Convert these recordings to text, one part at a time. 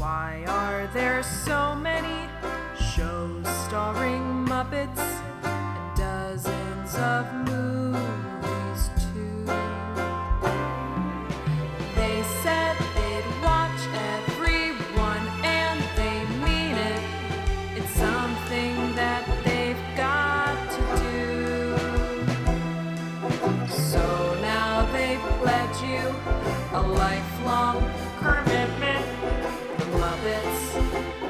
Why are there so many shows starring Muppets and dozens of movies too? They said they'd watch everyone and they mean it. It's something that they've got to do. So now they've pledged you a lifelong commitment. The Muppets,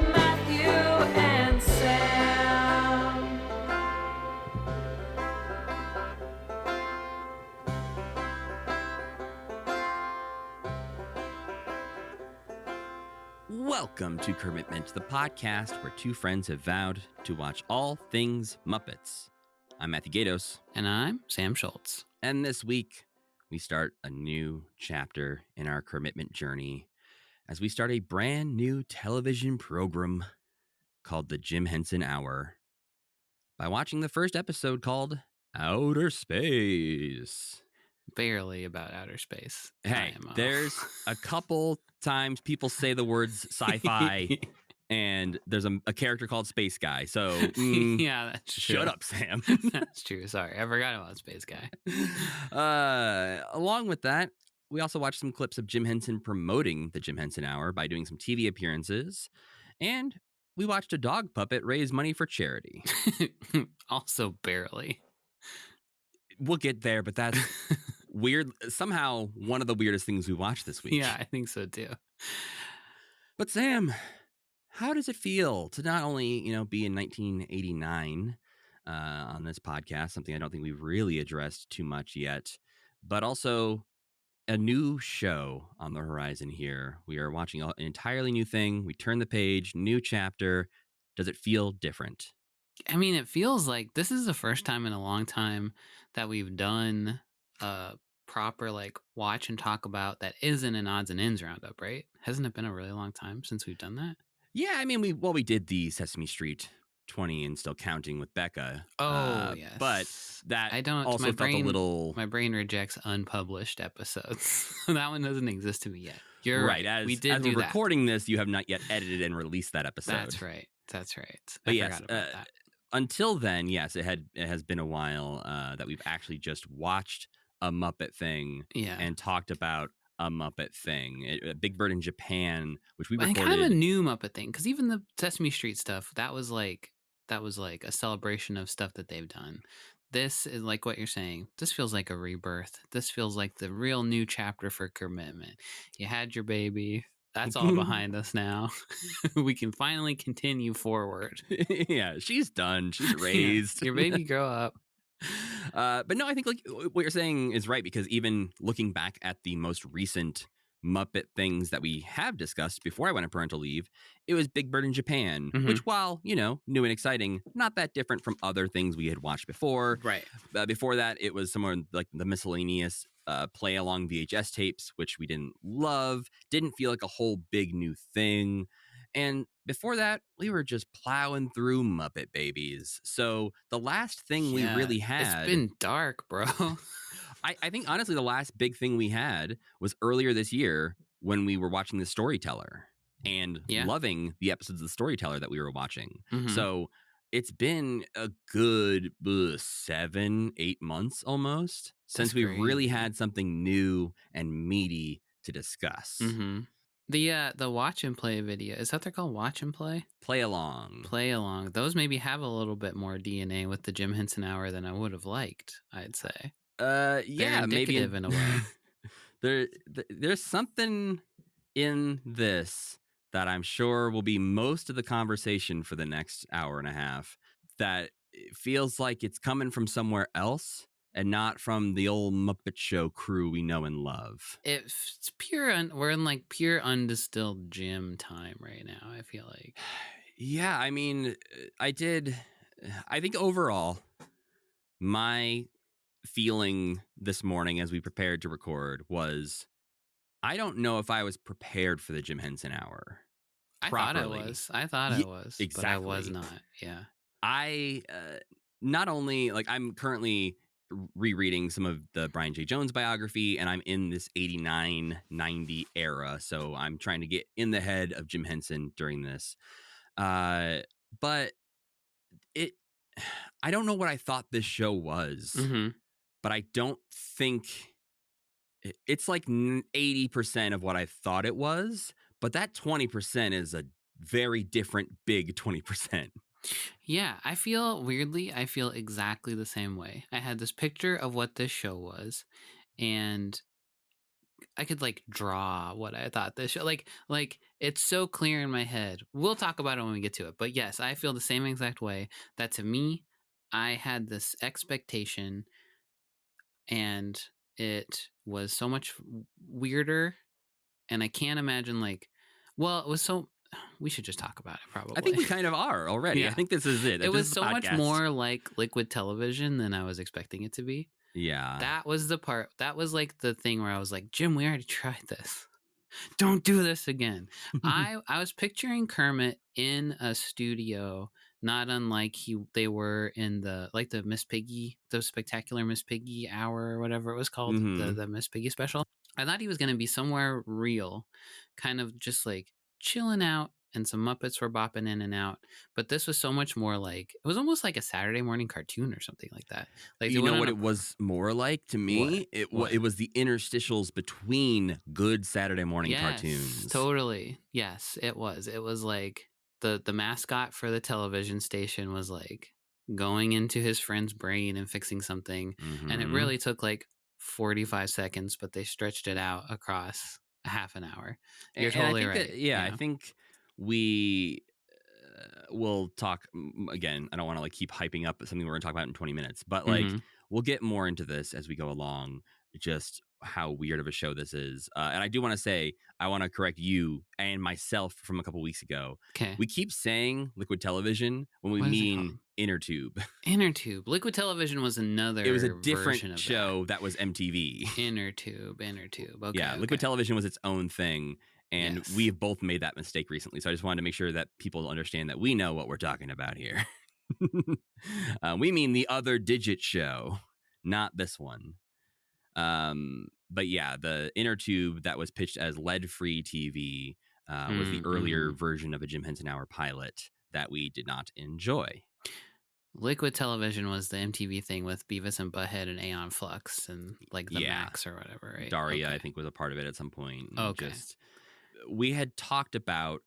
Matthew and Sam. Welcome to Commitment, the podcast where two friends have vowed to watch all things Muppets. I'm Matthew Gatos. And I'm Sam Schultz. And this week, we start a new chapter in our commitment journey as we start a brand new television program called the Jim Henson Hour by watching the first episode called Outer Space. Barely about outer space. Hey, there's a couple times people say the words sci-fi and there's a character called Space Guy. So yeah, that's true. Shut up, Sam. That's true. Sorry, I forgot about Space Guy. Along with that, we also watched some clips of Jim Henson promoting the Jim Henson Hour by doing some TV appearances. And we watched a dog puppet raise money for charity. Also barely. We'll get there, but that's weird. Somehow one of the weirdest things we watched this week. Yeah, I think so too. But Sam, how does it feel to not only, be in 1989 on this podcast, something I don't think we've really addressed too much yet, but also a new show on the horizon here. We are watching an entirely new thing. We turn the page, new chapter. Does it feel different? I mean, it feels like this is the first time in a long time that we've done a proper watch and talk about that isn't an odds and ends roundup, right? Hasn't it been a really long time since we've done that? Yeah, I mean, we did the Sesame Street 20 and still counting with Becca. Oh, yes. But that also my felt brain, a little... My brain rejects unpublished episodes. That one doesn't exist to me yet. You're right. As we're recording this, you have not yet edited and released that episode. That's right. But yes, forgot about that. Until then, yes, it has been a while that we've actually just watched a Muppet thing and talked about a Muppet thing. Big Bird in Japan, which we recorded. And kind of a new Muppet thing, because even the Sesame Street stuff, that was like a celebration of stuff that they've done. This is like what you're saying. This feels like a rebirth. This feels like the real new chapter for commitment. You had your baby. That's all behind us now. We can finally continue forward. Yeah, she's done. She's raised. Your baby grow up. But no, I think what you're saying is right, because even looking back at the most recent Muppet things that we have discussed before I went on parental leave, it was Big Bird in Japan, which, while, new and exciting, not that different from other things we had watched before. Right. Before that, it was somewhere like the miscellaneous play along VHS tapes, which we didn't love, didn't feel like a whole big new thing. And before that, we were just plowing through Muppet Babies. So the last thing we really had... It's been dark, bro. I think, honestly, the last big thing we had was earlier this year when we were watching The Storyteller and loving the episodes of The Storyteller that we were watching. So it's been a good 7-8 months almost since we really had something new and meaty to discuss. The watch and play video, is that what they're called? Watch and play? Play along. Those maybe have a little bit more DNA with the Jim Henson Hour than I would have liked, I'd say. Yeah, maybe in a way. There's something in this that I'm sure will be most of the conversation for the next hour and a half that feels like it's coming from somewhere else and not from the old Muppet Show crew we know and love. It's pure, we're in pure undistilled Jim time right now, I feel like. Yeah, I mean, I think overall, my feeling this morning as we prepared to record was, I don't know if I was prepared for the Jim Henson Hour. I thought I was, exactly. But I was not. Yeah. I not only I'm currently rereading some of the Brian J. Jones biography, and I'm in this 89, 90 era. So I'm trying to get in the head of Jim Henson during this. But I don't know what I thought this show was, Mm-hmm. but I don't think it's like 80% of what I thought it was. But that 20% is a very different big 20%. Yeah, I feel exactly the same way. I had this picture of what this show was, and I could like draw what I thought this show like it's so clear in my head. We'll talk about it when we get to it. But yes, I feel the same exact way. That to me, I had this expectation, and it was so much weirder, and I can't imagine it was so we should just talk about it probably. I think we kind of are already. Yeah. I think this is it. It This was is the so much podcast. more like liquid television than I was expecting it to be. Yeah. That was the part. That was like the thing where I was like, Jim, we already tried this. Don't do this again. I was picturing Kermit in a studio, not unlike they were in the Miss Piggy, the Spectacular Miss Piggy Hour or whatever it was called, the Miss Piggy special. I thought he was going to be somewhere real, kind of just like chilling out, and some Muppets were bopping in and out. But this was so much more like, it was almost like a Saturday morning cartoon or something like that. Like, you know what it was more like to me? What? It was the interstitials between good Saturday morning cartoons. Totally. Yes, it was. It was like the mascot for the television station was like going into his friend's brain and fixing something. And it really took like 45 seconds, but they stretched it out across a half an hour. You're totally right. I think we will talk again. I don't want to like keep hyping up something we're going to talk about in 20 minutes, but like we'll get more into this as we go along, just how weird of a show this is. And I do want to say, I want to correct you and myself from a couple weeks ago. Okay. We keep saying liquid television when we mean inner tube. Inner tube. Liquid television was another. It was a different show that was MTV. Inner tube. Okay. Yeah, liquid television was its own thing. And we have both made that mistake recently. So I just wanted to make sure that people understand that we know what we're talking about here. We mean the other digit show, not this one. But yeah, the inner tube that was pitched as lead-free TV was the earlier version of a Jim Henson Hour pilot that we did not enjoy. Liquid television was the MTV thing with Beavis and Butthead and Aeon Flux and like the Max or whatever, right? Daria, I think, was a part of it at some point. Okay. We had talked about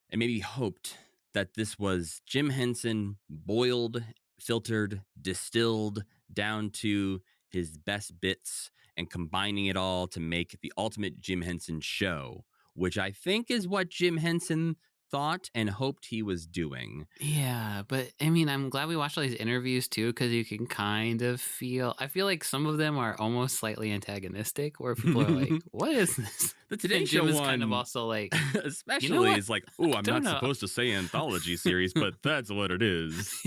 and maybe hoped that this was Jim Henson boiled, filtered, distilled down to his best bits and combining it all to make the ultimate Jim Henson show, which I think is what Jim Henson thought and hoped he was doing. Yeah, but I mean, I'm glad we watched all these interviews too, because you can kind of I feel like some of them are almost slightly antagonistic, where people are like, what is this? The Today Show is one kind of also like, especially is like, oh, I'm not supposed to say anthology series, but that's what it is.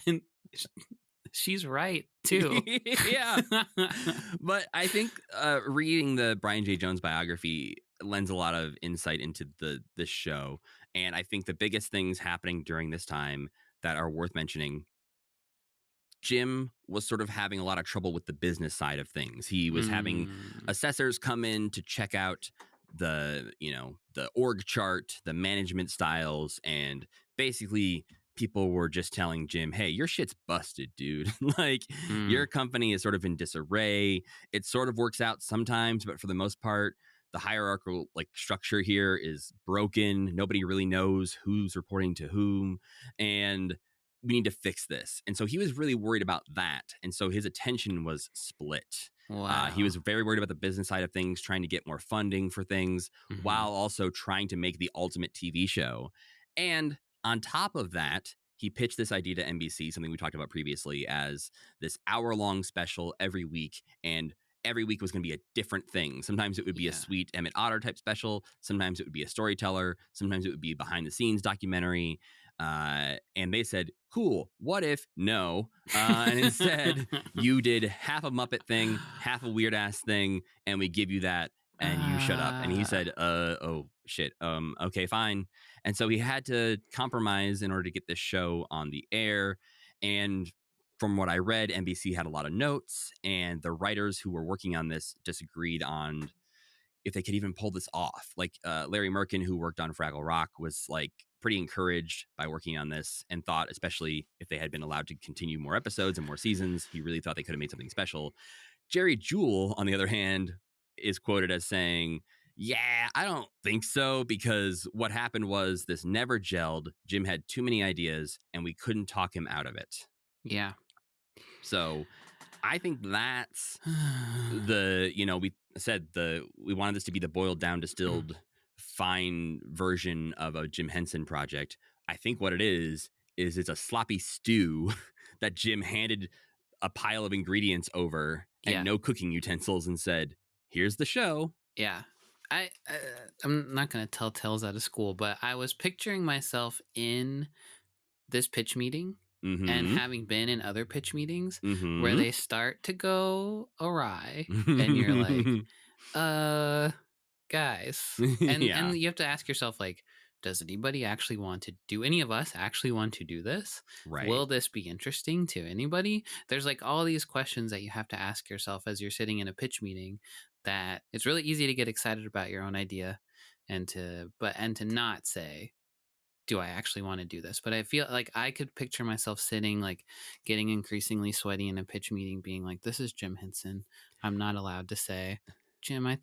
And she's right too. Yeah. But I think reading the Brian J. Jones biography lends a lot of insight into this show. And I think the biggest things happening during this time that are worth mentioning, Jim was sort of having a lot of trouble with the business side of things. He was having assessors come in to check out the org chart, the management styles, and basically people were just telling Jim, hey, your shit's busted, dude. Like your company is sort of in disarray. It sort of works out sometimes, but for the most part, the hierarchical structure here is broken. Nobody really knows who's reporting to whom, and we need to fix this. And so he was really worried about that. And so his attention was split. Wow. He was very worried about the business side of things, trying to get more funding for things, while also trying to make the ultimate TV show. And on top of that, he pitched this idea to NBC, something we talked about previously, as this hour-long special every week. And every week was going to be a different thing. Sometimes it would be a sweet Emmett Otter type special. Sometimes it would be a storyteller. Sometimes it would be behind the scenes documentary. And they said, cool, what if no? And instead you did half a Muppet thing, half a weird ass thing, and we give you that and you shut up. And he said, oh shit. Okay, fine. And so he had to compromise in order to get this show on the air. And from what I read, NBC had a lot of notes, and the writers who were working on this disagreed on if they could even pull this off. Like Larry Merkin, who worked on Fraggle Rock, was like pretty encouraged by working on this and thought, especially if they had been allowed to continue more episodes and more seasons, he really thought they could have made something special. Jerry Jewell, on the other hand, is quoted as saying, yeah, I don't think so, because what happened was this never gelled. Jim had too many ideas and we couldn't talk him out of it. Yeah. So I think that's we said we wanted this to be the boiled down, distilled, fine version of a Jim Henson project. I think what it is it's a sloppy stew that Jim handed a pile of ingredients over and no cooking utensils and said, here's the show. Yeah. I'm not going to tell tales out of school, but I was picturing myself in this pitch meeting and having been in other pitch meetings where they start to go awry and you're like, guys. And you have to ask yourself, like, does anybody actually want to do, any of us actually want to do this? Right. Will this be interesting to anybody? There's like all these questions that you have to ask yourself as you're sitting in a pitch meeting, that it's really easy to get excited about your own idea and to not say, do I actually want to do this? But I feel like I could picture myself sitting, like getting increasingly sweaty in a pitch meeting, being like, this is Jim Henson. I'm not allowed to say, Jim, I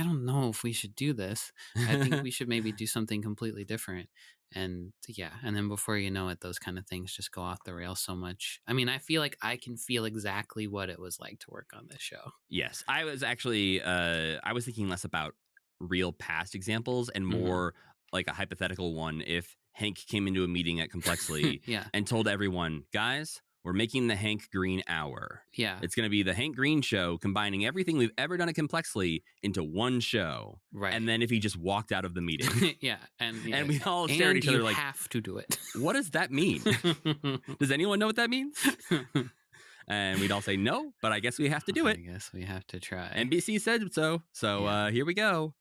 don't know if we should do this. I think we should maybe do something completely different. And and then before you know it, those kind of things just go off the rails so much. I mean, I feel like I can feel exactly what it was like to work on this show. Yes, I was actually, I was thinking less about real past examples and more like a hypothetical one. If Hank came into a meeting at Complexly and told everyone, guys, we're making the Hank Green Hour. Yeah. It's going to be the Hank Green Show, combining everything we've ever done at Complexly into one show. Right. And then if he just walked out of the meeting. And we all stare at each other like, have to do it. What does that mean? Does anyone know what that means? And we'd all say no, but I guess we have to do it. I guess we have to try. NBC said so. So here we go.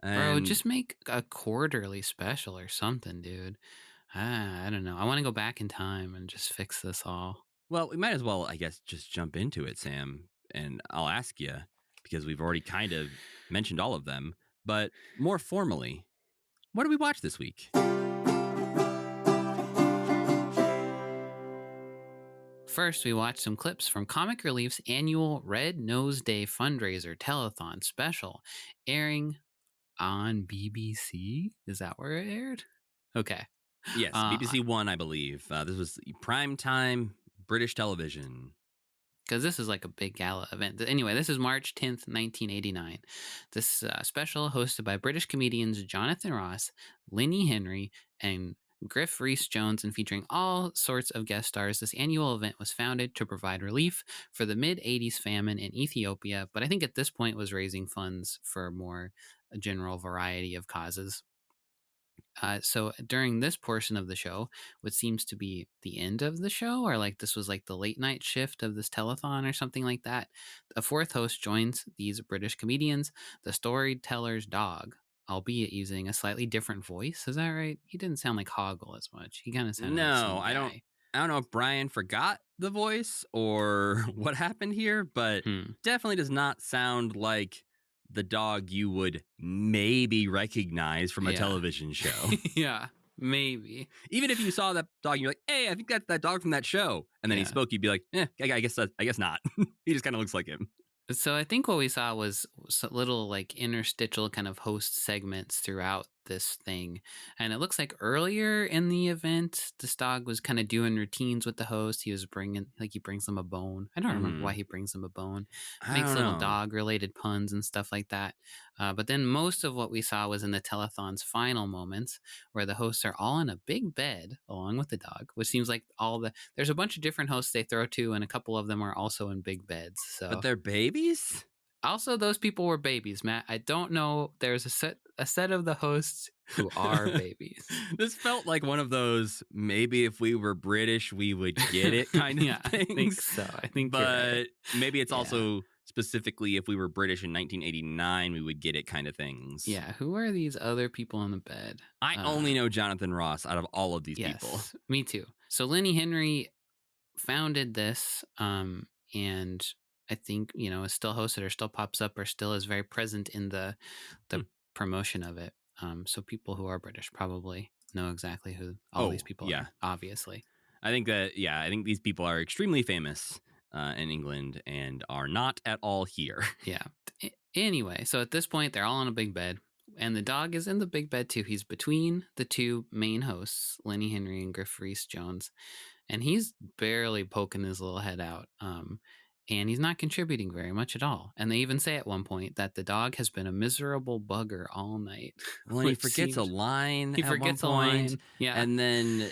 Bro, just make a quarterly special or something, dude. I don't know. I want to go back in time and just fix this all. Well, we might as well, I guess, just jump into it, Sam. And I'll ask you, because we've already kind of mentioned all of them, but more formally, what did we watch this week? First, we watched some clips from Comic Relief's annual Red Nose Day fundraiser telethon special, airing on BBC. Is that where it aired? Okay. Yes, BBC One, I believe. This was primetime British television. Because this is like a big gala event. Anyway, this is March 10th, 1989. This special, hosted by British comedians Jonathan Ross, Lenny Henry, and Griff Rhys-Jones, and featuring all sorts of guest stars. This annual event was founded to provide relief for the mid-'80s famine in Ethiopia, but I think at this point was raising funds for a general variety of causes. So during this portion of the show, what seems to be the end of the show, or like this was like the late night shift of this telethon or something like that, a fourth host joins these British comedians, the storyteller's dog, albeit using a slightly different voice. Is that right? He didn't sound like Hoggle as much. He kind of sounded like some guy. I don't know if Brian forgot the voice or what happened here, but definitely does not sound like the dog you would maybe recognize from a television show. Yeah, maybe. Even if you saw that dog, you're like, hey, I think that's that dog from that show. And then he spoke, you'd be like, I guess not. He just kind of looks like him. So I think what we saw was little like interstitial kind of host segments throughout this thing. And it looks like earlier in the event, this dog was kind of doing routines with the host. He was he brings them a bone. I don't remember why he brings them a bone. Makes little dog related puns and stuff like that. But then most of what we saw was in the telethon's final moments, where the hosts are all in a big bed along with the dog, which seems like there's a bunch of different hosts they throw to, and a couple of them are also in big beds. So, but they're babies? Also, those people were babies, Matt. I don't know. There's a set of the hosts who are babies. This felt like one of those, maybe if we were British, we would get it kind of things. I think so. But maybe it's also specifically if we were British in 1989, we would get it kind of things. Yeah. Who are these other people in the bed? I only know Jonathan Ross out of all of these people. Me too. So Lenny Henry founded this, and I think, is still hosted or still pops up or still is very present in the Hmm. promotion of it. So people who are British probably know exactly who all these people yeah. are, obviously. I think these people are extremely famous in England and are not at all here. Yeah. Anyway, so at this point, they're all on a big bed, and the dog is in the big bed too. He's between the two main hosts, Lenny Henry and Griff Rhys Jones, and he's barely poking his little head out. And he's not contributing very much at all. And they even say at one point that the dog has been a miserable bugger all night. Well, and he forgets a line He at forgets a one point. line. Yeah. And then,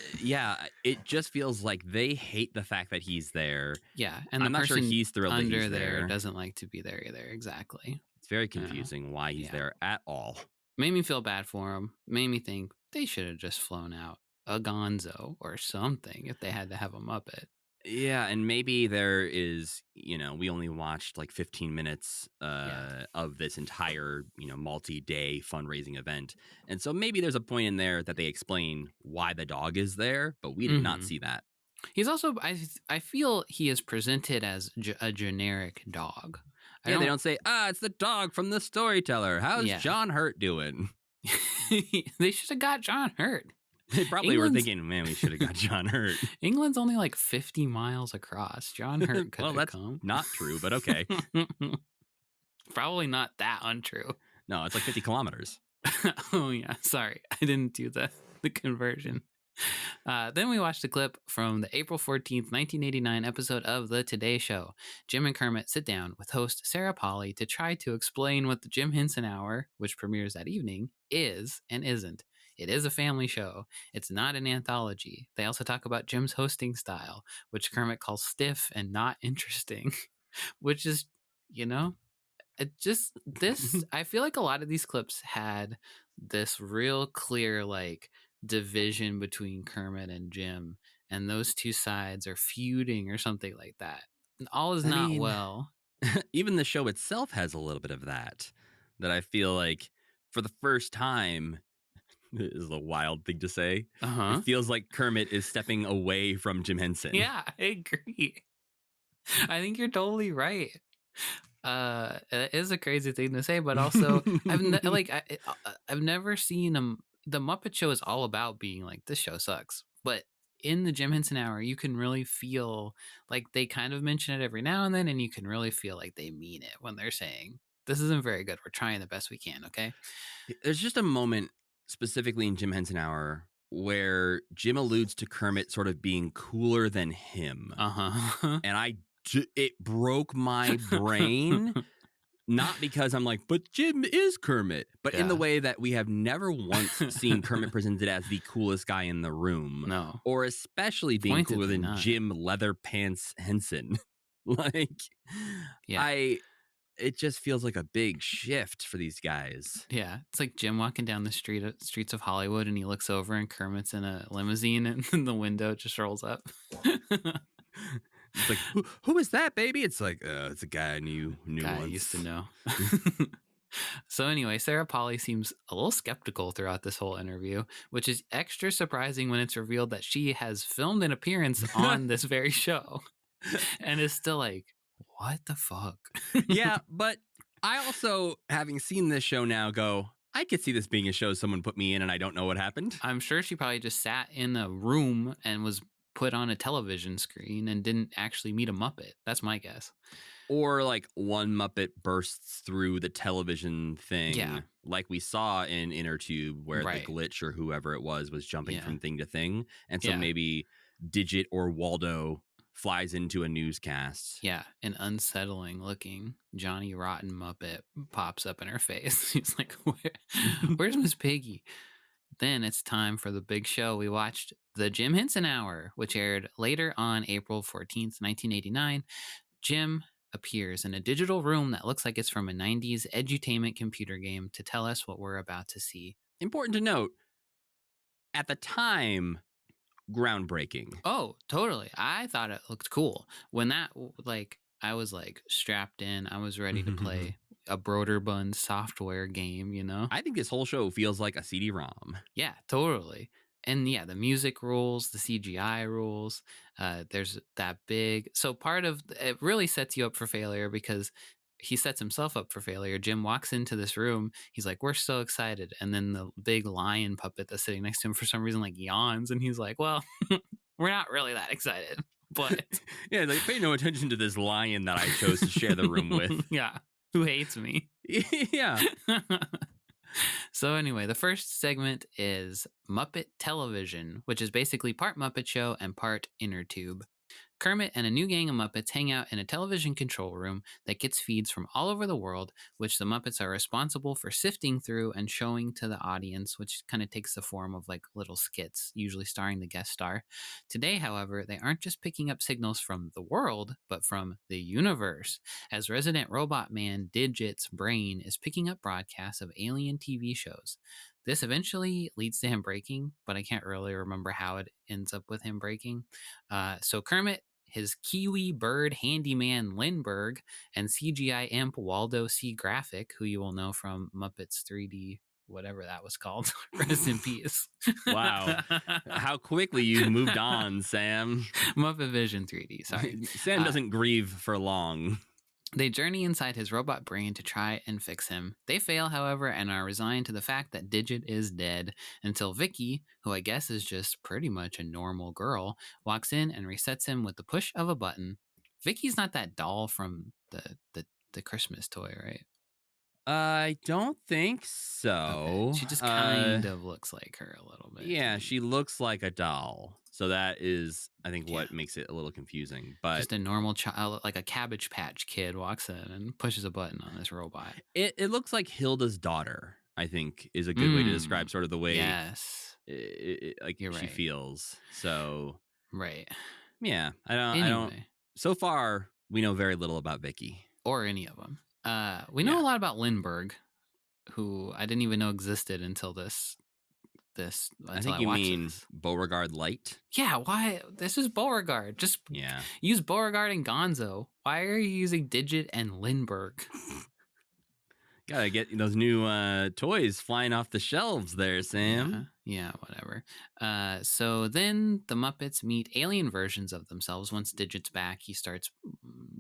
it just feels like they hate the fact that he's there. Yeah. And the I'm not sure person he's thrilled that under he's there there. doesn't like to be there either. Exactly. It's very confusing why he's there at all. Made me feel bad for him. Made me think they should have just flown out a gonzo or something if they had to have a Muppet. Yeah, and maybe there is, we only watched like 15 minutes of this entire, multi-day fundraising event. And so maybe there's a point in there that they explain why the dog is there, but we did not see that. He's also, I feel he is presented as a generic dog. They don't say, it's the dog from the storyteller. How's John Hurt doing? They should have got John Hurt. They probably were thinking, man, we should have got John Hurt. England's only like 50 miles across. John Hurt could have that's come. Not true, but okay. Probably not that untrue. No, it's like 50 kilometers. Oh, yeah. Sorry. I didn't do the conversion. Then we watched a clip from the April 14th, 1989 episode of The Today Show. Jim and Kermit sit down with host Sarah Polley to try to explain what the Jim Henson Hour, which premieres that evening, is and isn't. It is a family show. It's not an anthology. They also talk about Jim's hosting style, which Kermit calls stiff and not interesting, which is, I feel like a lot of these clips had this real clear, division between Kermit and Jim, and those two sides are feuding or something like that. And all is not well. Even the show itself has a little bit of that I feel like for the first time, this is a wild thing to say. It feels like Kermit is stepping away from Jim Henson. Yeah, I agree. I think you're totally right. It is a crazy thing to say, but also I've never seen the Muppet Show is all about being like, this show sucks, but in the Jim Henson Hour, you can really feel like they kind of mention it every now and then, and you can really feel like they mean it when they're saying, this isn't very good. We're trying the best we can. Okay. There's just a moment specifically in Jim Henson Hour where Jim alludes to Kermit sort of being cooler than him. And it broke my brain. Not because I'm like, but Jim is Kermit, but in the way that we have never once seen Kermit presented as the coolest guy in the room. No. Or especially being cooler than Jim Leatherpants Henson. It just feels like a big shift for these guys. Yeah. It's like Jim walking down the streets of Hollywood, and he looks over and Kermit's in a limousine and the window just rolls up. It's like, who is that, baby? It's like, it's a guy I knew once. I used to know. So anyway, Sarah Polley seems a little skeptical throughout this whole interview, which is extra surprising when it's revealed that she has filmed an appearance on this very show and is still like, what the fuck? Yeah, but I also, having seen this show now, go, I could see this being a show someone put me in and I don't know what happened. I'm sure she probably just sat in a room and was put on a television screen and didn't actually meet a Muppet. That's my guess. Or like one Muppet bursts through the television thing, like we saw in Inner Tube, where the Glitch or whoever it was jumping from thing to thing. And so maybe Digit or Waldo flies into a newscast. Yeah, an unsettling looking Johnny Rotten Muppet pops up in her face. She's like, where's Miss Piggy? Then it's time for the big show. We watched the Jim Henson Hour, which aired later on April 14th, 1989. Jim appears in a digital room that looks like it's from a 90s edutainment computer game to tell us what we're about to see. Important to note, at the time, groundbreaking. Oh, totally. I thought it looked cool. When that, I was strapped in. I was ready to play a Broderbund software game, I think this whole show feels like a CD-ROM. Yeah, totally. And yeah, the music rules, the CGI rules. There's that big. So part of it really sets you up for failure because he sets himself up for failure. Jim walks into this room. He's like, "We're so excited," and then the big lion puppet that's sitting next to him for some reason like yawns, and he's like, "Well, we're not really that excited." But Yeah, like pay no attention to this lion that I chose to share the room with. yeah, who hates me? Yeah. So anyway, the first segment is Muppet Television, which is basically part Muppet Show and part inner tube. Kermit and a new gang of Muppets hang out in a television control room that gets feeds from all over the world, which the Muppets are responsible for sifting through and showing to the audience, which kind of takes the form of like little skits, usually starring the guest star. Today, however, they aren't just picking up signals from the world, but from the universe, as resident robot man Digit's brain is picking up broadcasts of alien TV shows. This eventually leads to him breaking, but I can't really remember how it ends up with him breaking. So Kermit, his Kiwi bird handyman Lindbergh, and CGI imp Waldo C. Graphic, who you will know from Muppets 3D, whatever that was called. Rest in peace. Wow. How quickly you moved on, Sam. Muppet Vision 3D, sorry. Sam doesn't grieve for long. They journey inside his robot brain to try and fix him. They fail, however, and are resigned to the fact that Digit is dead until Vicky, who I guess is just pretty much a normal girl, walks in and resets him with the push of a button. Vicky's not that doll from the Christmas toy, right? I don't think so. Okay. She just kind of looks like her a little bit. Yeah, she looks like a doll. So that is, I think, what makes it a little confusing. But just a normal child, like a Cabbage Patch Kid, walks in and pushes a button on this robot. It looks like Hilda's daughter, I think, is a good way to describe sort of the way like You're she right. feels. So right. Yeah, I don't. So far, we know very little about Vicky or any of them. We know a lot about Lindbergh, who I didn't even know existed until this. I think you mean Beauregard Light. Yeah, why? This is Beauregard. Just use Beauregard and Gonzo. Why are you using Digit and Lindbergh? Gotta get those new toys flying off the shelves there, Sam. Yeah, whatever. So then the Muppets meet alien versions of themselves. Once Digit's back, he starts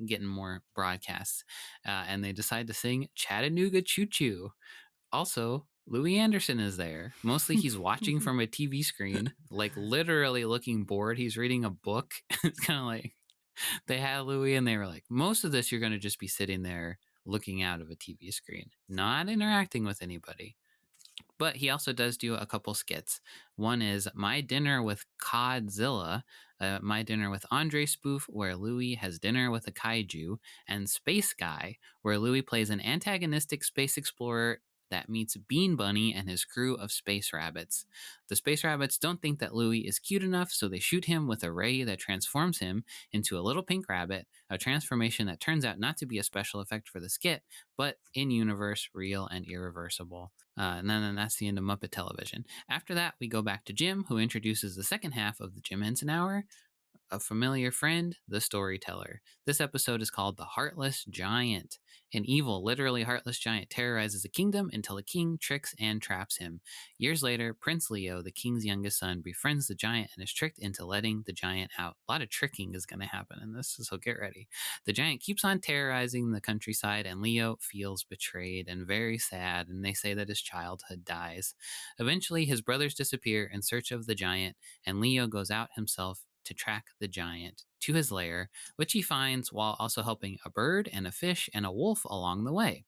getting more broadcasts. And they decide to sing Chattanooga Choo Choo. Also, Louis Anderson is there. Mostly he's watching from a TV screen, like literally looking bored. He's reading a book. It's kind of like they had Louis and they were like, most of this you're going to just be sitting there looking out of a TV screen, not interacting with anybody. But he also does do a couple skits. One is My Dinner with Codzilla, My Dinner with Andre spoof, where Louis has dinner with a kaiju, and Space Guy, where Louis plays an antagonistic space explorer that meets Bean Bunny and his crew of space rabbits. The space rabbits don't think that Louis is cute enough, so they shoot him with a ray that transforms him into a little pink rabbit, a transformation that turns out not to be a special effect for the skit, but in-universe, real and irreversible. And then that's the end of Muppet Television. After that, we go back to Jim, who introduces the second half of the Jim Henson Hour, a familiar friend, the storyteller. This episode is called The Heartless Giant. An evil, literally heartless giant terrorizes a kingdom until a king tricks and traps him. Years later, Prince Leo, the king's youngest son, befriends the giant and is tricked into letting the giant out. A lot of tricking is going to happen in this, so get ready. The giant keeps on terrorizing the countryside, and Leo feels betrayed and very sad, and they say that his childhood dies. Eventually, his brothers disappear in search of the giant, and Leo goes out himself to track the giant to his lair, which he finds while also helping a bird and a fish and a wolf along the way.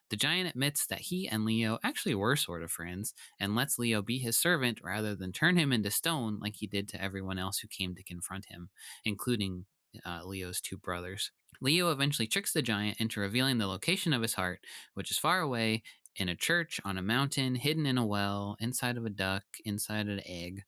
The giant admits that he and Leo actually were sort of friends and lets Leo be his servant rather than turn him into stone like he did to everyone else who came to confront him, including Leo's two brothers. Leo eventually tricks the giant into revealing the location of his heart, which is far away in a church, on a mountain, hidden in a well, inside of a duck, inside an egg.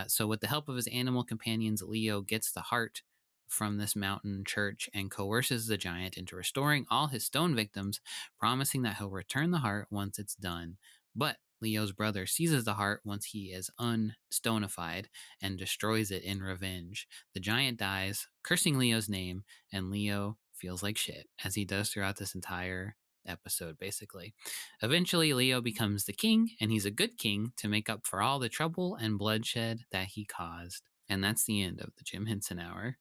So with the help of his animal companions, Leo gets the heart from this mountain church and coerces the giant into restoring all his stone victims, promising that he'll return the heart once it's done. But Leo's brother seizes the heart once he is unstonified and destroys it in revenge. The giant dies, cursing Leo's name, and Leo feels like shit, as he does throughout this entire episode, basically. Eventually, Leo becomes the king, and he's a good king to make up for all the trouble and bloodshed that he caused. And that's the end of the Jim Henson Hour.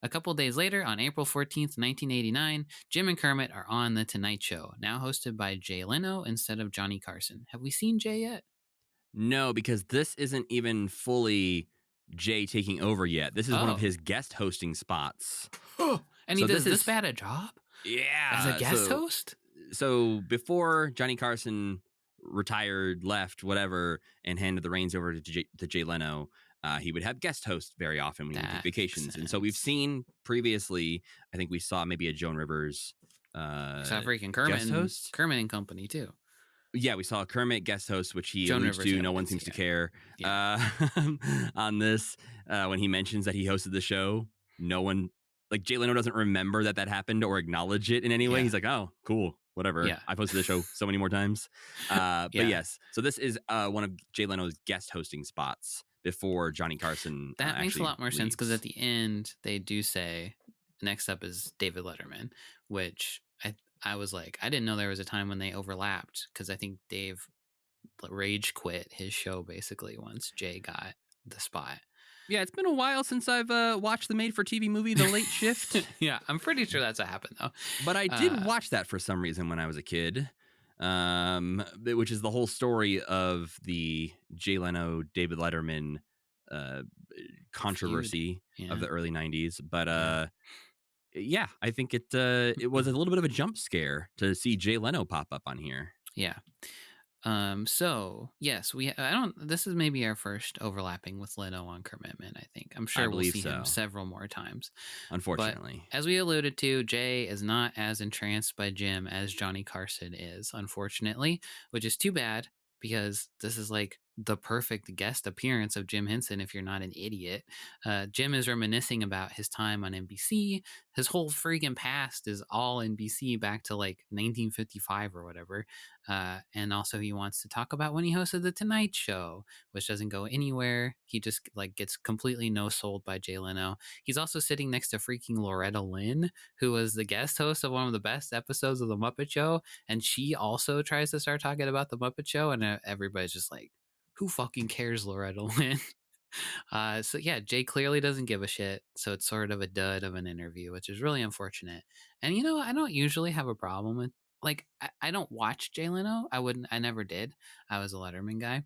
A couple days later, on April 14th, 1989, Jim and Kermit are on The Tonight Show, now hosted by Jay Leno instead of Johnny Carson. Have we seen Jay yet? No, because this isn't even fully Jay taking over yet. This is one of Oh. his guest hosting spots. And So he does this this is- bad a job? Yeah. As a guest host? So before Johnny Carson retired, left, whatever, and handed the reins over to Jay Leno, he would have guest hosts very often when he would take That vacations. makes And so we've sense. seen previously, I think we saw maybe a Joan Rivers So freaking Kermit guest and, host. Kermit and Company, too. Yeah, we saw a Kermit guest host, which he Joan alludes Rivers to. No one evidence, seems to yeah. care on this. When he mentions that he hosted the show, no one, like Jay Leno doesn't remember that happened or acknowledge it in any way. Yeah. He's like, oh, cool, whatever. Yeah. I've hosted the show so many more times. But Yeah. yes, so this is one of Jay Leno's guest hosting spots before Johnny Carson. That makes a actually lot more sense because leaves. at the end, they do say, next up is David Letterman, which I was like, I didn't know there was a time when they overlapped because I think Dave rage quit his show basically once Jay got the spot. Yeah, it's been a while since I've watched the made-for-TV movie The Late Shift. Yeah, I'm pretty sure that's what happened though. But I did watch that for some reason when I was a kid, which is the whole story of the Jay Leno, David Letterman controversy of the early 90s. But yeah, I think it was a little bit of a jump scare to see Jay Leno pop up on here. Yeah. So yes, this is maybe our first overlapping with Leno on Commitment, I think. I'm sure we'll see him several more times. Unfortunately. But as we alluded to, Jay is not as entranced by Jim as Johnny Carson is, unfortunately, which is too bad because this is like the perfect guest appearance of Jim Henson if you're not an idiot. Jim is reminiscing about his time on NBC. His whole freaking past is all NBC back to like 1955 or whatever. And also he wants to talk about when he hosted The Tonight Show, which doesn't go anywhere. He just like gets completely no-sold by Jay Leno. He's also sitting next to freaking Loretta Lynn, who was the guest host of one of the best episodes of The Muppet Show. And she also tries to start talking about The Muppet Show. And everybody's just like, who fucking cares, Loretta Lynn? So yeah, Jay clearly doesn't give a shit. So it's sort of a dud of an interview, which is really unfortunate. And you know, I don't usually have a problem with, like, I don't watch Jay Leno. I never did. I was a Letterman guy.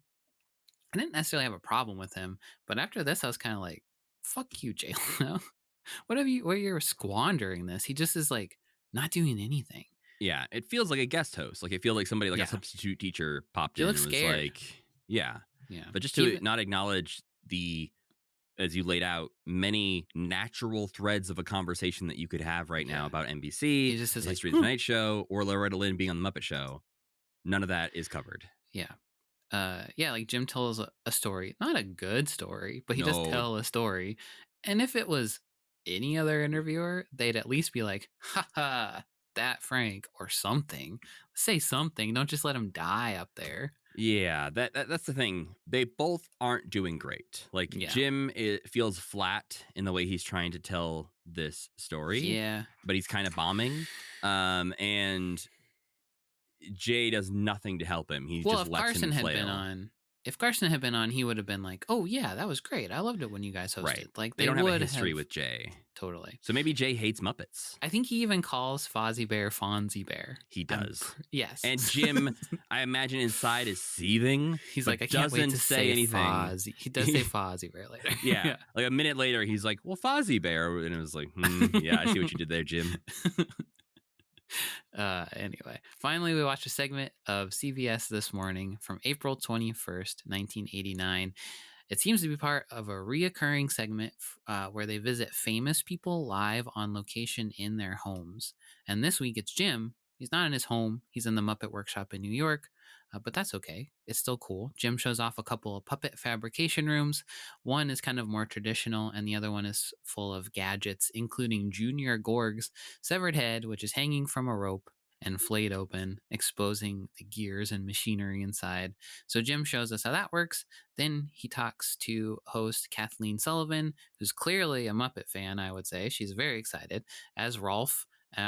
I didn't necessarily have a problem with him, but after this, I was kind of like, fuck you, Jay Leno. Where you're squandering this? He just is like not doing anything. Yeah, it feels like a guest host. Like it feels like somebody like a substitute teacher popped in and was scared. Like, yeah. But just to not acknowledge as you laid out, many natural threads of a conversation that you could have right now about NBC, he just says the History like, of the Night Show, or Loretta Lynn being on the Muppet Show. None of that is covered. Yeah. Like Jim tells a story, not a good story, but he does tell a story. And if it was any other interviewer, they'd at least be like, ha, that Frank, or something. Say something. Don't just let him die up there. Yeah, that's the thing. They both aren't doing great. Like Jim feels flat in the way he's trying to tell this story. Yeah. But he's kind of bombing. And Jay does nothing to help him. He just lets him flail. If Carson had been on, he would have been like, "Oh yeah, that was great. I loved it when you guys hosted." Right. Like they don't have a history with Jay. Totally. So maybe Jay hates Muppets. I think he even calls Fozzie Bear Fonzie Bear. He does. Yes. And Jim, I imagine inside is seething. He's like, I can't wait to say anything. Fozzie. He does say Fozzie Bear later. Yeah. Like a minute later, he's like, well, Fozzie Bear. And it was like, yeah, I see what you did there, Jim. Anyway, finally, we watched a segment of CBS This Morning from April 21st, 1989. It seems to be part of a reoccurring segment where they visit famous people live on location in their homes. And this week it's Jim. He's not in his home. He's in the Muppet Workshop in New York. But that's okay. It's still cool. Jim shows off a couple of puppet fabrication rooms. One is kind of more traditional, and the other one is full of gadgets, including Junior Gorg's severed head, which is hanging from a rope and flayed open, exposing the gears and machinery inside. So Jim shows us how that works. Then he talks to host Kathleen Sullivan, who's clearly a Muppet fan, I would say. She's very excited, as Rolf,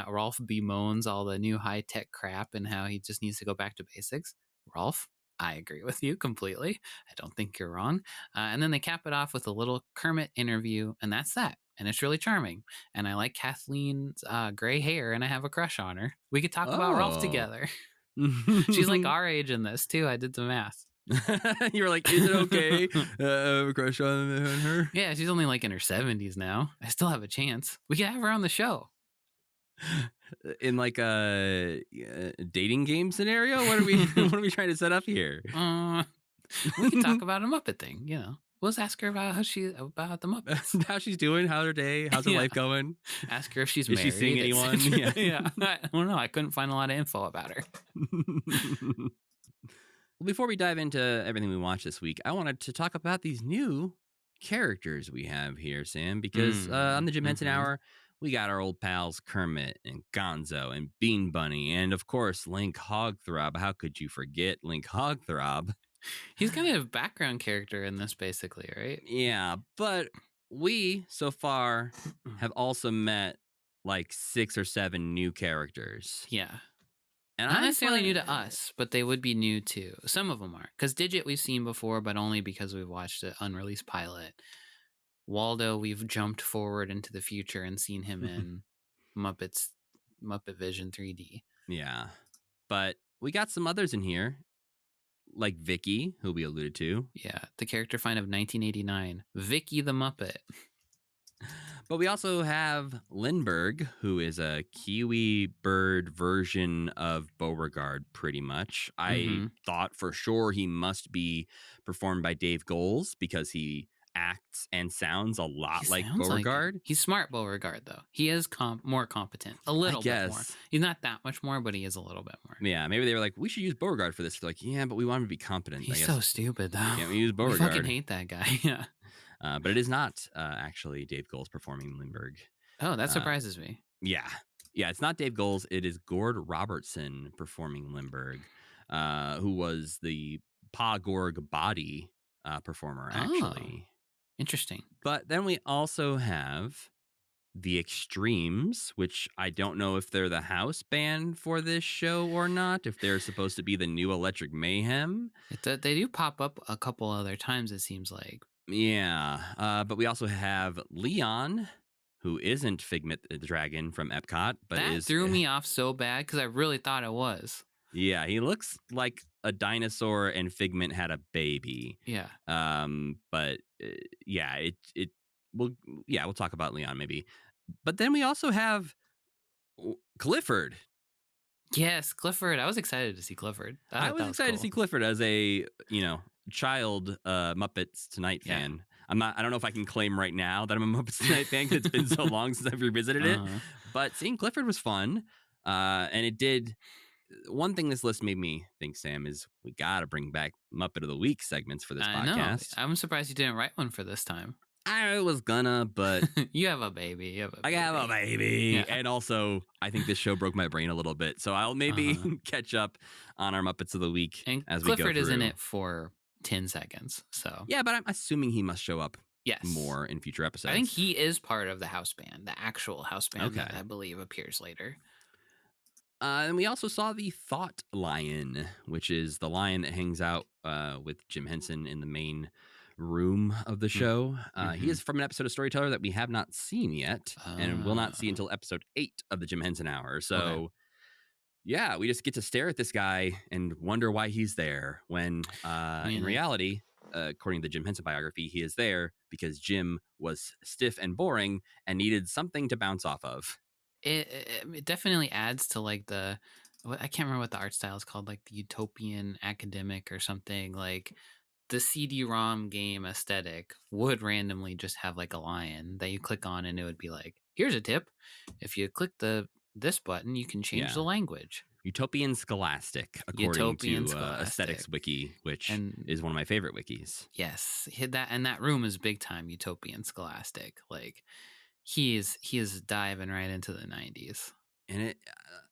Rolf bemoans all the new high-tech crap and how he just needs to go back to basics. Rolf, I agree with you completely. I don't think you're wrong. And then they cap it off with a little Kermit interview, and that's that. And it's really charming. And I like Kathleen's gray hair, and I have a crush on her. We could talk about Rolf together. She's like our age in this, too. I did the math. You were like, is it okay? I have a crush on her. Yeah, she's only like in her 70s now. I still have a chance. We could have her on the show. In like a dating game scenario? What are we trying to set up here? We can talk about a Muppet thing, you know. Let's ask her about about the Muppets. How she's doing, how's her day, how's her life going? Ask her if she's Is married. she seeing anyone? Yeah. I don't know. I couldn't find a lot of info about her. Well, before we dive into everything we watched this week, I wanted to talk about these new characters we have here, Sam, because on the Jim Henson Hour, we got our old pals Kermit and Gonzo and Bean Bunny, and of course, Link Hogthrob. How could you forget Link Hogthrob? He's kind of a background character in this, basically, right? Yeah, but we, so far, have also met like 6 or 7 new characters. Yeah. And not necessarily new to us, but they would be new too. Some of them are. Because Digit we've seen before, but only because we've watched the unreleased pilot. Waldo, we've jumped forward into the future and seen him in Muppet Vision 3D. Yeah. But we got some others in here, like Vicky, who we alluded to. Yeah, the character find of 1989, Vicky the Muppet. But we also have Lindbergh, who is a Kiwi bird version of Beauregard, pretty much. I thought for sure he must be performed by Dave Goelz because he acts and sounds a lot like Beauregard. He's smart Beauregard, though. He is more competent. A little bit more. He's not that much more, but he is a little bit more. Yeah, maybe they were like, we should use Beauregard for this. They're like, yeah, but we want him to be competent. He's so stupid, though. Can't we use Beauregard? I fucking hate that guy. Yeah. But it is not actually Dave Goelz performing Lindbergh. Oh, that surprises me. Yeah. Yeah, it's not Dave Goelz. It is Gord Robertson performing Lindbergh, who was the Pa Gorg body performer, actually. Oh, interesting. But then we also have the Extremes, which I don't know if they're the house band for this show or not, if they're supposed to be the new Electric Mayhem. They do pop up a couple other times, it seems like. Yeah, but we also have Leon, who isn't Figment the Dragon from Epcot, but that threw me off so bad because I really thought it was. Yeah, he looks like a dinosaur and Figment had a baby. Yeah. But yeah, we'll talk about Leon maybe. But then we also have Clifford. Yes, Clifford. I was excited to see Clifford. I was excited to see Clifford as a, child Muppets Tonight fan. I don't know if I can claim right now that I'm a Muppets Tonight fan because it's been so long since I've revisited it. But seeing Clifford was fun. And it did. One thing this list made me think, Sam, is we got to bring back Muppet of the Week segments for this podcast. I'm surprised you didn't write one for this time. I was gonna, but you have a baby. I have a baby. Yeah. And also, I think this show broke my brain a little bit. So I'll maybe catch up on our Muppets of the Week and as Clifford we go through. Is in it for 10 seconds. So yeah, but I'm assuming he must show up more in future episodes. I think he is part of the house band, the actual house band that I believe appears later. And we also saw the Thought Lion, which is the lion that hangs out with Jim Henson in the main room of the show. He is from an episode of Storyteller that we have not seen yet and will not see until episode 8 of the Jim Henson Hour. So yeah, we just get to stare at this guy and wonder why he's there when in reality, according to the Jim Henson biography, he is there because Jim was stiff and boring and needed something to bounce off of. It definitely adds to like I can't remember what the art style is called, like the utopian academic or something. Like the CD-ROM game aesthetic would randomly just have like a lion that you click on and it would be like, here's a tip. If you click this button, you can change the language. Utopian Scholastic, according to Aesthetics Wiki, which is one of my favorite wikis. Yes, that room is big time Utopian Scholastic. Like he is diving right into the 90s. And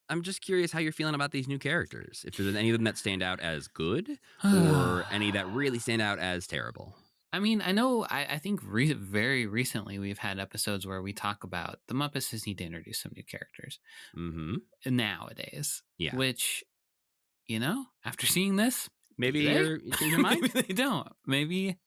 I'm just curious how you're feeling about these new characters. If there's any of them that stand out as good or any that really stand out as terrible. I mean, I know. I think very recently we've had episodes where we talk about the Muppets just need to introduce some new characters Mm-hmm. nowadays. Yeah. Which, after seeing this, Maybe do they? you change your mind? Maybe they don't. Maybe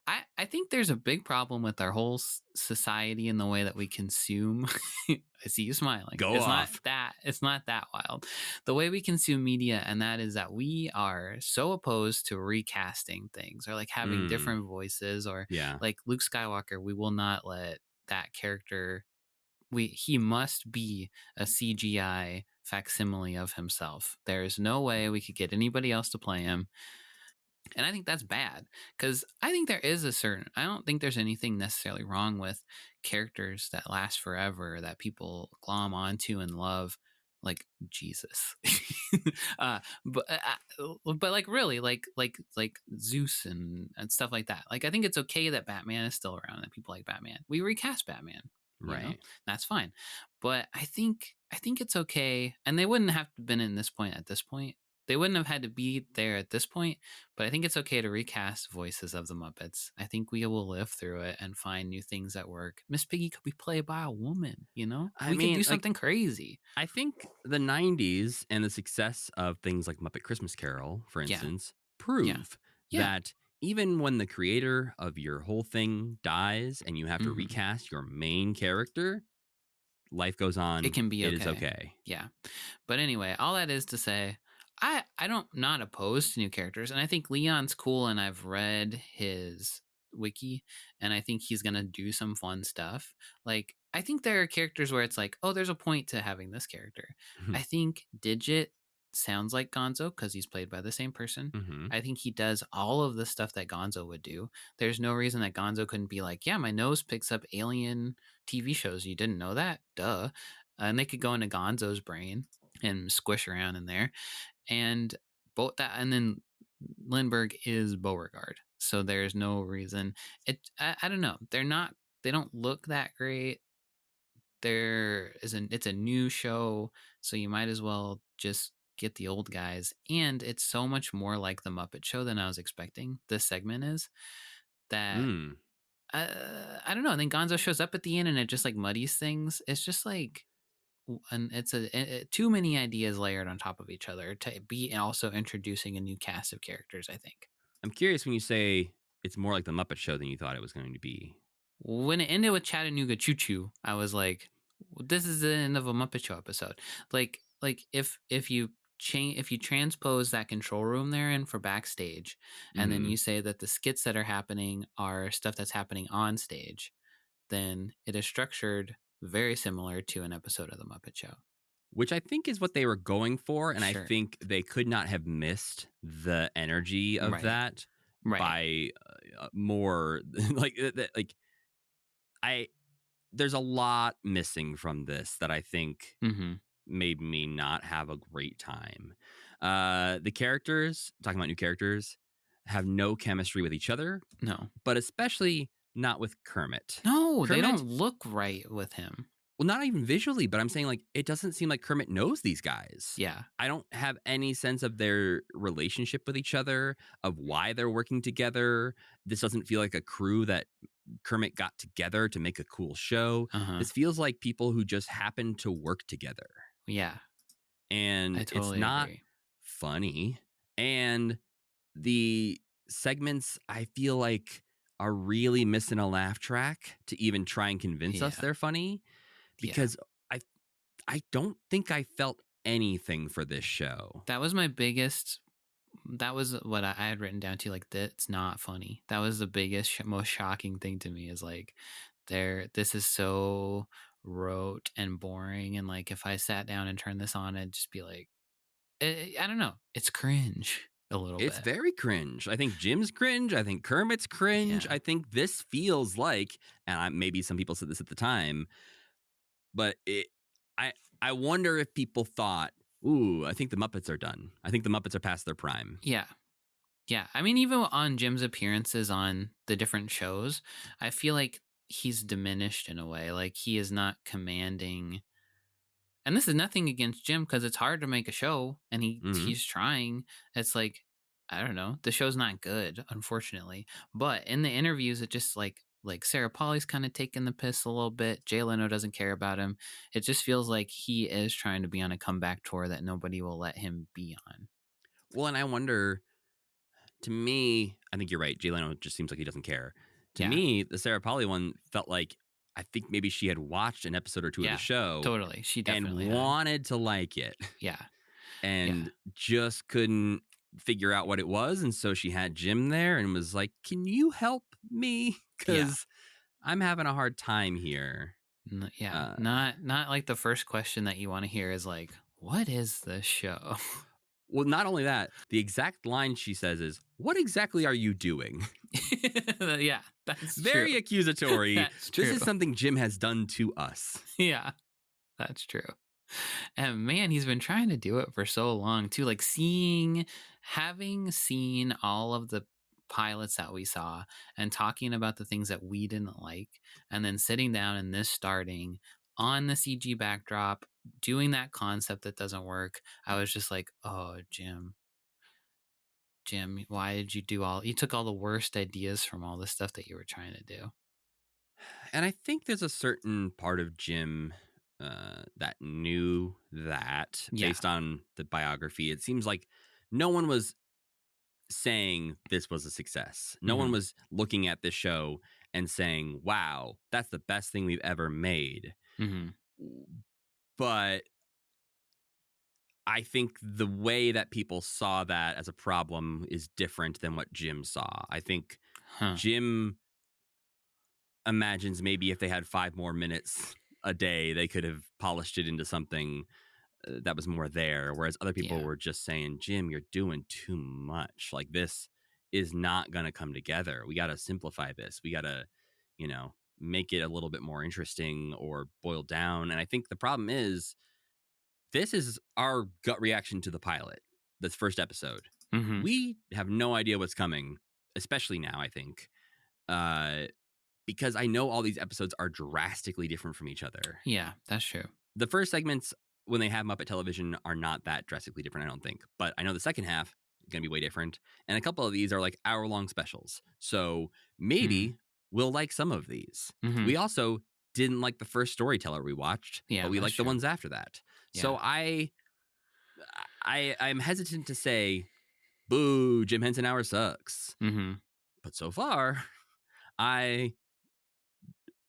I think there's a big problem with our whole society and the way that we consume. I see you smiling. Go It's not off. that. It's not that wild. The way we consume media, and that is that we are so opposed to recasting things or like having different voices, or Yeah. like Luke Skywalker. We will not let that character. He must be a CGI facsimile of himself. There is no way we could get anybody else to play him. And I think that's bad, because I think I don't think there's anything necessarily wrong with characters that last forever that people glom onto and love, like Jesus. uh, but like really, like Zeus and stuff like that. Like I think it's okay that Batman is still around and that people like Batman. We recast Batman, Right. that's fine. But I think it's okay, and they wouldn't have to been in this point at this point. They wouldn't have had to be there at this point, but I think it's okay to recast voices of the Muppets. I think we will live through it and find new things that work. Miss Piggy could be played by a woman, I We could mean, do like, something crazy. I think the 90s and the success of things like Muppet Christmas Carol, for Yeah. instance, Yeah. prove Yeah. that even when the creator of your whole thing dies and you have to Mhm. recast your main character, life goes on. It can be It is okay. okay. Yeah. But anyway, all that is to say, I don't not opposed to new characters, and I think Leon's cool, and I've read his wiki, and I think he's gonna do some fun stuff. Like I think there are characters where it's like, oh, there's a point to having this character. I think Digit sounds like Gonzo because he's played by the same person. Mhm. I think he does all of the stuff that Gonzo would do. There's no reason that Gonzo couldn't be like, yeah, my nose picks up alien TV shows. You didn't know that? Duh. And they could go into Gonzo's brain and squish around in there. And both that, and then Lindbergh is Beauregard. So there's no reason. I don't know. They don't look that great. It's a new show, so you might as well just get the old guys. And it's so much more like the Muppet Show than I was expecting. This segment is that Mm. I don't know. And then Gonzo shows up at the end, and it just like muddies things. It's just like, and it's too many ideas layered on top of each other to be also introducing a new cast of characters. I think I'm curious when you say it's more like the Muppet Show than you thought it was going to be. when it ended with Chattanooga Choo Choo, I was like, this is the end of a Muppet Show episode. Like if you transpose that control room they're in for backstage, and then Mhm. you say that the skits that are happening are stuff that's happening on stage, then it is structured very similar to an episode of the Muppet Show. Which I think is what they were going for, and Sure. I think they could not have missed the energy of Right. that Right. by more like there's a lot missing from this that I think Mm-hmm. made me not have a great time. The characters, talking about new characters, have no chemistry with each other, No. but especially not with Kermit. No, they Kermit, don't look right with him. well, not even visually, but I'm saying like it doesn't seem like Kermit knows these guys. Yeah. I don't have any sense of their relationship with each other, of why they're working together. This doesn't feel like a crew that Kermit got together to make a cool show. Uh-huh. This feels like people who just happen to work together. Yeah. And I it's totally not agree. funny. And the segments, I feel like, are really missing a laugh track to even try and convince us Yeah. they're funny, Yeah. because I don't think I felt anything for this show. That was what I had written down to, like, that's not funny. That was the biggest, most shocking thing to me, is like, this is so rote and boring. And like, if I sat down and turned this on, I'd just be like, I don't know. It's cringe a little It's bit. very cringe. I think Jim's cringe. I think Kermit's cringe. Yeah. I think this feels like, and maybe some people said this at the time, but I wonder if people thought, ooh, I think the Muppets are done. I think the Muppets are past their prime. Yeah. Yeah. I mean, even on Jim's appearances on the different shows, I feel like he's diminished in a way. Like, he is not commanding. And this is nothing against Jim, because it's hard to make a show, and Mhm. he's trying. It's like, I don't know. The show's not good, unfortunately. But in the interviews, it just like Sarah Polly's kind of taking the piss a little bit. Jay Leno doesn't care about him. It just feels like he is trying to be on a comeback tour that nobody will let him be on. Well, and I wonder, to me, I think you're right. Jay Leno just seems like he doesn't care. To Yeah. me, the Sarah Polly one felt like, I think maybe she had watched an episode or two of Yeah, the show totally. She and definitely had. wanted to like it Yeah. and just couldn't figure out what it was. And so she had Jim there and was like, can you help me? Because I'm having a hard time here. Yeah. Not like the first question that you want to hear is like, what is this show? Well, not only that, the exact line she says is, what exactly are you doing? Yeah, that's Very true. accusatory. That's true. This is something Jim has done to us. Yeah, that's true. And man, he's been trying to do it for so long too. Like having seen all of the pilots that we saw and talking about the things that we didn't like, and then sitting down and this starting on the CG backdrop, doing that concept that doesn't work. I was just like, oh, Jim, why did you you took all the worst ideas from all the stuff that you were trying to do. And I think there's a certain part of Jim that knew that based on the biography. It seems like no one was saying this was a success. No one was looking at this show and saying, wow, that's the best thing we've ever made. But I think the way that people saw that as a problem is different than what Jim saw. I think Jim imagines maybe if they had 5 more minutes a day, they could have polished it into something that was more there. Whereas other people were just saying, Jim, you're doing too much. Like, this is not going to come together. We got to simplify this. We got to, make it a little bit more interesting or boiled down. And I think the problem is, this is our gut reaction to the pilot, this first episode. We have no idea what's coming, especially now, I think. Because I know all these episodes are drastically different from each other. Yeah, that's true. The first segments, when they have Muppet Television, are not that drastically different, I don't think. But I know the second half is going to be way different. And a couple of these are like hour-long specials. So maybe we'll like some of these. We also didn't like the first storyteller we watched, but we liked the ones after that. Yeah. So I'm hesitant to say, boo, Jim Henson Hour sucks. But so far, I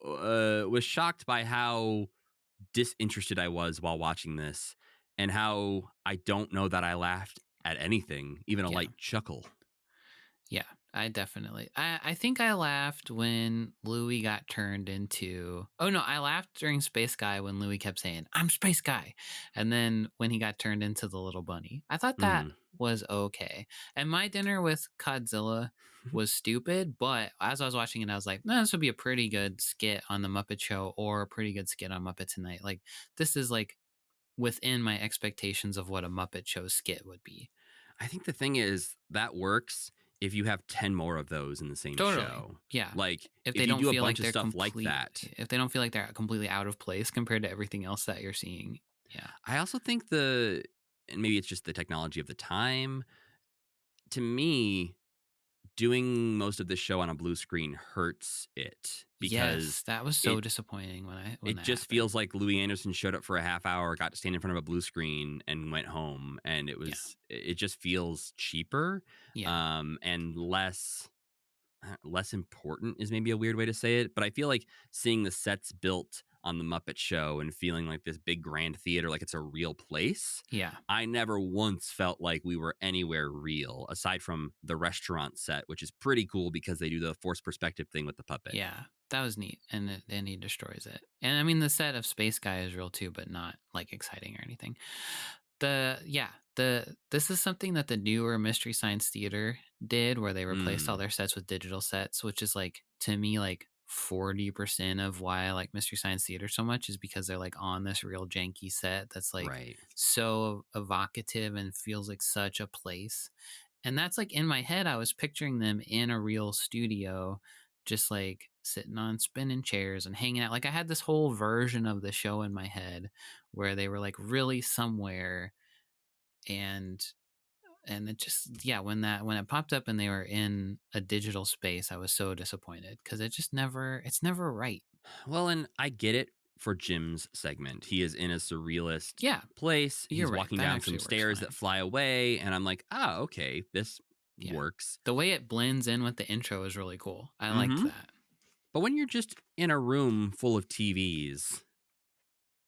was shocked by how disinterested I was while watching this, and how I don't know that I laughed at anything, even a light chuckle. Yeah, I definitely. I think I laughed when Louie got turned into. Oh no, I laughed during Space Guy when Louie kept saying, "I'm Space Guy," and then when he got turned into the little bunny, I thought that was okay. And My Dinner with Godzilla was stupid, but as I was watching it, I was like, "No, this would be a pretty good skit on the Muppet Show or a pretty good skit on Muppet Tonight." Like, this is like within my expectations of what a Muppet Show skit would be. I think the thing is that works if you have 10 more of those in the same show. Yeah. Like, if they you don't do a feel bunch like of stuff like that. If they don't feel like they're completely out of place compared to everything else that you're seeing. Yeah. I also think and maybe it's just the technology of the time. To me, doing most of this show on a blue screen hurts it, because that was so disappointing when it just happened. Feels like Louis Anderson showed up for a half hour, got to stand in front of a blue screen, and went home, and it just feels cheaper, and less important is maybe a weird way to say it, but I feel like seeing the sets built on the Muppet Show and feeling like this big grand theater, like it's a real place. Yeah. I never once felt like we were anywhere real, aside from the restaurant set, which is pretty cool because they do the forced perspective thing with the puppet. Yeah, that was neat. And he destroys it. And I mean, the set of Space Guy is real too, but not like exciting or anything. This is something that the newer Mystery Science Theater did, where they replaced all their sets with digital sets, which is like, to me, like 40% of why I like Mystery Science Theater so much is because they're like on this real janky set that's like so evocative and feels like such a place. And that's like, in my head, I was picturing them in a real studio, just like sitting on spinning chairs and hanging out. Like, I had this whole version of the show in my head where they were like really somewhere, and And it just, when it popped up and they were in a digital space, I was so disappointed because it's never right. Well, and I get it for Jim's segment. He is in a surrealist Yeah, place. you're He's right. walking That down actually some works stairs fine. that fly away, and I'm like, oh, okay, this Yeah. works. The way it blends in with the intro is really cool. I liked that. But when you're just in a room full of TVs,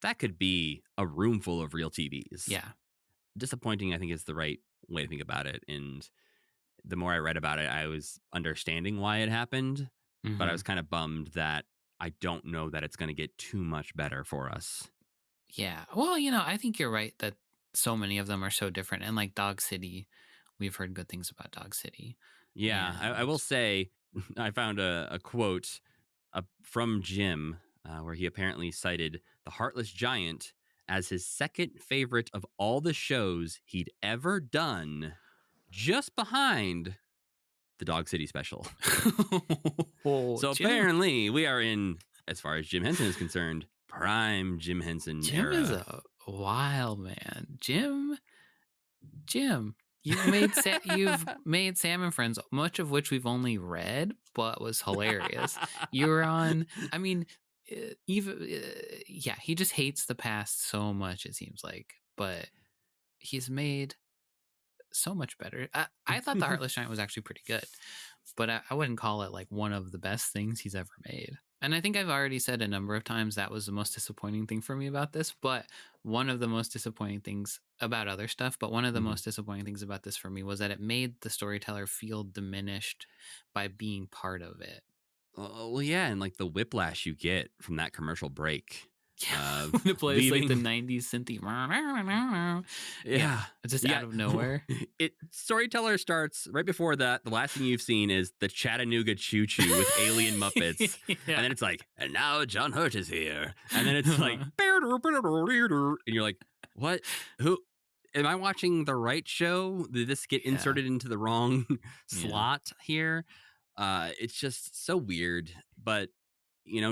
that could be a room full of real TVs. Yeah. Disappointing, I think, is the right way to think about it. And the more I read about it, I was understanding why it happened, but I was kind of bummed that I don't know that it's going to get too much better for us. Yeah. Well, I think you're right that so many of them are so different. And like Dog City, we've heard good things about Dog City. Yeah, I will say I found a quote from Jim where he apparently cited The Heartless Giant as his second favorite of all the shows he'd ever done, just behind the Dog City special. So Jim, apparently we are in, as far as Jim Henson is concerned, prime Jim Henson Jim era. is a wild man. Jim, you've made Sam and Friends, much of which we've only read, but was hilarious. You were on. I mean, he just hates the past so much. It seems like, but he's made so much better. I thought The Heartless Giant was actually pretty good, but I wouldn't call it like one of the best things he's ever made. And I think I've already said a number of times that was the most disappointing thing for me about this, but one of the most disappointing things about other stuff, but one of the most disappointing things about this for me was that it made the storyteller feel diminished by being part of it. Well, yeah, and like the whiplash you get from that commercial break. Yeah, when it plays like the 90s synthy. Yeah. It's just out of nowhere. Storyteller starts right before that. The last thing you've seen is the Chattanooga Choo Choo with alien Muppets. And then it's like, and now John Hurt is here. And then it's like, and you're like, what? Who? Am I watching the right show? Did this get inserted into the wrong slot here? It's just so weird. But,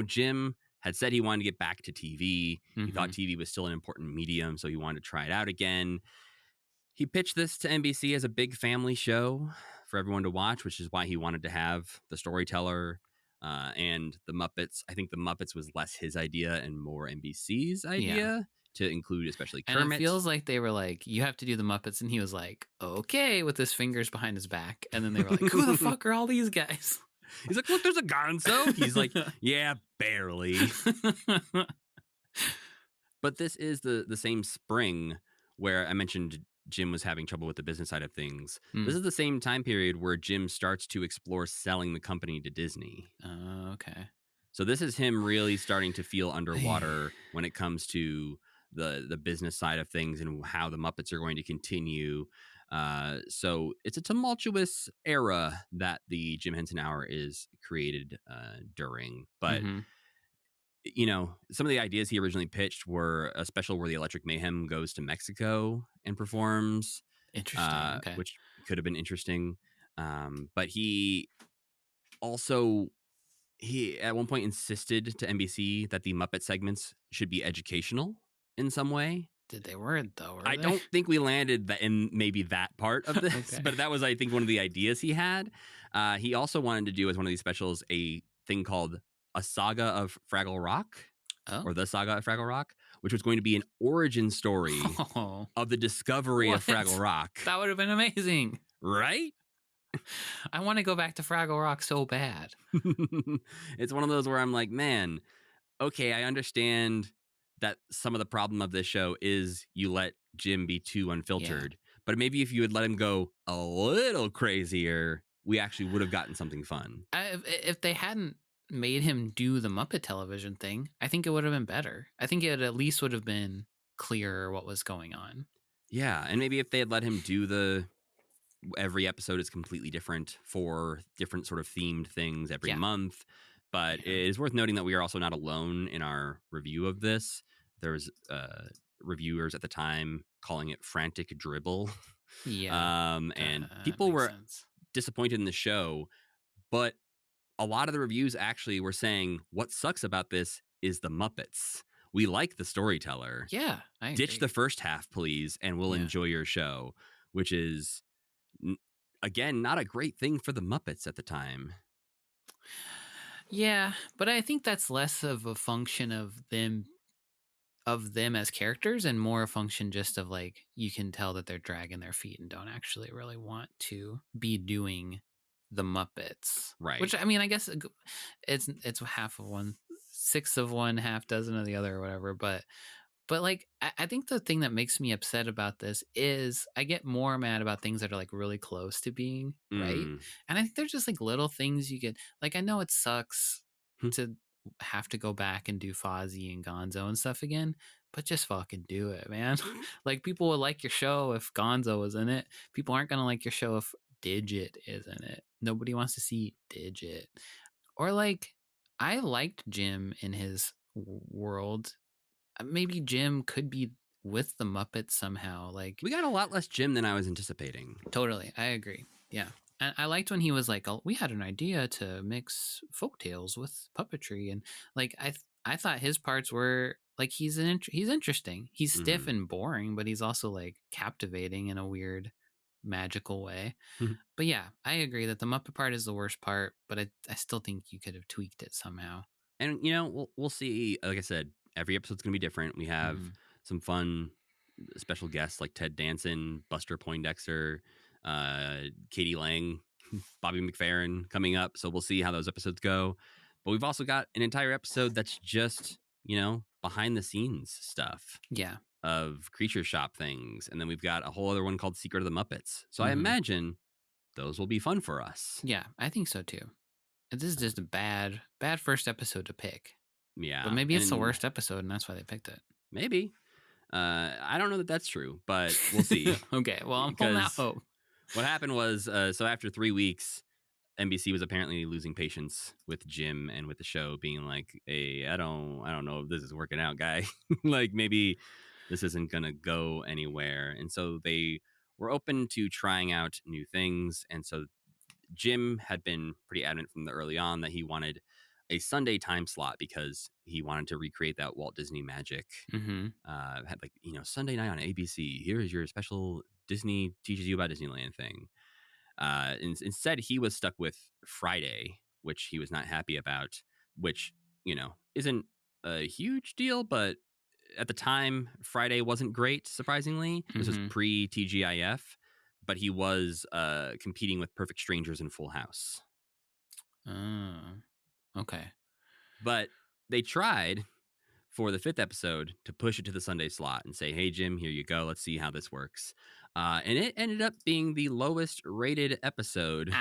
Jim had said he wanted to get back to TV. He thought TV was still an important medium, so he wanted to try it out again. He pitched this to NBC as a big family show for everyone to watch, which is why he wanted to have the storyteller and the Muppets. I think the Muppets was less his idea and more NBC's idea to include especially Kermit. And it feels like they were like, you have to do the Muppets. And he was like, okay, with his fingers behind his back. And then they were like, who the fuck are all these guys? He's like, look, there's a gonzo. He's like, yeah, barely. But this is the same spring where I mentioned Jim was having trouble with the business side of things. This is the same time period where Jim starts to explore selling the company to Disney. Okay. So this is him really starting to feel underwater when it comes to the business side of things and how the Muppets are going to continue. So it's a tumultuous era that the Jim Henson Hour is created during. But, some of the ideas he originally pitched were a special where the Electric Mayhem goes to Mexico and performs. Interesting. Okay. Which could have been interesting. But he also... He at one point insisted to NBC that the Muppet segments should be educational in some way. Did they word though? I don't think we landed in maybe that part of this, but that was, I think, one of the ideas he had. He also wanted to do as one of these specials a thing called A Saga of Fraggle Rock, or The Saga of Fraggle Rock, which was going to be an origin story of the discovery of Fraggle Rock. That would have been amazing, right? I want to go back to Fraggle Rock so bad. It's one of those where I'm like, man, okay, I understand that some of the problem of this show is you let Jim be too unfiltered. But maybe if you had let him go a little crazier, we actually would have gotten something fun. If they hadn't made him do the Muppet television thing, I think it would have been better. I think it at least would have been clearer what was going on. Yeah, and maybe if they had let him do every episode is completely different for different sort of themed things every month. But it is worth noting that we are also not alone in our review of this. There was reviewers at the time calling it frantic dribble. And people were disappointed in the show. But a lot of the reviews actually were saying what sucks about this is the Muppets. We like the storyteller. Yeah, I agree. Ditch the first half, please, and we'll enjoy your show, which is Again, not a great thing for the Muppets at the time. Yeah, but I think that's less of a function of them as characters and more a function just of like you can tell that they're dragging their feet and don't actually really want to be doing the Muppets. Right. Which I mean, I guess it's half of one, sixth of one, half dozen of the other, or whatever. But like I think the thing that makes me upset about this is I get more mad about things that are like really close to being right. And I think they're just like little things you get. Like I know it sucks to have to go back and do Fozzie and Gonzo and stuff again, but just fucking do it, man. Like people would like your show if Gonzo was in it. People aren't gonna like your show if Digit is in it. Nobody wants to see Digit. Or like I liked Jim in his world. Maybe Jim could be with the Muppets somehow. Like We got a lot less Jim than I was anticipating. totally, I agree. Yeah, and I liked when he was like, "Oh, we had an idea to mix folktales with puppetry," and like I thought his parts were like he's interesting. He's stiff and boring, but he's also like captivating in a weird, magical way. But yeah, I agree that the Muppet part is the worst part, but I still think you could have tweaked it somehow. And we'll see. Like I said, every episode's gonna be different. We have some fun special guests like Ted Danson, Buster Poindexter, Katie Lang, Bobby McFerrin coming up. So we'll see how those episodes go. But we've also got an entire episode that's just behind the scenes stuff. Yeah. Of creature shop things, and then we've got a whole other one called Secret of the Muppets. So I imagine those will be fun for us. Yeah, I think so too. This is just a bad first episode to pick. Yeah, but maybe it's the worst episode, and that's why they picked it. Maybe. I don't know that that's true, but we'll see. Okay, well, I'm holding out hope. What happened was, so after 3 weeks, NBC was apparently losing patience with Jim and with the show, being like, "Hey, I don't know if this is working out, guy. Like maybe this isn't gonna go anywhere." And so they were open to trying out new things. And so Jim had been pretty adamant from the early on that he wanted a Sunday time slot because he wanted to recreate that Walt Disney magic. Had like, Sunday night on ABC, here's your special Disney teaches you about Disneyland thing. Instead, he was stuck with Friday, which he was not happy about, which, isn't a huge deal, but at the time, Friday wasn't great, surprisingly. This was pre-TGIF, but he was competing with Perfect Strangers and Full House. Okay. But they tried for the 5th episode to push it to the Sunday slot and say, "Hey, Jim, here you go. Let's see how this works." And it ended up being the lowest rated episode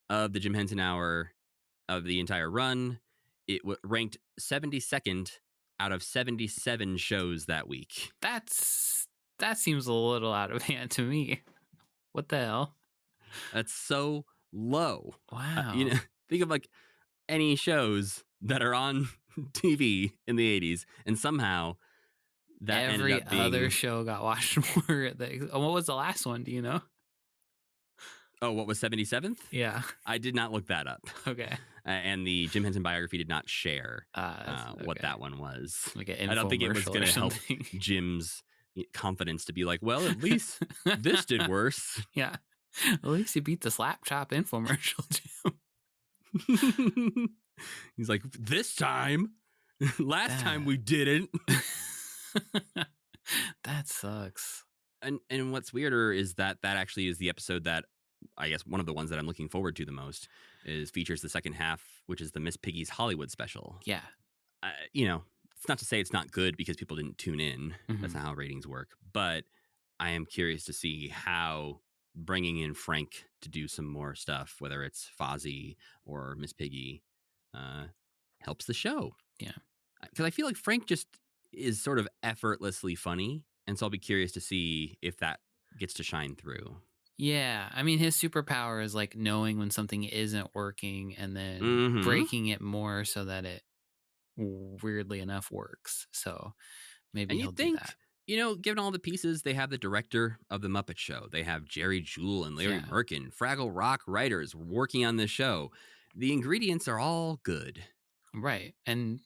of the Jim Henson Hour of the entire run. It ranked 72nd out of 77 shows that week. That seems a little out of hand to me. What the hell? That's so low. Wow. Think of like any shows that are on TV in the 80s, and somehow that every ended up being... other show got watched more. What was the last one? Do you know? Oh, what was 77th? Yeah. I did not look that up. Okay. And the Jim Henson biography did not share what that one was. Like I don't think it was going to help Jim's confidence to be like, well, at least this did worse. Yeah. At least he beat the Slap Chop infomercial, Jim. He's like, this time. Last time we didn't. That sucks. And what's weirder is that actually is the episode that I guess one of the ones that I'm looking forward to the most features the second half, which is the Miss Piggy's Hollywood special. Yeah. It's not to say it's not good because people didn't tune in. That's not how ratings work. But I am curious to see how bringing in Frank to do some more stuff, whether it's Fozzie or Miss Piggy, helps the show. Yeah. Because I feel like Frank just is sort of effortlessly funny. And so I'll be curious to see if that gets to shine through. Yeah. I mean, his superpower is like knowing when something isn't working and then breaking it more so that it weirdly enough works. So maybe he'll do that. Given all the pieces, they have the director of The Muppet Show. They have Jerry Jewell and Larry Merkin, Fraggle Rock writers working on this show. The ingredients are all good. Right. And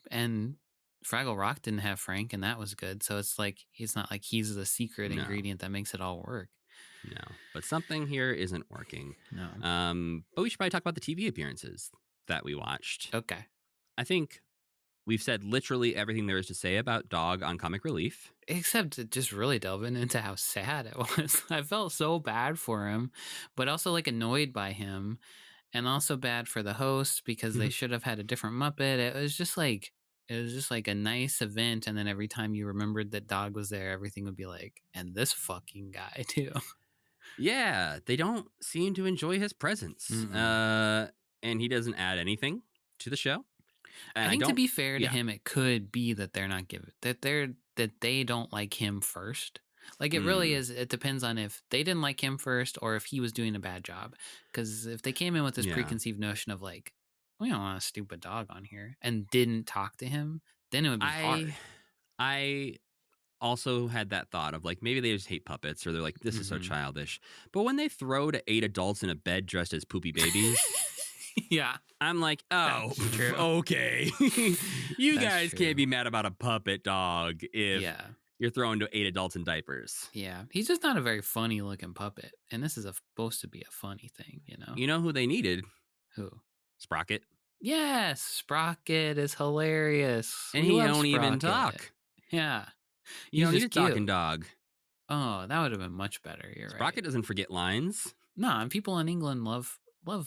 Fraggle Rock didn't have Frank, and that was good. So it's like, it's not like he's the secret ingredient that makes it all work. No, but something here isn't working. No. But we should probably talk about the TV appearances that we watched. Okay. I think we've said literally everything there is to say about Dog on Comic Relief. Except just really delving into how sad it was. I felt so bad for him, but also like annoyed by him, and also bad for the host because they should have had a different Muppet. It was just like a nice event, and then every time you remembered that Dog was there, everything would be like, and this fucking guy too. Yeah, they don't seem to enjoy his presence. And he doesn't add anything to the show. And I think to be fair to yeah. him, it could be that they're not giving that they don't like him first. Like it really is. It depends on if they didn't like him first or if he was doing a bad job. Because if they came in with this preconceived notion of like, we don't want a stupid dog on here, and didn't talk to him, then it would be hard. I also had that thought of like, maybe they just hate puppets, or they're like, this is so childish. But when they throw to 8 adults in a bed dressed as poopy babies, yeah, I'm like, oh, okay. You guys can't be mad about a puppet dog if you're throwing to 8 adults in diapers. Yeah, he's just not a very funny looking puppet, and this is supposed to be a funny thing, you know. You know who they needed? Who? Sprocket. Yes, Sprocket is hilarious, and he don't even talk. Yeah, you don't need a talking dog. Oh, that would have been much better. You're right. Sprocket doesn't forget lines. No, and people in England love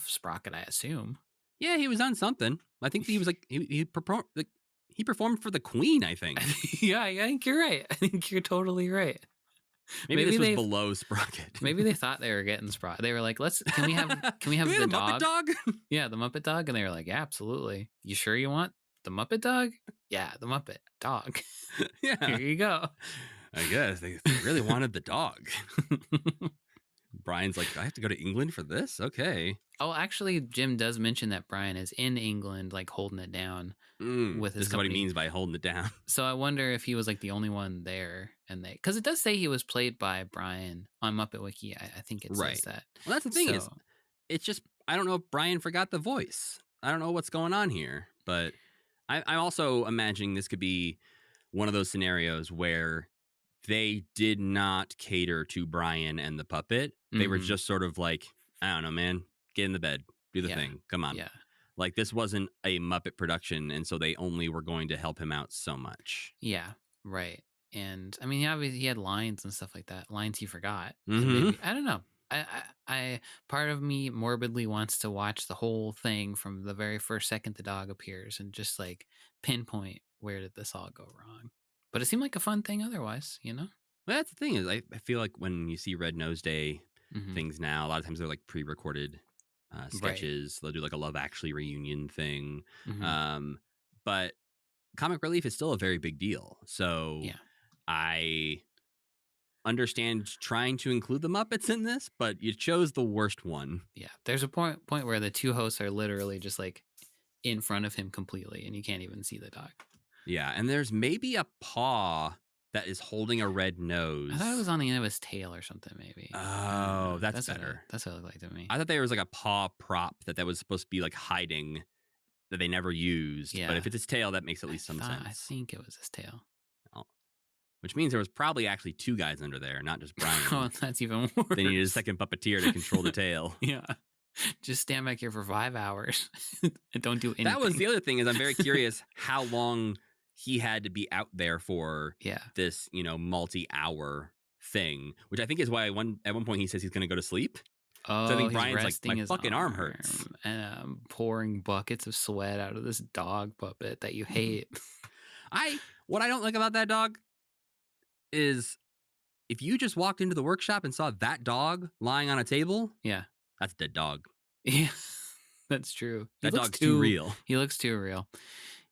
Sprocket, I assume. Yeah, he was on something. I think he was like he performed for the Queen, I think. Yeah, I think you're right. I think you're totally right. Maybe this was below Sprocket. Maybe they thought they were getting Sprocket. They were like, can we have the Muppet dog? Yeah, the Muppet dog. And they were like, yeah, absolutely. You sure you want the Muppet dog? Yeah, the Muppet dog. Yeah. Here you go. I guess they really wanted the dog. Brian's like, I have to go to England for this? Okay. Oh, actually, Jim does mention that Brian is in England, like holding it down with his company. This is what he means by holding it down. So I wonder if he was like the only one there, and because it does say he was played by Brian on Muppet Wiki. I think it says that. Well, that's the thing is, it's just, I don't know if Brian forgot the voice. I don't know what's going on here, but I'm also imagining this could be one of those scenarios where they did not cater to Brian and the puppet. They were just sort of like, I don't know, man, get in the bed, do the thing. Come on. Yeah. Like this wasn't a Muppet production. And so they only were going to help him out so much. Yeah. Right. And I mean, obviously he had lines and stuff like that. Lines he forgot. Mm-hmm. Maybe, I don't know. I part of me morbidly wants to watch the whole thing from the very first second the dog appears and just like pinpoint where did this all go wrong. But it seemed like a fun thing otherwise, you know? Well, that's the thing is I feel like when you see Red Nose Day things now, a lot of times they're like pre-recorded sketches. They'll do like a Love Actually reunion thing. But Comic Relief is still a very big deal. So I understand trying to include the Muppets in this, but you chose the worst one. Yeah. There's a point where the two hosts are literally just like in front of him completely and you can't even see the dog. Yeah, and there's maybe a paw that is holding a red nose. I thought it was on the end of his tail or something, maybe. Oh, that's better. That's what it looked like to me. I thought there was like a paw prop that was supposed to be like hiding that they never used. Yeah. But if it's his tail, that makes at least some sense. I think it was his tail. Oh. Which means there was probably actually 2 guys under there, not just Brian. Oh, that's even worse. They needed a second puppeteer to control the tail. Yeah. Just stand back here for 5 hours and don't do anything. That was the other thing is I'm very curious how long he had to be out there for this, multi-hour thing, which I think is why at one point he says he's going to go to sleep. Oh, so I think Brian's like, my fucking arm hurts. And I'm pouring buckets of sweat out of this dog puppet that you hate. What I don't like about that dog is if you just walked into the workshop and saw that dog lying on a table, that's a dead dog. Yeah, that's true. That dog's too real. He looks too real.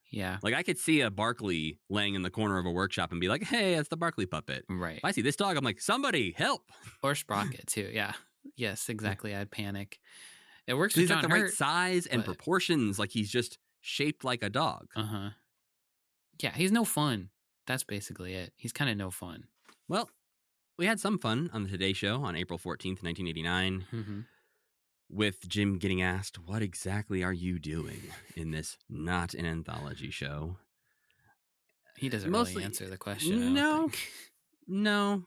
Yeah. Like I could see a Barkley laying in the corner of a workshop and be like, hey, that's the Barkley puppet. Right. If I see this dog, I'm like, somebody help. Or Sprocket too. Yeah. Yes, exactly. I'd panic. It works with he's John got the Hurt, right size and proportions. Like he's just shaped like a dog. Uh-huh. Yeah, he's no fun. That's basically it. He's kind of no fun. Well, we had some fun on the Today Show on April 14th, 1989. With Jim getting asked, what exactly are you doing in this not an anthology show? He doesn't really answer the question. No.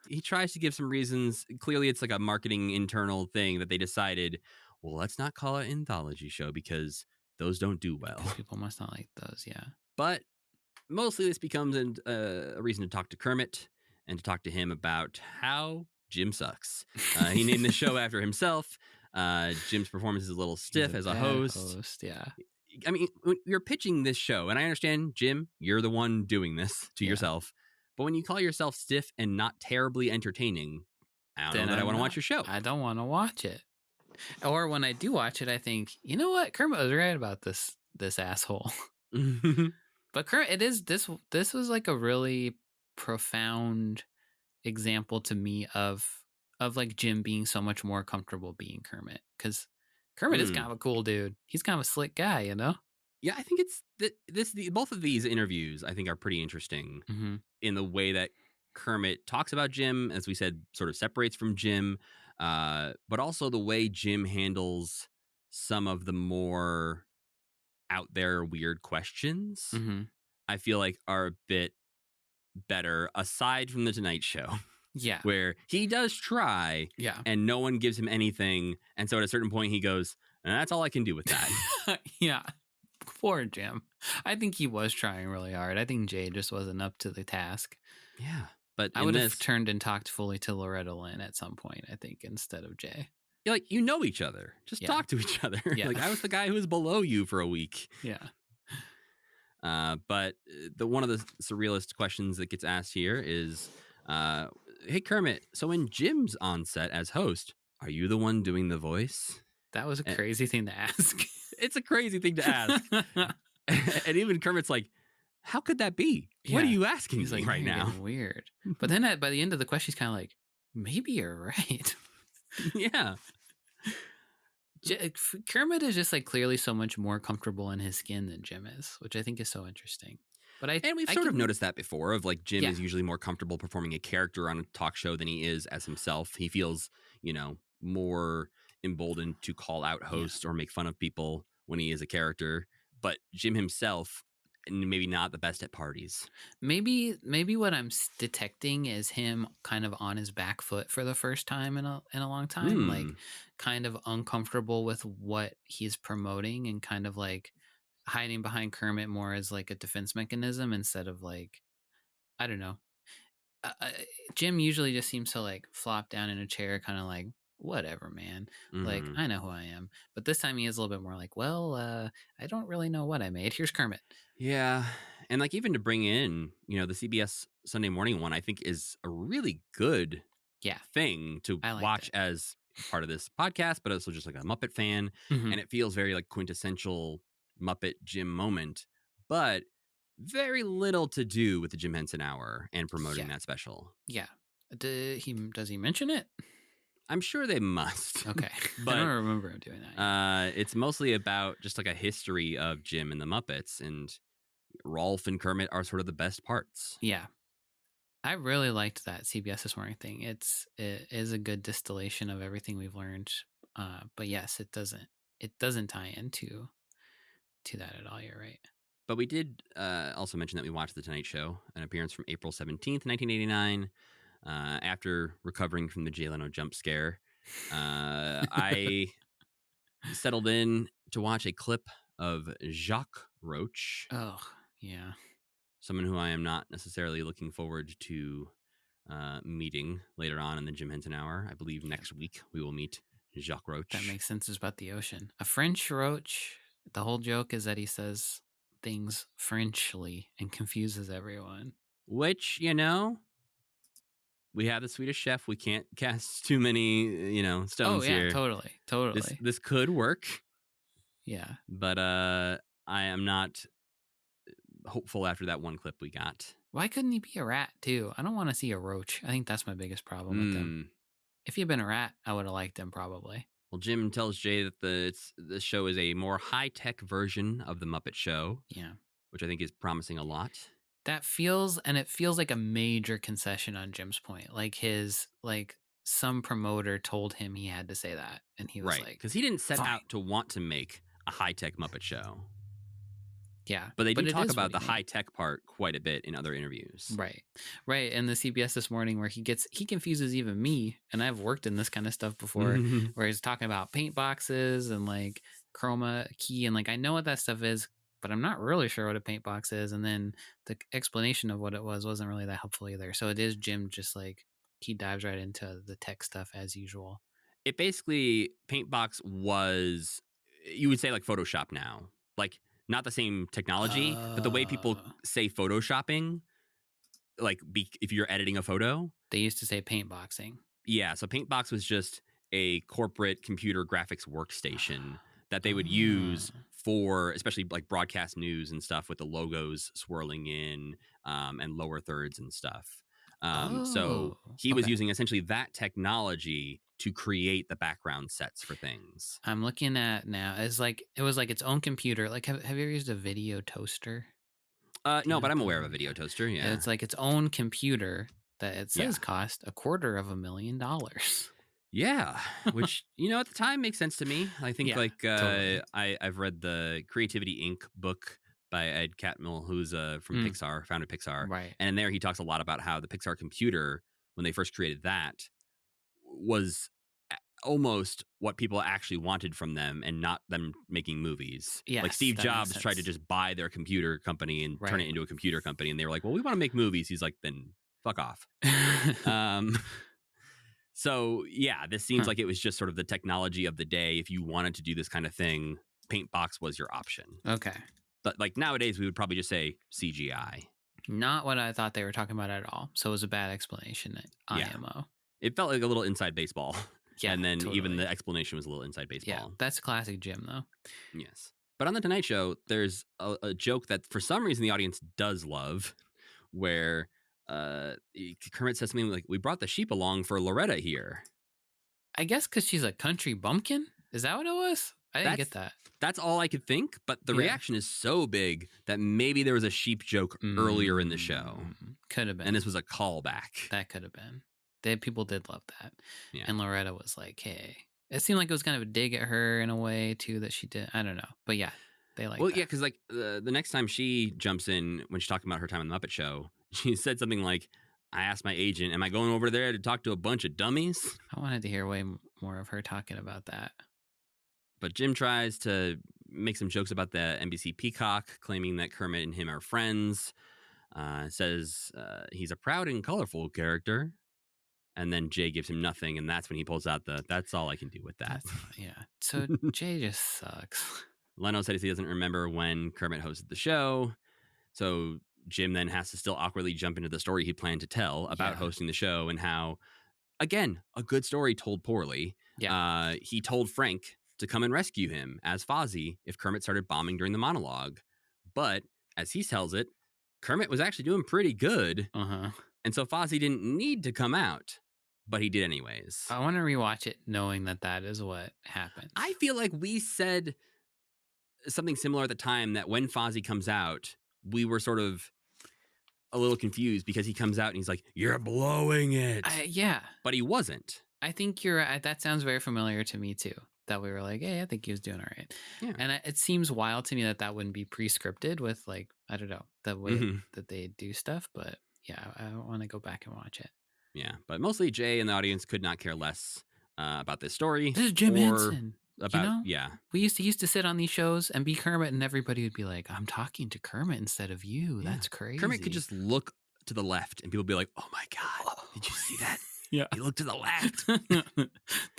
he tries to give some reasons. Clearly, it's like a marketing internal thing that they decided, well, let's not call it an anthology show because those don't do well. Because people must not like those, yeah. But mostly this becomes a reason to talk to Kermit and to talk to him about how Jim sucks. He named the show after himself. Jim's performance is a little stiff as a bad host. Yeah. I mean, when you're pitching this show, and I understand, Jim, you're the one doing this to Yeah. yourself. But when you call yourself stiff and not terribly entertaining, I don't know that I want to watch your show. I don't want to watch it. Or when I do watch it, I think, you know what? Kermit was right about this asshole. But Kermit, it is this was like a really profound example to me of like Jim being so much more comfortable being Kermit, because Kermit is kind of a cool dude. He's kind of a slick guy, you know? Yeah, I think it's both of these interviews I think are pretty interesting in the way that Kermit talks about Jim, as we said, sort of separates from Jim, but also the way Jim handles some of the more out there weird questions. I feel like are a bit better aside from the Tonight Show. Yeah. Where he does try, and no one gives him anything, and so at a certain point he goes, and that's all I can do with that. Yeah. Poor Jim. I think he was trying really hard. I think Jay just wasn't up to the task. Yeah. But I would have turned and talked fully to Loretta Lynn at some point, I think, instead of Jay. You're like, you know each other. Just talk to each other. Like, I was the guy who was below you for a week. Yeah. But one of the surrealist questions that gets asked here is, hey, Kermit, so when Jim's on set as host, are you the one doing the voice? That was a crazy thing to ask. It's a crazy thing to ask. And even Kermit's like, how could that be? Yeah. What are you asking He's me like, right now? Weird. But then by the end of the question, he's kind of like, maybe you're right. Yeah. Kermit is just like clearly so much more comfortable in his skin than Jim is, which I think is so interesting. But we've sort of noticed that before, of like Jim is usually more comfortable performing a character on a talk show than he is as himself. He feels, more emboldened to call out hosts or make fun of people when he is a character. But Jim himself, maybe not the best at parties. Maybe what I'm detecting is him kind of on his back foot for the first time in a long time, like kind of uncomfortable with what he's promoting and kind of like hiding behind Kermit more as like a defense mechanism instead of like, I don't know. Jim usually just seems to like flop down in a chair, kind of like, whatever, man. Like, I know who I am. But this time he is a little bit more like, well, I don't really know what I made. Here's Kermit. Yeah. And like, even to bring in, the CBS Sunday morning one, I think is a really good thing to watch as part of this podcast, but also just like a Muppet fan. And it feels very like quintessential Muppet Jim moment, but very little to do with the Jim Henson Hour and promoting that special. Yeah. Does he mention it? I'm sure they must. Okay. But I don't remember him doing that. It's mostly about just like a history of Jim and the Muppets, and Rolf and Kermit are sort of the best parts. Yeah. I really liked that CBS This Morning thing. It is a good distillation of everything we've learned. But yes, it doesn't tie into that at all. You're right. But we did also mention that we watched The Tonight Show, an appearance from April 17th, 1989. After recovering from the Jay Leno jump scare, I settled in to watch a clip of Jacques Roach. Oh, yeah. Someone who I am not necessarily looking forward to meeting later on in the Jim Henson Hour. I believe next week we will meet Jacques Roach. That makes sense. It's about the ocean. A French roach. The whole joke is that he says things Frenchly and confuses everyone. Which, we have the Swedish Chef. We can't cast too many, stones here. Totally. This could work. Yeah. But I am not hopeful after that one clip we got. Why couldn't he be a rat, too? I don't want to see a roach. I think that's my biggest problem with him. If he had been a rat, I would have liked him, probably. Well, Jim tells Jay that this show is a more high-tech version of The Muppet Show. Yeah. Which I think is promising a lot. It feels like a major concession on Jim's point. Like some promoter told him he had to say that. And he was like, because he didn't set out to want to make a high-tech Muppet Show. Yeah. But they do it talk is about the what he made. high tech part quite a bit in other interviews. Right. And the CBS This Morning, where he confuses even me, and I've worked in this kind of stuff before, where he's talking about paint boxes and like chroma key, and like I know what that stuff is, but I'm not really sure what a paint box is. And then the explanation of what it wasn't really that helpful either. So it is Jim just like he dives right into the tech stuff as usual. It basically, Paintbox was, you would say like Photoshop now. Like, not the same technology, but the way people say Photoshopping, like if you're editing a photo. They used to say paint boxing. Yeah, so Paintbox was just a corporate computer graphics workstation that they would use for especially like broadcast news and stuff with the logos swirling in and lower thirds and stuff. So he was using essentially that technology to create the background sets for things. I'm looking at now. It was like its own computer. Like, have you ever used a video toaster? No, but I'm aware of a video toaster. Yeah, it's like its own computer that it says cost $250,000. Yeah, which at the time makes sense to me. I think totally. I've read the Creativity Inc. book by Ed Catmull, who's from Pixar, founded Pixar, right? And in there he talks a lot about how the Pixar computer, when they first created that, was almost what people actually wanted from them, and not them making movies. Yes, like Steve Jobs tried to just buy their computer company and turn it into a computer company, and they were like, "Well, we want to make movies." He's like, "Then fuck off." So, yeah, this seems like it was just sort of the technology of the day. If you wanted to do this kind of thing, Paintbox was your option. Okay. But like nowadays, we would probably just say CGI. Not what I thought they were talking about at all. So it was a bad explanation. IMO. It felt like a little inside baseball. Yeah, and then even the explanation was a little inside baseball. Yeah, that's classic Jim, though. Yes. But on The Tonight Show, there's a joke that for some reason the audience does love, where Kermit says something like, "We brought the sheep along for Loretta here." I guess because she's a country bumpkin? Is that what it was? I didn't get that. That's all I could think, but the reaction is so big that maybe there was a sheep joke earlier in the show. Could have been. And this was a callback. That could have been. People did love that. Yeah. And Loretta was like, hey. It seemed like it was kind of a dig at her in a way, too, that she did. I don't know. But yeah, they like that. Yeah, because like the next time she jumps in, when she's talking about her time on the Muppet Show, she said something like, "I asked my agent, am I going over there to talk to a bunch of dummies?" I wanted to hear way more of her talking about that. But Jim tries to make some jokes about the NBC Peacock, claiming that Kermit and him are friends. Says he's a proud and colorful character. And then Jay gives him nothing, and that's when he pulls out that's all I can do with that. Yeah. So Jay just sucks. Leno said he doesn't remember when Kermit hosted the show. So Jim then has to still awkwardly jump into the story he planned to tell about hosting the show, and how, again, a good story told poorly. Yeah. He told Frank to come and rescue him as Fozzie if Kermit started bombing during the monologue. But as he tells it, Kermit was actually doing pretty good. And so Fozzie didn't need to come out. But he did anyways. I want to rewatch it knowing that is what happens. I feel like we said something similar at the time, that when Fozzie comes out, we were sort of a little confused because he comes out and he's like, "You're blowing it." Yeah. But he wasn't. I think you're right. That sounds very familiar to me too. That we were like, hey, I think he was doing all right. Yeah. And it seems wild to me that wouldn't be pre-scripted with, like, I don't know, the way that they do stuff. But yeah, I want to go back and watch it. Yeah, but mostly Jay and the audience could not care less about this story. This is Jim Henson. About, he used to sit on these shows and be Kermit, and everybody would be like, "I'm talking to Kermit instead of you." Yeah. That's crazy. Kermit could just look to the left, and people would be like, "Oh my god, did you see that?" Yeah, he looked to the left.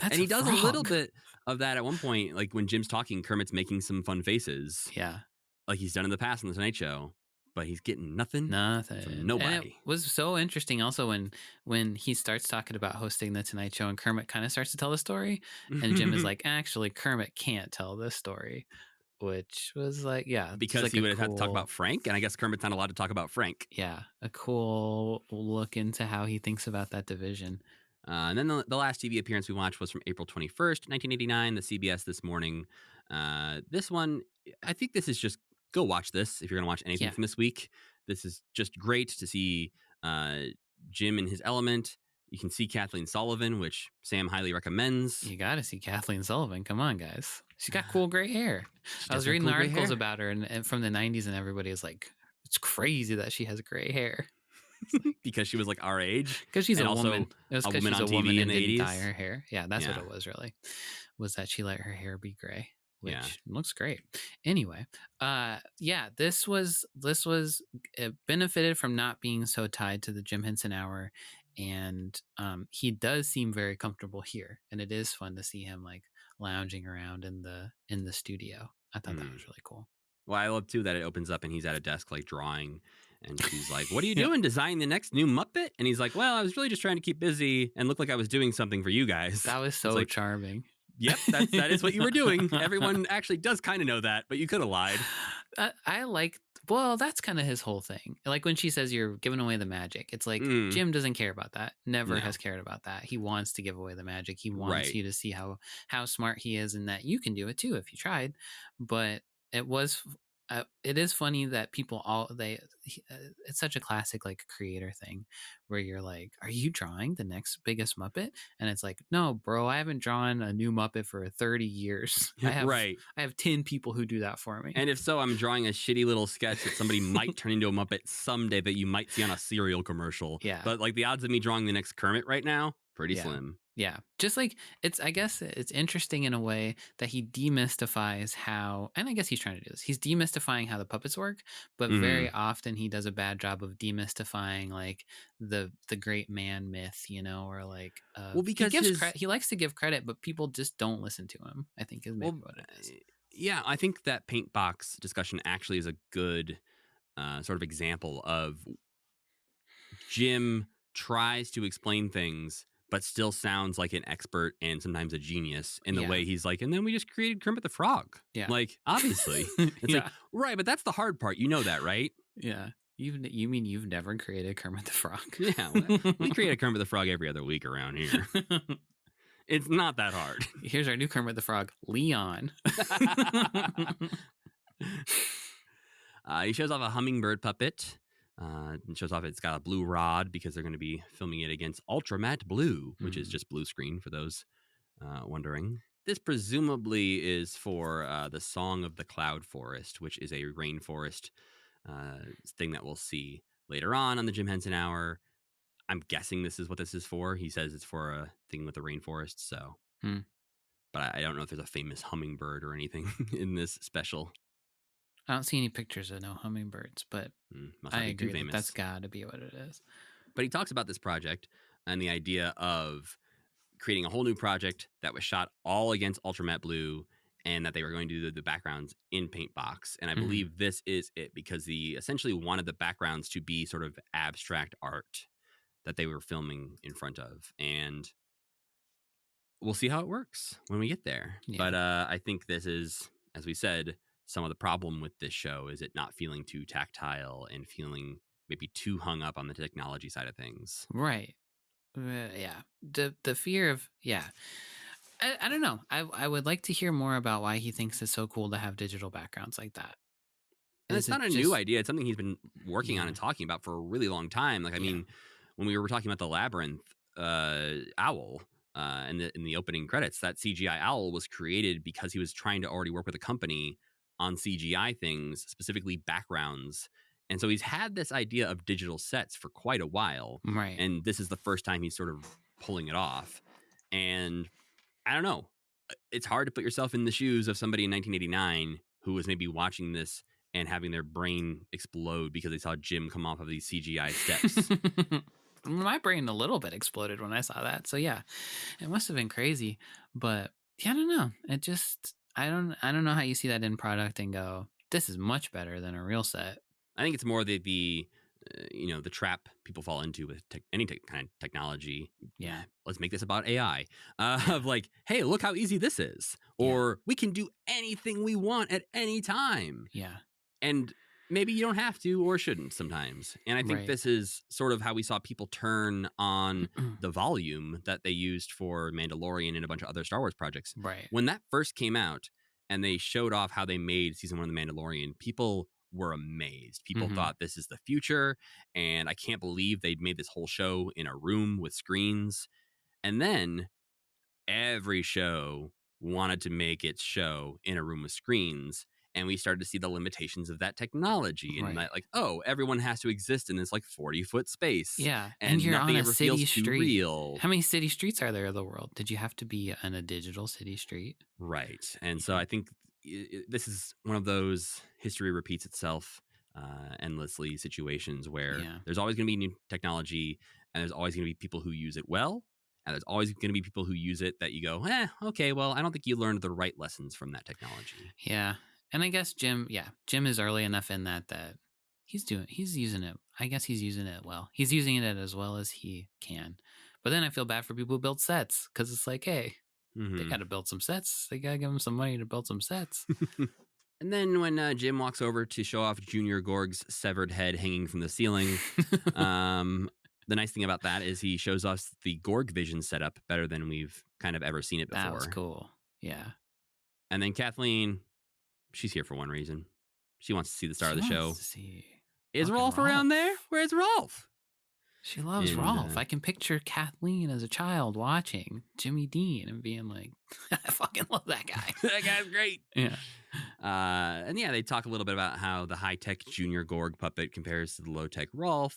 And he does a little bit of that at one point, like when Jim's talking, Kermit's making some fun faces. Yeah, like he's done in the past on the Tonight Show. But he's getting nothing from nobody. And it was so interesting also when he starts talking about hosting the Tonight Show, and Kermit kind of starts to tell the story, and Jim is like, actually, Kermit can't tell this story, which was like, yeah. Because like he would have had to talk about Frank, and I guess Kermit's not allowed to talk about Frank. Yeah, a cool look into how he thinks about that division. And then the last TV appearance we watched was from April 21st, 1989, the CBS This Morning. This one, I think this is just, go watch this if you're going to watch anything from this week. This is just great to see Jim in his element. You can see Kathleen Sullivan, which Sam highly recommends. You got to see Kathleen Sullivan. Come on, guys. She's got cool gray hair. She I does was have reading cool the gray articles hair. about her and from the 90s, and everybody is like, it's crazy that she has gray hair. Because she was like our age. Because she's and a also woman. It was a because woman she's on a woman TV in and the didn't 80s. dye her hair. Yeah, that's what Yeah. it was really. Was that she let her hair be gray, which Yeah. looks great. Anyway, this was it benefited from not being so tied to the Jim Henson Hour, and he does seem very comfortable here, and it is fun to see him like lounging around in the studio. I thought that was really cool. Well, I love too that it opens up and he's at a desk like drawing, and she's like, "What are you doing? Designing the next new Muppet?" And he's like, "Well, I was really just trying to keep busy and look like I was doing something for you guys." That was It's so like, charming. Yep, that is what you were doing. Everyone actually does kind of know that, but you could have lied. I like. Well, that's kind of his whole thing. Like when she says you're giving away the magic, it's like Jim doesn't care about that. Never No. has cared about that. He wants to give away the magic. He wants Right. you to see how smart he is, and that you can do it too if you tried. But it is funny that people it's such a classic like creator thing where you're like, are you drawing the next biggest Muppet? And it's like, no, bro, I haven't drawn a new Muppet for 30 years. I have 10 people who do that for me. And if so, I'm drawing a shitty little sketch that somebody might turn into a Muppet someday that you might see on a cereal commercial. Yeah. But like the odds of me drawing the next Kermit right now, pretty slim. Yeah. Just like I guess it's interesting in a way that he demystifies how, and I guess he's trying to do this. He's demystifying how the puppets work, but very often he does a bad job of demystifying like the great man myth, or like, well, because he likes to give credit, but people just don't listen to him, I think is maybe what it is. Yeah. I think that paint box discussion actually is a good sort of example of Jim tries to explain things but still sounds like an expert and sometimes a genius in the way he's like, and then we just created Kermit the Frog. Yeah. Like, obviously. It's like, right, but that's the hard part. You know that, right? Yeah. You mean you've never created Kermit the Frog? Yeah. We create a Kermit the Frog every other week around here. It's not that hard. Here's our new Kermit the Frog, Leon. He shows off a hummingbird puppet. And shows off it's got a blue rod because they're going to be filming it against ultramat blue, which is just blue screen for those wondering. This presumably is for the Song of the Cloud Forest, which is a rainforest thing that we'll see later on the Jim Henson Hour. I'm guessing this is what this is for. He says it's for a thing with the rainforest, so. But I don't know if there's a famous hummingbird or anything in this special. I don't see any pictures of no hummingbirds, but I agree that's got to be what it is. But he talks about this project and the idea of creating a whole new project that was shot all against ultramat blue and that they were going to do the backgrounds in paint box. And I believe this is it because he essentially wanted the backgrounds to be sort of abstract art that they were filming in front of. And we'll see how it works when we get there. Yeah. But I think this is, as we said, some of the problem with this show is it not feeling too tactile and feeling maybe too hung up on the technology side of things. Right. Yeah. The fear of, I don't know. I would like to hear more about why he thinks it's so cool to have digital backgrounds like that. And it's not a new idea. It's something he's been working on and talking about for a really long time. Like, I mean, when we were talking about the Labyrinth owl in the opening credits, that CGI owl was created because he was trying to already work with a company on CGI things, specifically backgrounds. And so he's had this idea of digital sets for quite a while. Right. And this is the first time he's sort of pulling it off. And I don't know. It's hard to put yourself in the shoes of somebody in 1989 who was maybe watching this and having their brain explode because they saw Jim come off of these CGI steps. My brain a little bit exploded when I saw that. So yeah, it must have been crazy. But yeah, I don't know. It just... I don't know how you see that in product and go, this is much better than a real set. I think it's more the trap people fall into with any kind of technology. Yeah. Let's make this about AI of like, hey, look how easy this is. Or we can do anything we want at any time. Yeah. And maybe you don't have to or shouldn't sometimes. And I think this is sort of how we saw people turn on the volume that they used for Mandalorian and a bunch of other Star Wars projects. Right. When that first came out and they showed off how they made season 1 of The Mandalorian, people were amazed. People thought this is the future. And I can't believe they'd made this whole show in a room with screens. And then every show wanted to make its show in a room with screens. And we started to see the limitations of that technology, and that, like, oh, everyone has to exist in this like 40-foot space. Yeah, and you're nothing on a ever city feels too street. real. How many city streets are there in the world? Did you have to be on a digital city street? Right. And so I think this is one of those history repeats itself endlessly situations where there's always going to be new technology, and there's always going to be people who use it well, and there's always going to be people who use it that you go, okay, well, I don't think you learned the right lessons from that technology. Yeah. And I guess Jim is early enough in that he's using it. I guess he's using it well. He's using it as well as he can. But then I feel bad for people who build sets, because it's like, hey, they got to build some sets. They got to give them some money to build some sets. And then when Jim walks over to show off Junior Gorg's severed head hanging from the ceiling, the nice thing about that is he shows us the Gorg vision setup better than we've kind of ever seen it before. That was cool. Yeah. And then Kathleen, she's here for one reason. She wants to see the star of the show. Is Rolf around there? Where's Rolf? She loves Rolf. I can picture Kathleen as a child watching Jimmy Dean and being like, I fucking love that guy. That guy's great. Yeah. And they talk a little bit about how the high-tech Junior Gorg puppet compares to the low-tech Rolf.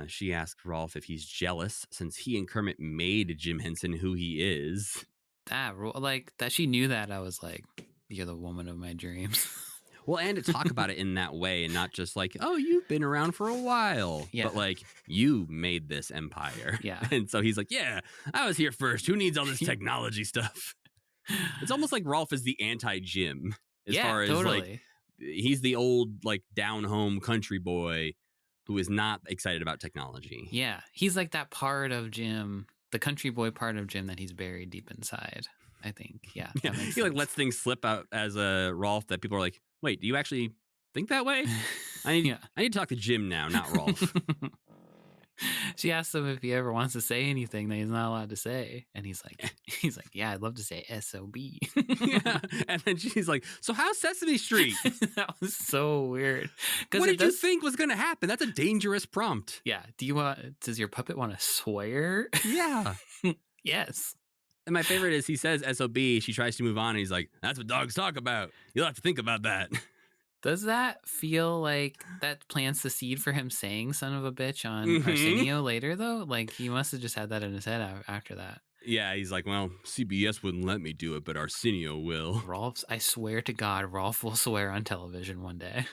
She asks Rolf if he's jealous since he and Kermit made Jim Henson who he is. That she knew that, I was like, you're the woman of my dreams. Well, and to talk about it in that way, and not just like, oh, you've been around for a while, but like, you made this empire. Yeah. And so he's like, yeah, I was here first. Who needs all this technology stuff? It's almost like Rolf is the anti-Jim as far as like, he's the old like down home country boy who is not excited about technology. Yeah. He's like that part of Jim, the country boy part of Jim that he's buried deep inside, I think. Yeah. He like lets things slip out as a Rolf that people are like, wait, do you actually think that way? I need to talk to Jim now, not Rolf. She asks him if he ever wants to say anything that he's not allowed to say, and he's like, yeah, I'd love to say SOB. Yeah, and then she's like, so how's Sesame Street? That was so weird. What did you think was going to happen? That's a dangerous prompt. Yeah. Does your puppet want to swear? Yeah. Yes. And my favorite is he says SOB. She tries to move on, and he's like, that's what dogs talk about. You'll have to think about that. Does that feel like that plants the seed for him saying son of a bitch on Arsenio later, though? Like, he must have just had that in his head after that. Yeah, he's like, well, CBS wouldn't let me do it, but Arsenio will. I swear to God, Rolf will swear on television one day.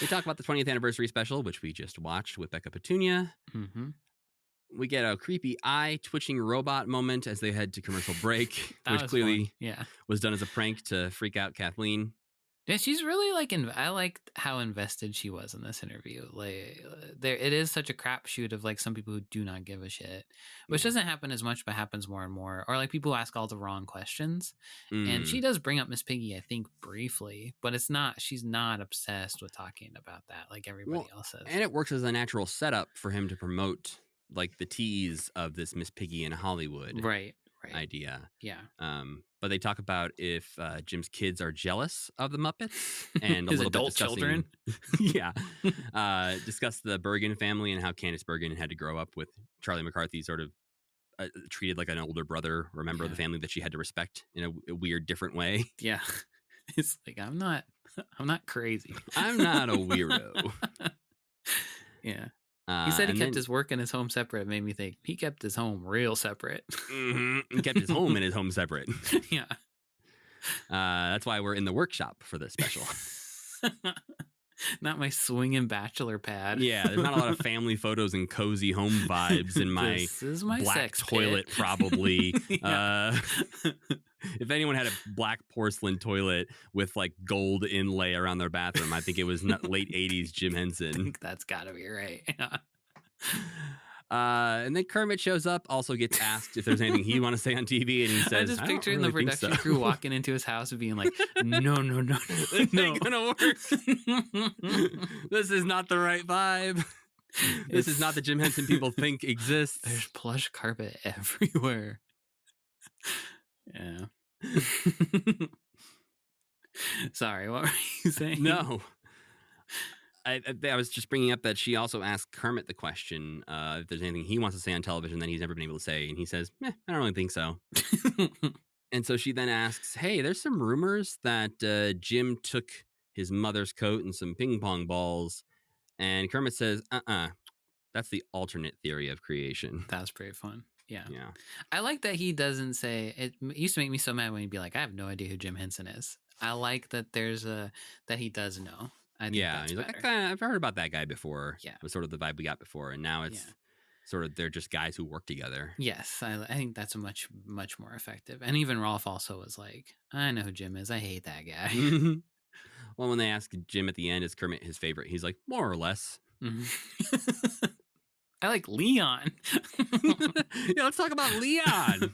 We talk about the 20th anniversary special, which we just watched with Becca Petunia. Mm-hmm. We get a creepy eye-twitching robot moment as they head to commercial break, which clearly was done as a prank to freak out Kathleen. Yeah, she's really like, I liked how invested she was in this interview. Like, it is such a crapshoot of like some people who do not give a shit, which doesn't happen as much, but happens more and more. Or like people who ask all the wrong questions. And she does bring up Miss Piggy, I think, briefly, but she's not obsessed with talking about that like everybody else is. And it works as a natural setup for him to promote like the tease of this Miss Piggy in Hollywood idea. Yeah. But they talk about if Jim's kids are jealous of the Muppets and his adult children. Yeah. Discuss the Bergen family and how Candace Bergen had to grow up with Charlie McCarthy sort of treated like an older brother or member of the family that she had to respect in a weird, different way. Yeah. It's like, I'm not crazy. I'm not a weirdo. Yeah. He said he kept his work and his home separate. It made me think he kept his home real separate. He kept his home and his home separate. Yeah. That's why we're in the workshop for this special. Not my swinging bachelor pad. Yeah, there's not a lot of family photos and cozy home vibes in my, this is my black sex toilet, pit. Probably. If anyone had a black porcelain toilet with like gold inlay around their bathroom, I think it was late 80s Jim Henson. I think that's gotta be right. Yeah. And then Kermit shows up, also gets asked if there's anything he'd want to say on TV, and he says, I just picturing the production crew walking into his house and being like, no. This ain't gonna work. This is not the right vibe. This is not the Jim Henson people think exists. There's plush carpet everywhere. Yeah. Sorry, what were you saying? No. I was just bringing up that she also asked Kermit the question if there's anything he wants to say on television that he's never been able to say, and he says, I don't really think so. And so she then asks, hey, there's some rumors that Jim took his mother's coat and some ping pong balls, and Kermit says, that's the alternate theory of creation. That was pretty fun. Yeah. Yeah. I like that he doesn't say it. Used to make me so mad when he'd be like, I have no idea who Jim Henson is. I like that that he does know. I think Yeah. that's He's better. like, I've heard about that guy before. Yeah. Was sort of the vibe we got before. And now it's sort of, they're just guys who work together. Yes. I think that's much more effective. And even Rolf also was like, I know who Jim is. I hate that guy. Well, when they ask Jim at the end, is Kermit his favorite? He's like, more or less. I like Leon. Yeah, let's talk about Leon.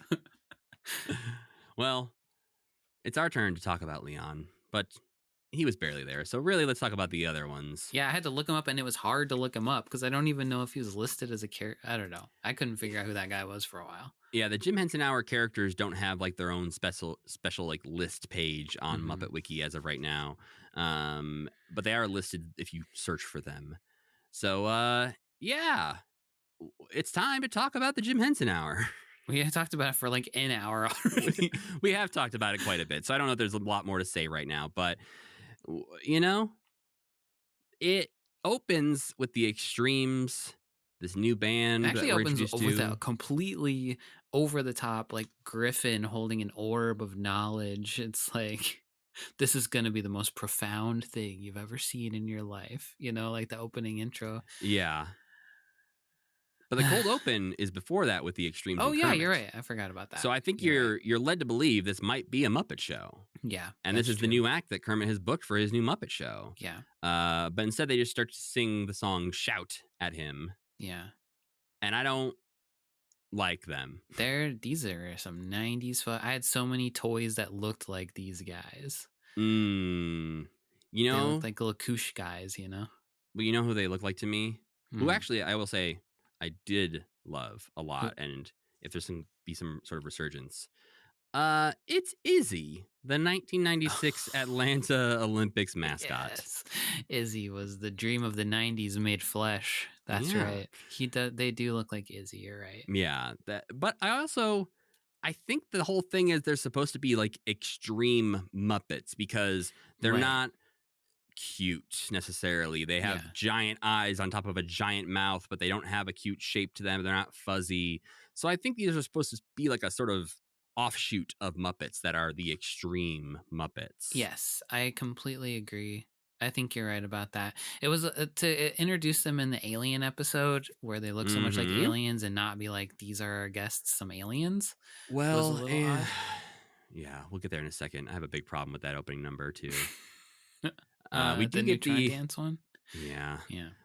Well, it's our turn to talk about Leon, but he was barely there. So really, let's talk about the other ones. Yeah, I had to look him up, and it was hard to look him up because I don't even know if he was listed as a character. I don't know. I couldn't figure out who that guy was for a while. Yeah, the Jim Henson Hour characters don't have like their own special like list page on Muppet Wiki as of right now, but they are listed if you search for them. So yeah, it's time to talk about the Jim Henson Hour. We had talked about it for like an hour already. We have talked about it quite a bit, so I don't know if there's a lot more to say right now, but you know, it opens with the Extremes, this new band. It actually that we're opens introduced with to. a completely over the top, like Griffin holding an orb of knowledge. It's like, this is going to be the most profound thing you've ever seen in your life. You know, like the opening intro. Yeah. But the cold open is before that with the Extremes. Oh, and yeah, Kermit. you're right. I forgot about that. So I think you're led to believe this might be a Muppet show. Yeah. And this is the new act that Kermit has booked for his new Muppet show. Yeah. But instead they just start to sing the song Shout at him. Yeah. And I don't like them. These are some 90s fun. I had so many toys that looked like these guys. You They know, looked like little koosh guys, you know? But you know who they look like to me? Who actually, I will say, I did love a lot. And if there's be some sort of resurgence, it's Izzy, the 1996 Atlanta Olympics mascot. Yes. Izzy was the dream of the 90s made flesh. That's right. They do look like Izzy, you're right. Yeah. But I think the whole thing is they're supposed to be like extreme Muppets because they're not cute necessarily. They have giant eyes on top of a giant mouth, but they don't have a cute shape to them. They're not fuzzy. So I think these are supposed to be like a sort of offshoot of Muppets that are the extreme Muppets. Yes, I completely agree. I think you're right about that. It was to introduce them in the Alien episode where they look so much like aliens and not be like, these are our guests, some aliens. Well, yeah, we'll get there in a second. I have a big problem with that opening number too. We do get the dance one. Yeah.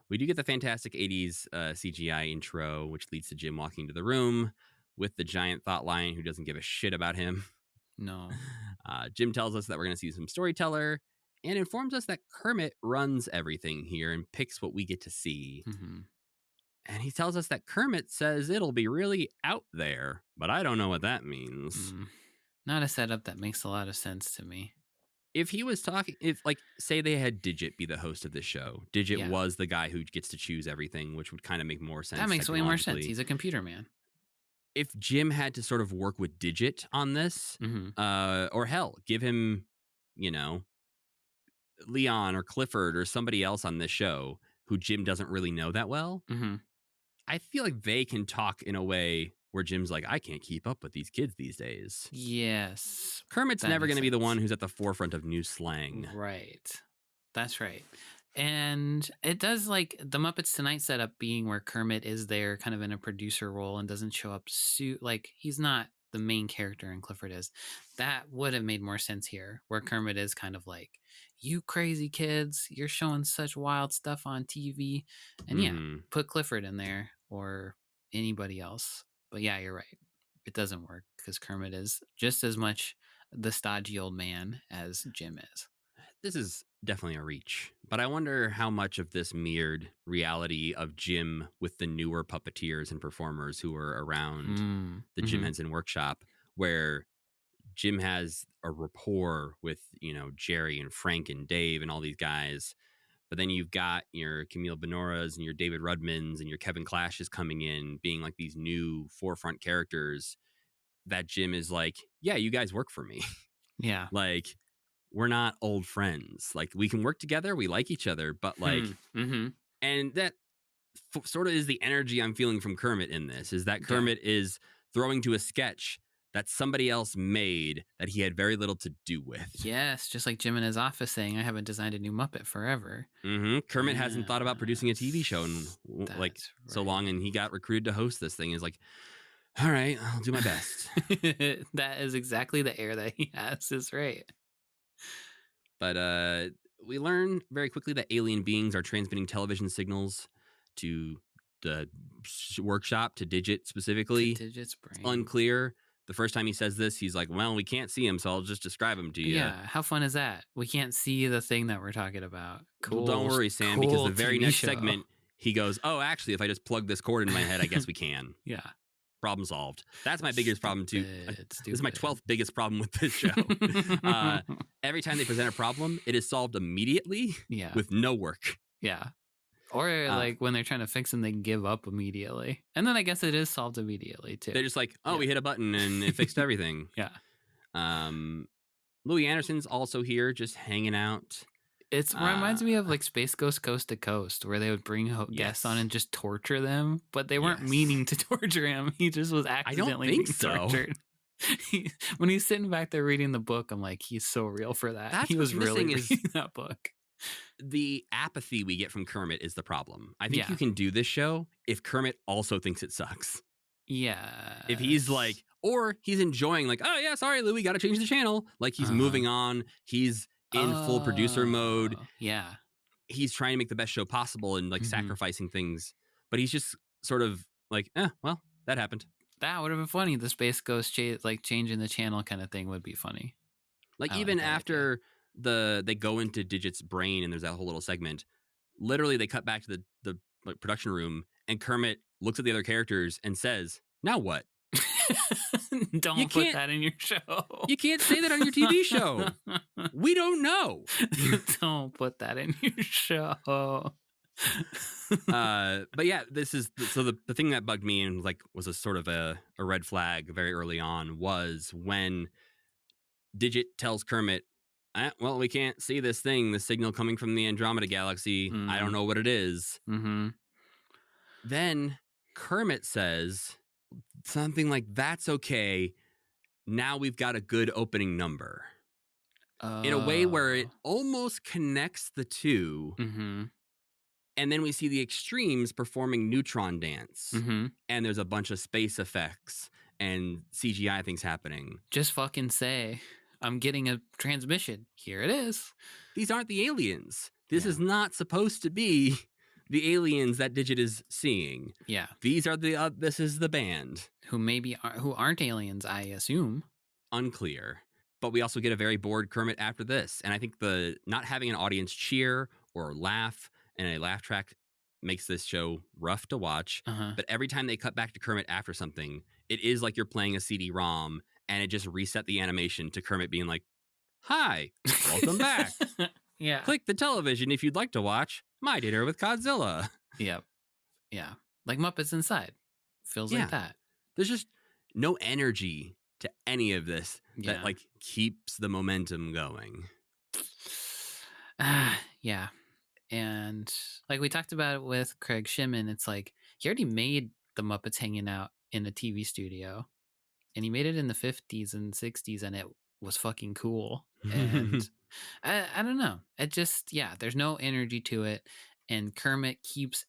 We do get the fantastic 80s CGI intro, which leads to Jim walking into the room with the giant thought lion who doesn't give a shit about him. No. Jim tells us that we're going to see some storyteller and informs us that Kermit runs everything here and picks what we get to see. And he tells us that Kermit says it'll be really out there, but I don't know what that means. Not a setup that makes a lot of sense to me. If he was talking, say they had Digit be the host of this show, Digit was the guy who gets to choose everything, which would kind of make more sense. That makes way more sense. He's a computer man. If Jim had to sort of work with Digit on this, or hell, give him, Leon or Clifford or somebody else on this show who Jim doesn't really know that well, I feel like they can talk in a way where Jim's like, I can't keep up with these kids these days. Yes. Kermit's never going to be the one who's at the forefront of new slang. Right. That's right. And it does like the Muppets Tonight setup being where Kermit is there kind of in a producer role and doesn't show up like he's not the main character and Clifford is. That would have made more sense here where Kermit is kind of like, you crazy kids, you're showing such wild stuff on TV. And put Clifford in there or anybody else. But yeah, you're right. It doesn't work because Kermit is just as much the stodgy old man as Jim is. This is definitely a reach, but I wonder how much of this mirrored reality of Jim with the newer puppeteers and performers who are around the Jim Henson workshop, where Jim has a rapport with, Jerry and Frank and Dave and all these guys. But then you've got your Camille Benoras and your David Rudmans and your Kevin Clashes coming in, being like these new forefront characters that Jim is like, yeah, you guys work for me. Yeah. Like, we're not old friends. Like, we can work together. We like each other. But like, and that sort of is the energy I'm feeling from Kermit in this, is that Kermit is throwing to a sketch that somebody else made that he had very little to do with. Yes, just like Jim in his office saying, I haven't designed a new Muppet forever. Kermit hasn't thought about producing a TV show in like so long, and he got recruited to host this thing. Is like, all right, I'll do my best. That is exactly the air that he has, is right. But we learn very quickly that alien beings are transmitting television signals to the workshop, to Digit specifically. To Digit's brain. It's unclear. The first time he says this, he's like, well, we can't see him, so I'll just describe him to you. Yeah, how fun is that? We can't see the thing that we're talking about. Cool. Well, don't worry, Sam, cool because the very TV next show. segment, he goes, oh, actually, if I just plug this cord in my head, I guess we can. Yeah. Problem solved. That's my biggest problem, too. This is my Stupid. 12th biggest problem with this show. Every time they present a problem, it is solved immediately with no work. Yeah. Or like when they're trying to fix them, they give up immediately. And then I guess it is solved immediately, too. They're just like, oh, we hit a button and it fixed everything. Yeah. Louis Anderson's also here just hanging out. It reminds me of like Space Ghost Coast to Coast, where they would bring guests on and just torture them, but they weren't meaning to torture him. He just was accidentally being tortured. When he's sitting back there reading the book, I'm like, he's so real for that. He was really reading that book. The apathy we get from Kermit is the problem. I think you can do this show if Kermit also thinks it sucks. Yeah. If he's like, or he's enjoying like, oh yeah, sorry, Louis, got to change the channel. Like he's moving on. He's in full producer mode. Yeah. He's trying to make the best show possible and like sacrificing things. But he's just sort of like, well, that happened. That would have been funny. The Space Ghost like changing the channel kind of thing would be funny. Like even after they go into Digit's brain and there's that whole little segment, literally they cut back to the like, production room and Kermit looks at the other characters and says, now what? Don't put that in your show. You can't say that on your TV show. We don't know. Don't put that in your show. But yeah, this is so the thing that bugged me and like was a sort of a red flag very early on was when Digit tells Kermit, well, we can't see this thing, the signal coming from the Andromeda Galaxy. I don't know what it is. Then Kermit says something like, that's okay. Now we've got a good opening number. In a way where it almost connects the two. And then we see the Extremes performing Neutron Dance. And there's a bunch of space effects and CGI things happening. Just fucking say, I'm getting a transmission. Here it is. These aren't the aliens. This is not supposed to be the aliens that Digit is seeing. Yeah. These are this is the band. Who aren't aliens, I assume. Unclear. But we also get a very bored Kermit after this. And I think the not having an audience cheer or laugh and a laugh track makes this show rough to watch. But every time they cut back to Kermit after something, it is like you're playing a CD-ROM and it just reset the animation to Kermit being like, hi, welcome back. Yeah. Click the television if you'd like to watch My Dinner with Godzilla. Yep. Yeah. Like Muppets Inside. Feels like that. There's just no energy to any of this that like keeps the momentum going. Yeah. And like we talked about it with Craig Shimon, it's like he already made the Muppets hanging out in a TV studio. And he made it in the 50s and 60s and it was fucking cool. And I don't know. It just, there's no energy to it. And Kermit keeps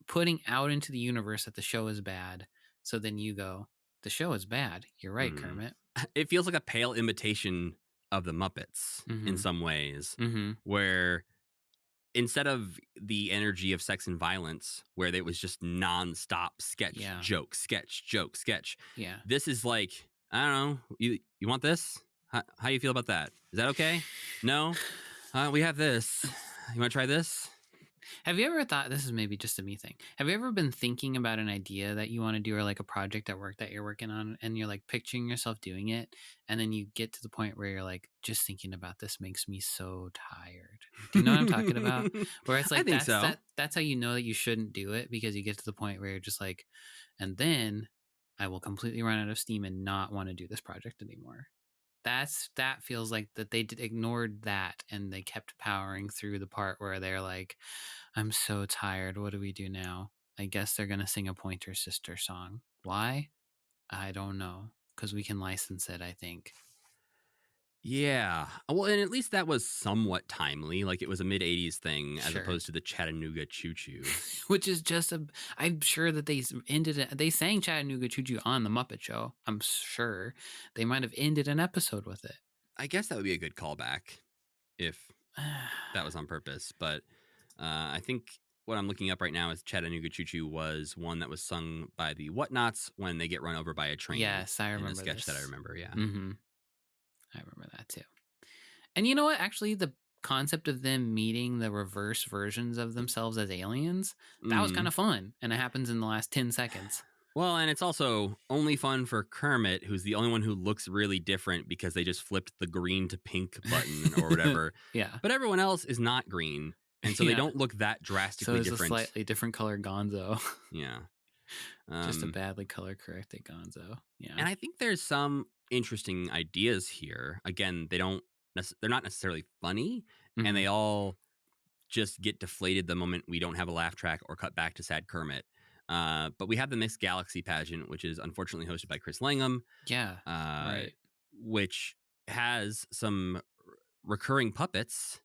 putting out into the universe that the show is bad. So then you go, the show is bad. You're right, Kermit. It feels like a pale imitation of the Muppets in some ways, where instead of the energy of Sex and Violence, where it was just nonstop sketch, joke, sketch, joke, sketch. Yeah. This is like, I don't know, you want this? How you feel about that? Is that okay? No? We have this. You want to try this? Have you ever thought, this is maybe just a me thing, have you ever been thinking about an idea that you want to do, or like a project at work that you're working on, and you're like picturing yourself doing it, and then you get to the point where you're like, just thinking about this makes me so tired? Do you know what I'm talking about? Where it's I like, think so. that's how you know that you shouldn't do it, because you get to the point where you're just like, and then I will completely run out of steam and not want to do this project anymore. That feels like that they ignored that, and they kept powering through the part where they're like, I'm so tired. What do we do now? I guess they're going to sing a Pointer Sister song. Why? I don't know. Because we can license it, I think. Yeah. Well, and at least that was somewhat timely. Like it was a mid 80s thing as Sure. opposed to the Chattanooga Choo Choo. Which is just I'm sure that they ended it. They sang Chattanooga Choo Choo on The Muppet Show. I'm sure they might have ended an episode with it. I guess that would be a good callback if that was on purpose. But I think what I'm looking up right now is Chattanooga Choo Choo was one that was sung by the Whatnots when they get run over by a train. Yes, I remember in a sketch this. that I remember. Yeah. Mm-hmm. I remember that too. And you know what? Actually, the concept of them meeting the reverse versions of themselves as aliens, that was kind of fun. And it happens in the last 10 seconds. Well, and it's also only fun for Kermit, who's the only one who looks really different because they just flipped the green to pink button or whatever. Yeah. But everyone else is not green. And so they don't look that drastically so it's different. a slightly different color Gonzo. Yeah. Just a badly color corrected Gonzo. Yeah. And I think there's some interesting ideas here. Again, they're not necessarily funny, and they all just get deflated the moment we don't have a laugh track or cut back to sad Kermit. But we have the Miss Galaxy pageant, which is unfortunately hosted by Chris Langham. Yeah. Right. Which has some recurring puppets,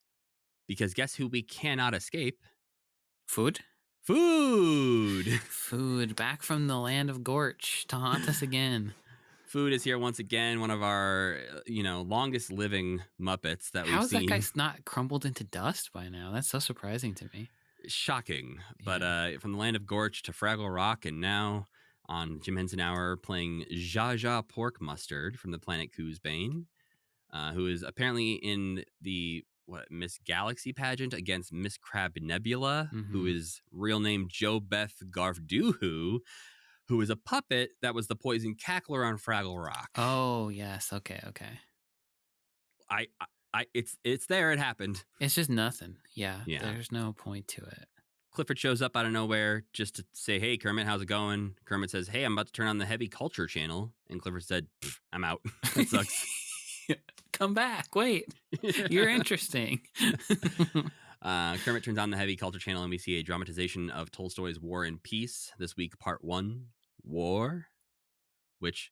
because guess who we cannot escape? Food? Food back from the land of Gorch to haunt us again. Food is here once again, one of our longest living Muppets that we've seen. How is that guy not crumbled into dust by now? That's so surprising to me. Shocking. But from the land of Gorch to Fraggle Rock, and now on Jim Henson Hour playing Zsa Zsa Pork Mustard from the planet Coosbane, who is apparently in the Miss Galaxy pageant against Miss Crab Nebula, who is real name Jo Beth Garfdoohoo, who is a puppet that was the poison cackler on Fraggle Rock. Oh yes, okay. It's there. It happened. It's just nothing. Yeah. There's no point to it. Clifford shows up out of nowhere just to say, "Hey, Kermit, how's it going?" Kermit says, "Hey, I'm about to turn on the Heavy Culture channel," and Clifford said, "I'm out. That sucks." Come back. Wait, you're interesting. Kermit turns on the Heavy Culture channel, and we see a dramatization of Tolstoy's War and Peace. This week, part 1, War, which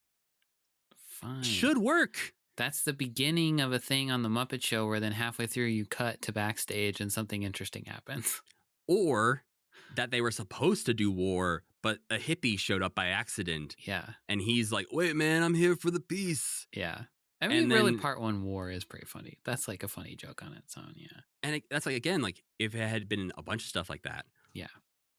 should work. That's the beginning of a thing on the Muppet Show where then halfway through you cut to backstage and something interesting happens. Or that they were supposed to do war, but a hippie showed up by accident. Yeah. And he's like, "Wait, man, I'm here for the peace." Yeah. I mean, really, part 1 War is pretty funny. That's like a funny joke on its own, yeah. And that's like, again, like if it had been a bunch of stuff like that. Yeah.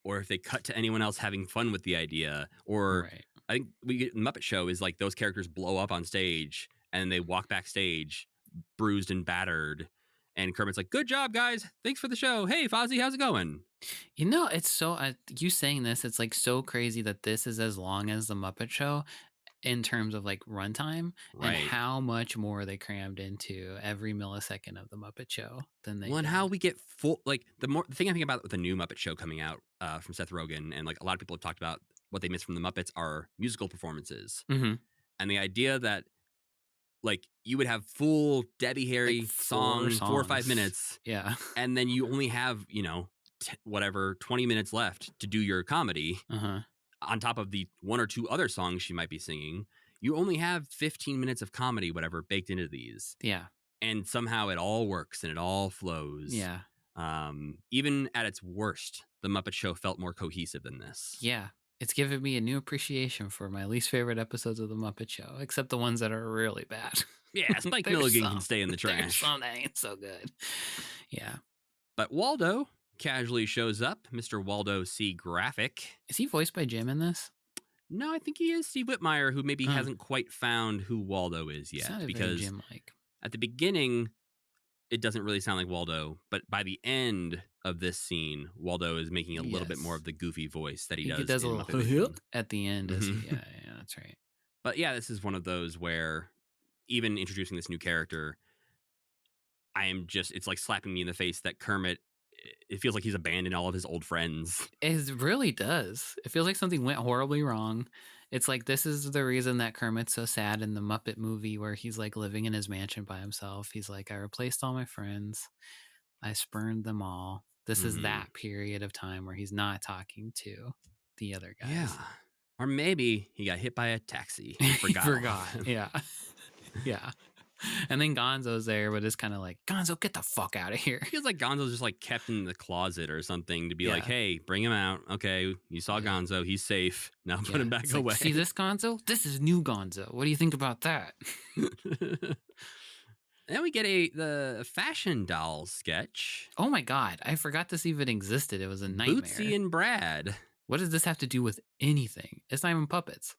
Or if they cut to anyone else having fun with the idea. Or I think Muppet Show is like those characters blow up on stage and they walk backstage bruised and battered. And Kermit's like, "Good job, guys. Thanks for the show. Hey, Fozzie, how's it going?" You know, it's so, you saying this, it's like so crazy that this is as long as the Muppet Show in terms of like runtime, and how much more they crammed into every millisecond of the Muppet Show than they and how we get full, like the thing I think about with the new Muppet Show coming out from Seth Rogen, and like a lot of people have talked about what they miss from the Muppets are musical performances. And the idea that like you would have full Debbie Harry like song, 4 or 5 minutes. Yeah. And then you only have, 20 minutes left to do your comedy. On top of the 1 or 2 other songs she might be singing, you only have 15 minutes of comedy, whatever, baked into these. Yeah. And somehow it all works and it all flows. Yeah. Even at its worst, the Muppet Show felt more cohesive than this. Yeah. It's given me a new appreciation for my least favorite episodes of the Muppet Show, except the ones that are really bad. Yeah, Spike Milligan can stay in the trash. There's some that ain't so good. Yeah. But Waldo casually shows up, Mr. Waldo C. Graphic. Is he voiced by Jim in this? No, I think he is Steve Whitmire, who maybe hasn't quite found who Waldo is yet. Because Jim-like. At the beginning, it doesn't really sound like Waldo, but by the end of this scene, Waldo is making a little bit more of the goofy voice that he does does a in little Muppet Vision. at the end. Mhm. Yeah, that's right. But yeah, this is one of those where even introducing this new character, it's like slapping me in the face that Kermit, it feels like he's abandoned all of his old friends. It really does. It feels like something went horribly wrong. It's like this is the reason that Kermit's so sad in the Muppet movie where he's like living in his mansion by himself. He's like, I replaced all my friends. I spurned them all. This is that period of time where he's not talking to the other guys. Yeah. Or maybe he got hit by a taxi. He Forgot. forgot. Yeah. Yeah. And then Gonzo's there, but it's kind of like, Gonzo, get the fuck out of here. It feels like Gonzo's just like kept in the closet or something to be like, hey, bring him out. Okay, you saw Gonzo. He's safe. Now put him back away. Like, see this Gonzo? This is new Gonzo. What do you think about that? Then we get the fashion doll sketch. Oh my God. I forgot this even existed. It was a nightmare. Bootsy and Brad. What does this have to do with anything? It's not even puppets.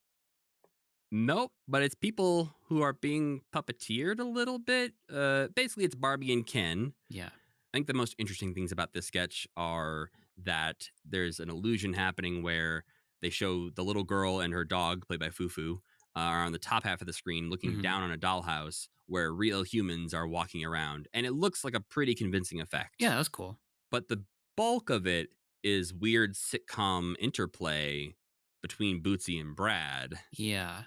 Nope, but it's people who are being puppeteered a little bit. Basically, it's Barbie and Ken. Yeah. I think the most interesting things about this sketch are that there's an illusion happening where they show the little girl and her dog, played by Fufu, are on the top half of the screen looking down on a dollhouse where real humans are walking around. And it looks like a pretty convincing effect. Yeah, that's cool. But the bulk of it is weird sitcom interplay between Bootsy and Brad. Yeah.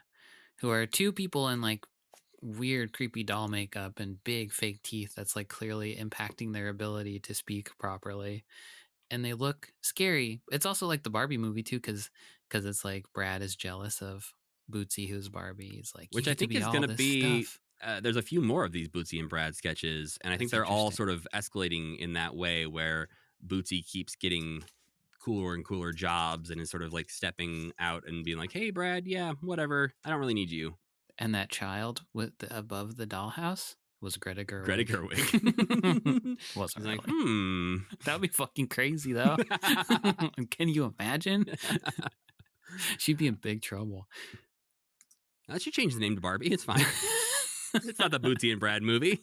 Who are two people in like weird, creepy doll makeup and big fake teeth that's like clearly impacting their ability to speak properly. And they look scary. It's also like the Barbie movie too, because it's like Brad is jealous of Bootsy, who's Barbie. He's like, which I think is going to be. There's a few more of these Bootsy and Brad sketches, and I think they're all sort of escalating in that way, where Bootsy keeps getting cooler and cooler jobs and is sort of like stepping out and being like, hey, Brad, yeah, whatever. I don't really need you. And that child above the dollhouse was Greta Gerwig. Greta Gerwig. Wasn't really. Like, that would be fucking crazy, though. Can you imagine? She'd be in big trouble. She changed the name to Barbie. It's fine. It's not the Bootsy and Brad movie.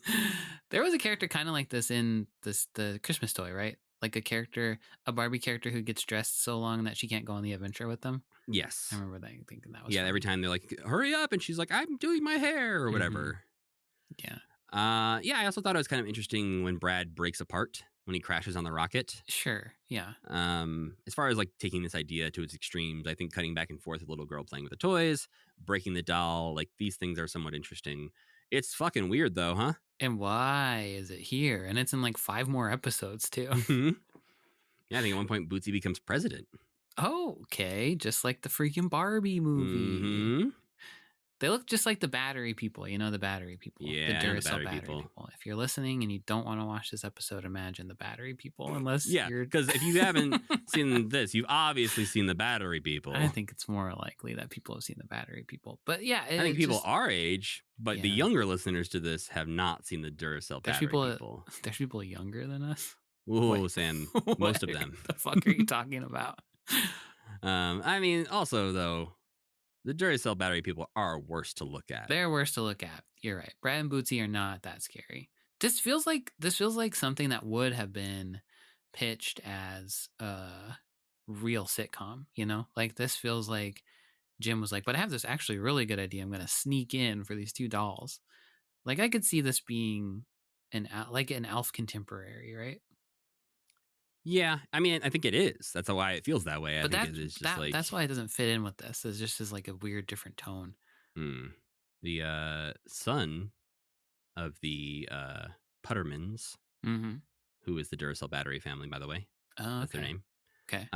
There was a character kind of like this in the Christmas toy, right? Like a Barbie character who gets dressed so long that she can't go on the adventure with them. Yes. I remember thinking that was funny. Every time they're like, hurry up. And she's like, I'm doing my hair or whatever. Yeah. I also thought it was kind of interesting when Brad breaks apart when he crashes on the rocket. Sure. Yeah. As far as like taking this idea to its extremes, I think cutting back and forth with a little girl playing with the toys, breaking the doll, like these things are somewhat interesting. It's fucking weird though, huh? And why is it here? And it's in like 5 more episodes too. Yeah, I think at one point Bootsy becomes president. Oh, okay. Just like the freaking Barbie movie. They look just like the battery people. You know, the battery people. Yeah, the Duracell battery people. If you're listening and you don't want to watch this episode, imagine the battery people. Unless you're... because if you haven't seen this, you've obviously seen the battery people. I think it's more likely that people have seen the battery people. But yeah, I think people our age, but the younger listeners to this have not seen the Duracell battery people. There's people younger than us? Whoa, Sam. Most of them. What the fuck are you talking about? I mean, also, though, the Duracell battery people are worse to look at. They're worse to look at. You're right. Brad and Bootsy are not that scary. This feels like something that would have been pitched as a real sitcom, you know? Like this feels like Jim was like, but I have this actually really good idea. I'm going to sneak in for these 2 dolls. Like I could see this being an Elf contemporary, right? Yeah, I mean, I think it is. That's why it feels that way. I think it is just like... That's why it doesn't fit in with this. It's just like a weird, different tone. The son of the Puttermans, who is the Duracell battery family, by the way. Oh, that's their name. Okay.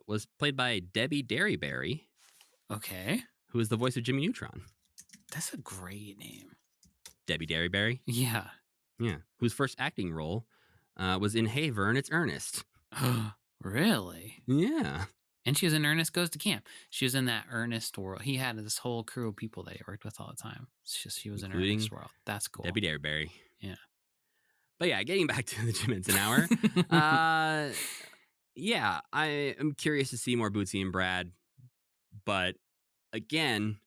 Was played by Debbie Derryberry. Okay. Who is the voice of Jimmy Neutron. That's a great name. Debbie Derryberry? Yeah. Yeah. Whose first acting role was in Hey Vern, It's Ernest. Really? Yeah. And she was in Ernest Goes to Camp. She was in that Ernest world. He had this whole crew of people that he worked with all the time. It's just she was in Ernest world. That's cool. Debbie Derryberry. Yeah. But yeah, getting back to the Jim Henson Hour. Yeah, I am curious to see more Bootsy and Brad. But again,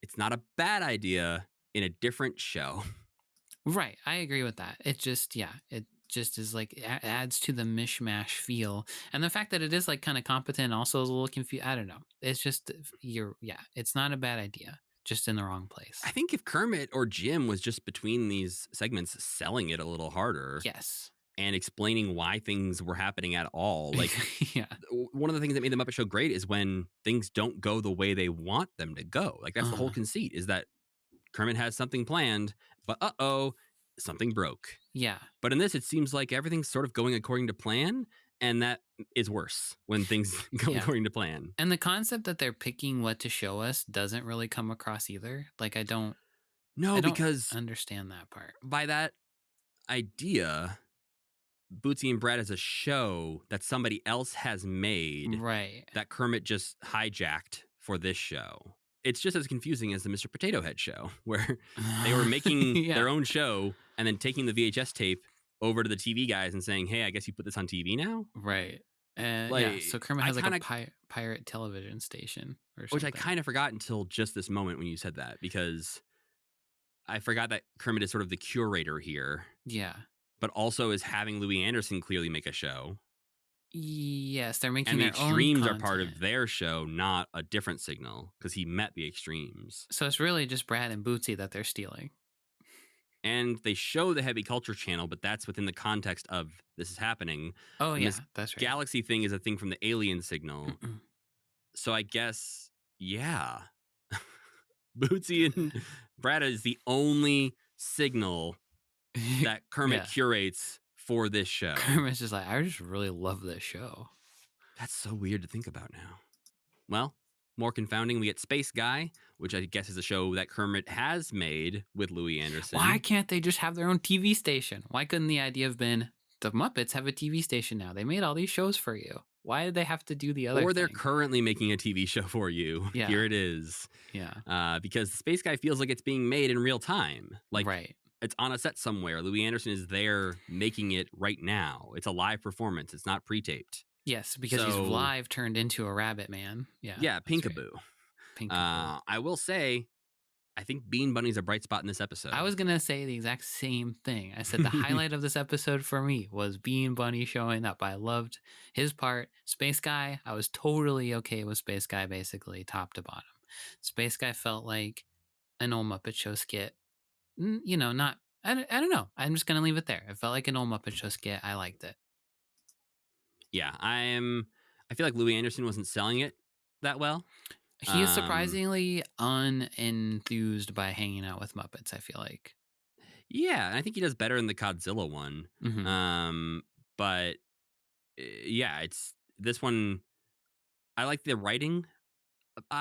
it's not a bad idea in a different show. Right. I agree with that. It just, yeah, it just is like adds to the mishmash feel. And the fact that it is like kind of competent also is a little confused. I don't know. It's just, yeah, it's not a bad idea, just in the wrong place. I think if Kermit or Jim was just between these segments selling it a little harder. Yes. And explaining why things were happening at all. Like, yeah. One of the things that made the Muppet Show great is when things don't go the way they want them to go. Like, that's the whole conceit, is that Kermit has something planned, but something broke. Yeah. But in this, it seems like everything's sort of going according to plan, and that is worse when things go according to plan. And the concept that they're picking what to show us doesn't really come across either. Like, I don't because understand that part. By that idea, Bootsy and Brad is a show that somebody else has made, right? That Kermit just hijacked for this show. It's just as confusing as the Mr. Potato Head show, where they were making their own show and then taking the VHS tape over to the TV guys and saying, "Hey, I guess you put this on TV now." Right. So Kermit has like a pirate television station or something. Which I kind of forgot until just this moment when you said that, because I forgot that Kermit is sort of the curator here. Yeah. But also is having Louis Anderson clearly make a show. Yes, they're making and their the Extremes own are part of their show, not a different signal, because he met the Extremes. So it's really just Brad and Bootsy that they're stealing. And they show the Heavy Culture channel, but that's within the context of this is happening. Oh, and yeah, this that's right. Galaxy thing is a thing from the alien signal. So I guess, yeah. Bootsy and Brad is the only signal that Kermit curates for this show. Kermit's just like, I just really love this show. That's so weird to think about now. Well, more confounding, we get Space Guy, which I guess is a show that Kermit has made with Louis Anderson. Why can't they just have their own TV station? Why couldn't the idea have been, the Muppets have a TV station now? They made all these shows for you. Why did they have to do the other Or they're currently making a TV show for you. Yeah. Here it is. Yeah. Because Space Guy feels like it's being made in real time. Like, right. It's on a set somewhere. Louis Anderson is there making it right now. It's a live performance. It's not pre-taped. Yes, because he's live turned into a rabbit man. Yeah. Yeah, Pinkaboo. Right. Pinkaboo. I will say, I think Bean Bunny's a bright spot in this episode. I was going to say the exact same thing. I said the highlight of this episode for me was Bean Bunny showing up. I loved his part. Space Guy, I was totally okay with Space Guy, basically, top to bottom. Space Guy felt like an old Muppet Show skit. You know, not, I don't know. I'm just going to leave it there. It felt like an old Muppet Show skit. I liked it. Yeah, I feel like Louis Anderson wasn't selling it that well. He is surprisingly unenthused by hanging out with Muppets, I feel like. Yeah, and I think he does better in the Godzilla one. Mm-hmm. But yeah, it's this one. I like the writing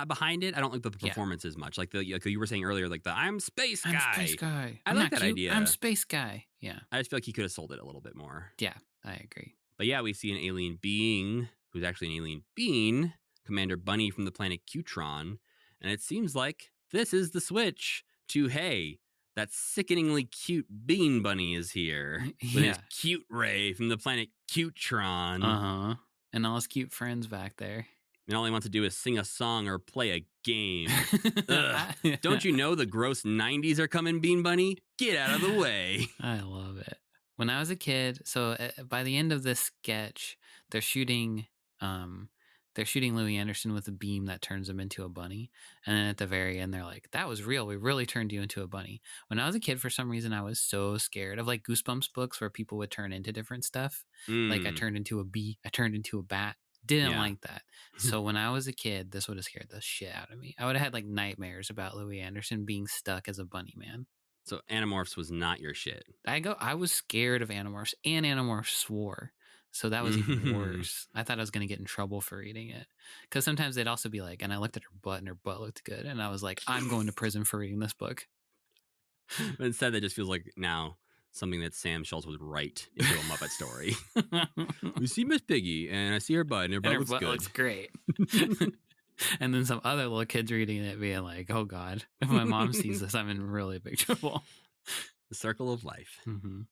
behind it. I don't like the performance as much. Like you were saying earlier, like I'm Space Guy. I'm Space Guy. I like that idea. I'm Space Guy. Yeah. I just feel like he could have sold it a little bit more. Yeah, I agree. But yeah, we see an alien being who's actually an alien being, Commander Bunny from the planet Qtron, and it seems like this is the switch to, hey, that sickeningly cute Bean Bunny is here with his cute Ray from the planet Qtron. Uh-huh. And all his cute friends back there. And all he wants to do is sing a song or play a game. Don't you know the gross 90s are coming, Bean Bunny? Get out of the way. I love it. When I was a kid, so by the end of this sketch, they're shooting Louis Anderson with a beam that turns him into a bunny. And then at the very end, they're like, that was real. We really turned you into a bunny. When I was a kid, for some reason, I was so scared of like Goosebumps books where people would turn into different stuff. Like I turned into a bee. I turned into a bat. Didn't like that. So when I was a kid, this would have scared the shit out of me. I would have had like nightmares about Louis Anderson being stuck as a bunny man. So Animorphs was not your shit. I was scared of Animorphs, and Animorphs swore. So that was even worse. I thought I was going to get in trouble for reading it. Because sometimes they'd also be like, and I looked at her butt and her butt looked good. And I was like, I'm going to prison for reading this book. But instead, that just feels like now something that Sam Schultz would write into a Muppet story. We see Miss Piggy, and I see her butt, and her butt looks good. Looks great. And then some other little kids reading it being like, oh, God, if my mom sees this, I'm in really big trouble. The circle of life. Mm-hmm.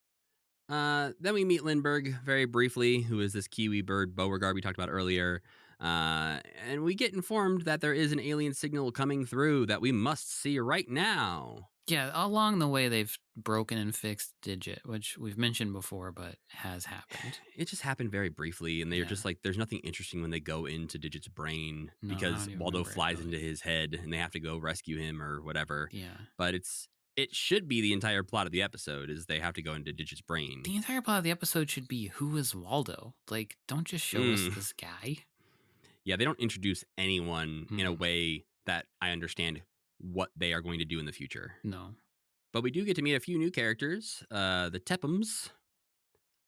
Then we meet Lindbergh very briefly, who is this Kiwi bird Beauregard we talked about earlier. And we get informed that there is an alien signal coming through that we must see right now. Yeah, along the way they've broken and fixed Digit, which we've mentioned before, but has happened. It just happened very briefly, and they're Yeah. just like, there's nothing interesting when they go into Digit's brain No, I because don't even Waldo remember it, flies really. into his head and they have to go rescue him or whatever. Yeah. But it should be the entire plot of the episode is they have to go into Digit's brain. The entire plot of the episode should be, who is Waldo? Like, don't just show us this guy. Yeah, they don't introduce anyone in a way that I understand what they are going to do in the future. No. But we do get to meet a few new characters. The Tepums,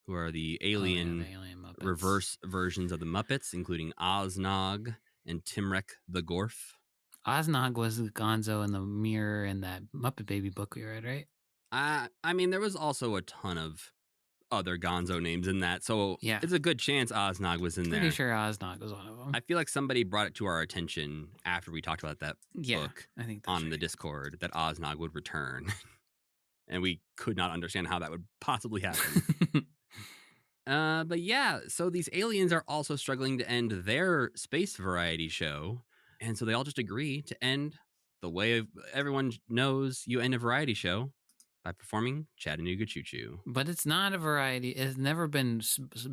who are the alien, the alien Muppets. reverse versions of the Muppets, including Oznog and Timrek the Gorf. Oznog was Gonzo in the mirror in that Muppet Baby book we read, right? I mean, there was also a ton of other Gonzo names in that, so Yeah. it's a good chance Oznog was in there. Pretty sure Oznog was one of them. I feel like somebody brought it to our attention after we talked about that book I think that's on the Discord that Oznog would return. And we could not understand how that would possibly happen. But yeah, so these aliens are also struggling to end their space variety show. And so they all just agree to end the way everyone knows you end a variety show by performing Chattanooga Choo Choo. But it's not a variety. It's never been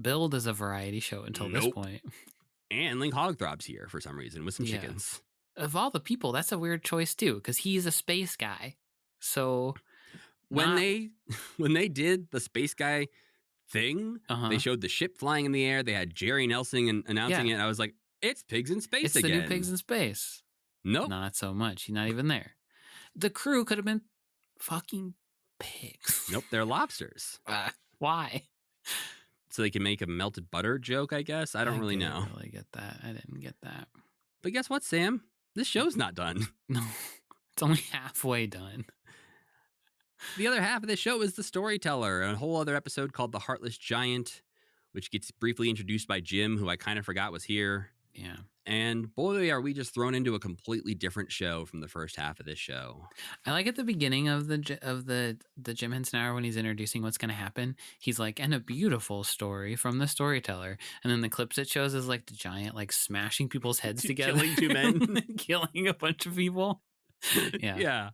billed as a variety show until this point. And Link Hogthrob's here for some reason with some chickens. Of all the people, that's a weird choice too, because he's a space guy. So when they did the space guy thing, they showed the ship flying in the air. They had Jerry Nelson announcing it. And I was like, it's Pigs in Space again. It's the new Pigs in Space. Nope. Not so much. He's not even there. The crew could have been fucking pigs. Nope, they're lobsters. Why? So they can make a melted butter joke, I guess. I don't really know. I didn't really get that. I didn't get that. But guess what, Sam? This show's not done. No, it's only halfway done. The other half of this show is the storyteller, a whole other episode called The Heartless Giant, which gets briefly introduced by Jim, who I kind of forgot was here. Yeah. And boy, are we just thrown into a completely different show from the first half of this show. I like at the beginning of the Jim Henson Hour when he's introducing what's going to happen. He's like, and a beautiful story from the storyteller. And then the clips it shows is like the giant like smashing people's heads together, killing two men, killing a bunch of people. Yeah.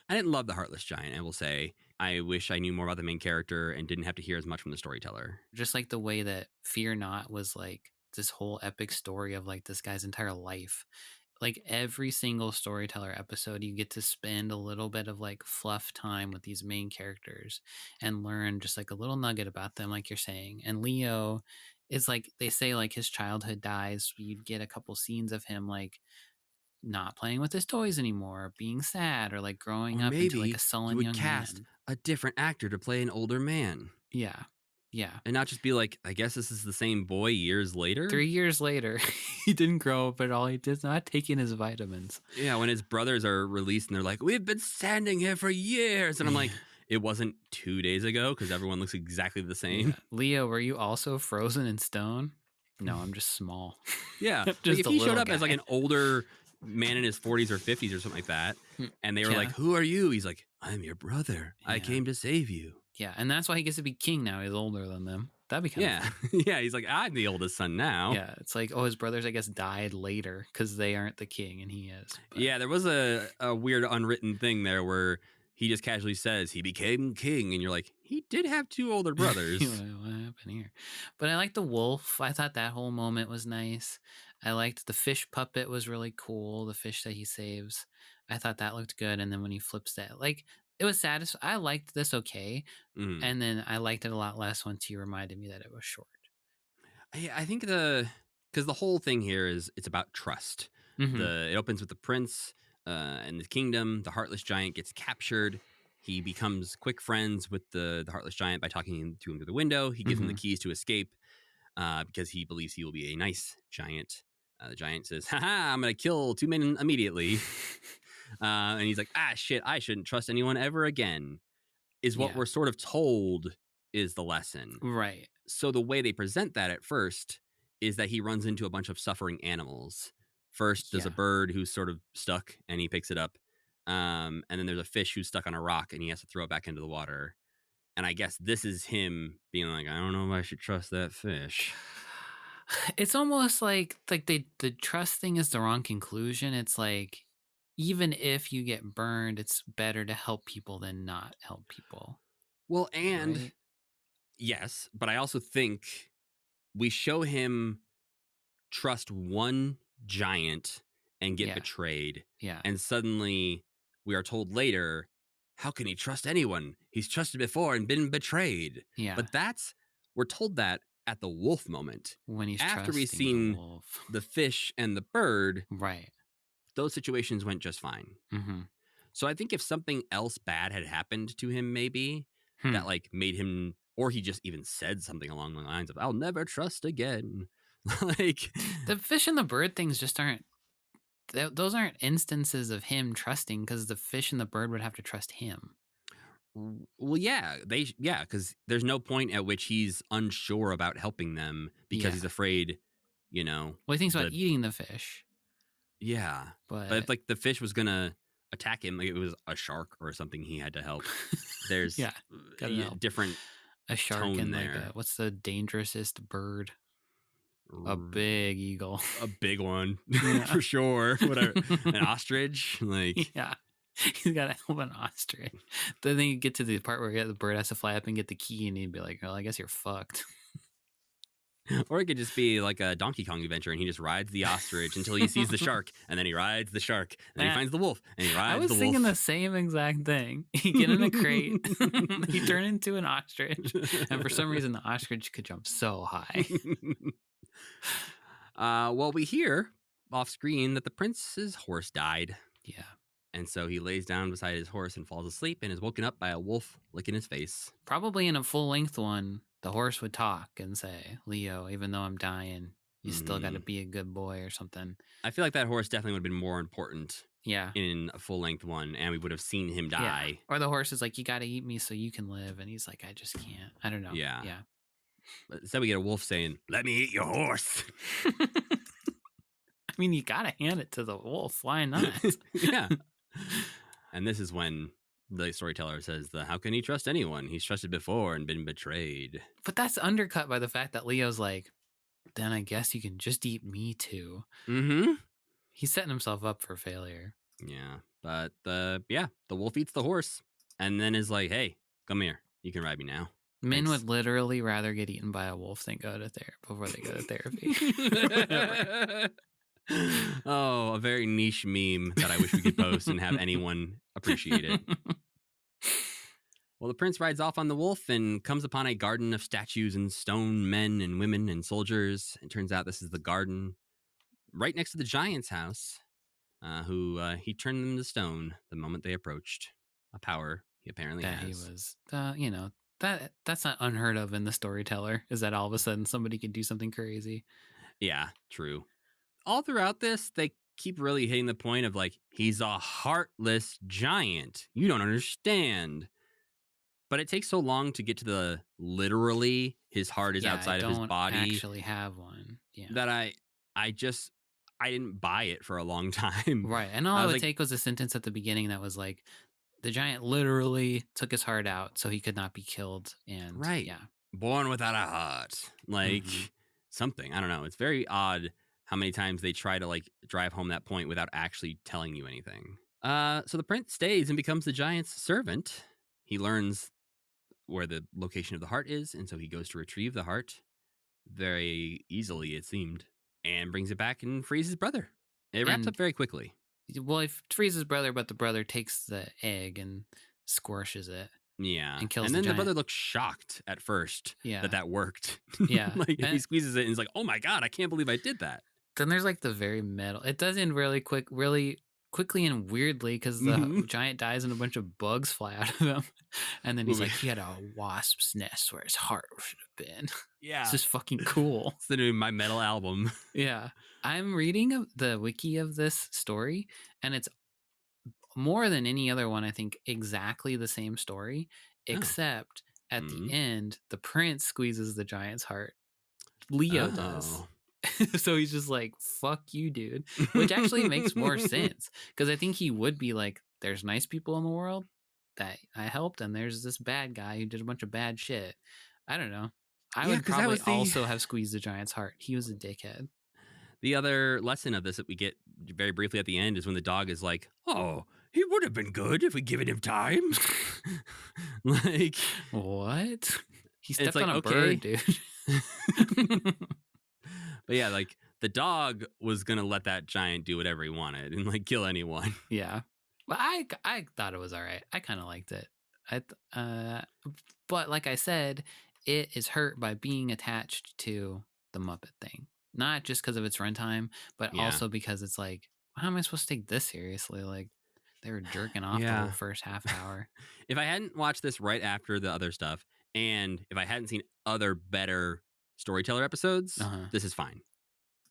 I didn't love the Heartless Giant, I will say. I wish I knew more about the main character and didn't have to hear as much from the storyteller. Just like the way that Fear Not was like this whole epic story of like this guy's entire life. Like every single storyteller episode, you get to spend a little bit of like fluff time with these main characters and learn just like a little nugget about them, like you're saying. And Leo is like, they say like his childhood dies. You'd get a couple scenes of him like not playing with his toys anymore, being sad, or like growing up into like a sullen young cast man. A different actor to play an older man. Yeah. Yeah. And not just be like, I guess this is the same boy years later. 3 years later, he didn't grow up at all. He did not taking his vitamins. Yeah, when his brothers are released and they're like, we've been standing here for years. And I'm like, it wasn't 2 days ago because everyone looks exactly the same. Yeah. Leo, were you also frozen in stone? No, I'm just small. Yeah. Just like if a he showed little up as like guy. an older man in his 40s or 50s or something like that, and they were Yeah. like, who are you? He's like, I'm your brother. I Yeah. came to save you. Yeah, and that's why he gets to be king now. He's older than them. That'd be kind of fun. Yeah, he's like, I'm the oldest son now. Yeah, it's like, oh, his brothers, I guess, died later because they aren't the king and he is. But Yeah, there was a weird unwritten thing there where he just casually says he became king, and you're like, he did have two older brothers. what happened here? But I liked the wolf. I thought that whole moment was nice. I liked the fish puppet was really cool. The fish that he saves. I thought that looked good. And then when he flips that, like, it was satisfying. I liked this okay. Mhm. And then I liked it a lot less once you reminded me that it was short. I think because the whole thing here is it's about trust. Mhm. It opens with the prince and the kingdom. The Heartless Giant gets captured. He becomes quick friends with the Heartless Giant by talking to him through the window. He gives him the keys to escape because he believes he will be a nice giant. The giant says, haha, I'm going to kill 2 men immediately. And he's like, shit, I shouldn't trust anyone ever again, is what Yeah. we're sort of told is the lesson. Right. So the way they present that at first is that he runs into a bunch of suffering animals. First, there's a Yeah. bird who's sort of stuck and he picks it up. And then there's a fish who's stuck on a rock and he has to throw it back into the water. And I guess this is him being like, I don't know if I should trust that fish. It's almost like the trust thing is the wrong conclusion. It's like even if you get burned, it's better to help people than not help people. Well, and Right? yes, but I also think we show him trust one giant and get Yeah. betrayed. Yeah. And suddenly we are told later, how can he trust anyone? He's trusted before and been betrayed. Yeah. But we're told that at the wolf moment. When he's After we've trusting the seen wolf. the fish and the bird, Right. those situations went just fine. Mm-hmm. So I think if something else bad had happened to him, maybe that like made him, or he just even said something along the lines of, I'll never trust again. Like The fish and the bird things just aren't, those aren't instances of him trusting, because the fish and the bird would have to trust him. well, yeah, because there's no point at which he's unsure about helping them because Yeah. he's afraid, Well, he thinks about the eating the fish, yeah. But if but like the fish was gonna attack him, like it was a shark or something, he had to help. There's yeah, gotta help. different A shark tone and like there. what's the dangerousest bird? A big eagle. A big one Yeah. for sure. Whatever, an ostrich, like Yeah. He's got to help an ostrich. Then you get to the part where the bird has to fly up and get the key, and he'd be like, "Oh, I guess you're fucked." or it could just be like a Donkey Kong adventure, and he just rides the ostrich until he sees the shark, and then he rides the shark, and then he finds the wolf, and he rides I was the wolf. thinking the same exact thing. He get in a crate, he turn into an ostrich, and for some reason the ostrich could jump so high. Well, we hear off screen that the prince's horse died. Yeah. And so he lays down beside his horse and falls asleep and is woken up by a wolf licking his face. Probably in a full length one, the horse would talk and say, "Leo, even though I'm dying, you still got to be a good boy," or something. I feel like that horse definitely would have been more important Yeah. in a full length one, and we would have seen him die. Yeah. Or the horse is like, "You got to eat me so you can live," and he's like, "I just can't." I don't know. Yeah. Yeah. But instead, we get a wolf saying, "Let me eat your horse." I mean, you got to hand it to the wolf. Why not? Yeah. And this is when the storyteller says, how can he trust anyone? He's trusted before and been betrayed. But that's undercut by the fact that Leo's like, then I guess you can just eat me too. Mm-hmm. He's setting himself up for failure. Yeah. But the wolf eats the horse and then is like, hey, come here. You can ride me now. Men Thanks. would literally rather get eaten by a wolf than go to therapy before they go to therapy. Oh, a very niche meme that I wish we could post and have anyone appreciate it. Well, the prince rides off on the wolf and comes upon a garden of statues and stone men and women and soldiers. It turns out this is the garden right next to the giant's house, who he turned them to stone the moment they approached. A power he apparently that has. He was, that's not unheard of in the storyteller, is that all of a sudden somebody can do something crazy. Yeah, true. All throughout this, they keep really hitting the point of like, he's a heartless giant. You don't understand. But it takes so long to get to the literally his heart is outside of his body. I actually have one. Yeah. That I didn't buy it for a long time. Right. And all it would take was a sentence at the beginning that was like, the giant literally took his heart out so he could not be killed. And right. Yeah. Born without a heart. Like something. I don't know. It's very odd how many times they try to like drive home that point without actually telling you anything. So the prince stays and becomes the giant's servant. He learns where the location of the heart is, and so he goes to retrieve the heart very easily, it seemed, and brings it back and frees his brother. It wraps up very quickly. Well, he frees his brother, but the brother takes the egg and squashes it. Yeah. And kills and then the brother looks shocked at first that worked. Yeah. Like he squeezes it and he's like, oh my God, I can't believe I did that. Then there's like the very metal. It does end really quickly and weirdly because the giant dies and a bunch of bugs fly out of him. And then he's like, he had a wasp's nest where his heart should have been. Yeah. It's just fucking cool. It's the new My Metal album. Yeah. I'm reading the wiki of this story, and it's more than any other one, I think, exactly the same story, except at the end, the prince squeezes the giant's heart. Leo does. So he's just like, fuck you, dude. Which actually makes more sense. Because I think he would be like, there's nice people in the world that I helped, and there's this bad guy who did a bunch of bad shit. I don't know. I would probably also have squeezed the giant's heart. He was a dickhead. The other lesson of this that we get very briefly at the end is when the dog is like, "Oh, he would have been good if we given him time." Like, What? He it's stepped like, on a okay. bird, dude. But yeah, like the dog was gonna let that giant do whatever he wanted and like kill anyone. Yeah. But I thought it was all right. I kind of liked it. But like I said, it is hurt by being attached to the Muppet thing. Not just because of its runtime, but Yeah. also because it's like, how am I supposed to take this seriously? Like, they were jerking off the Yeah. whole first half hour. If I hadn't watched this right after the other stuff, and if I hadn't seen other better storyteller episodes, Uh-huh. this is fine.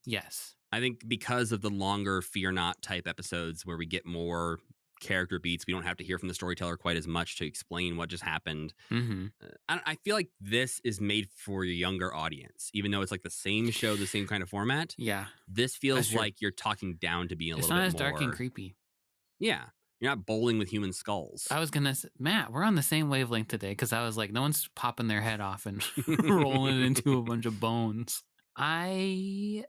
Yes. I think because of the longer Fear Not type episodes where we get more character beats, we don't have to hear from the storyteller quite as much to explain what just happened. Mm-hmm. I feel like this is made for a younger audience, even though it's like the same show, the same kind of format. Yeah. This feels true. like you're talking down to being a It's little not bit as more dark and creepy. Yeah, you're not bowling with human skulls. I was going to say, Matt, we're on the same wavelength today because I was like, no one's popping their head off and rolling into a bunch of bones. I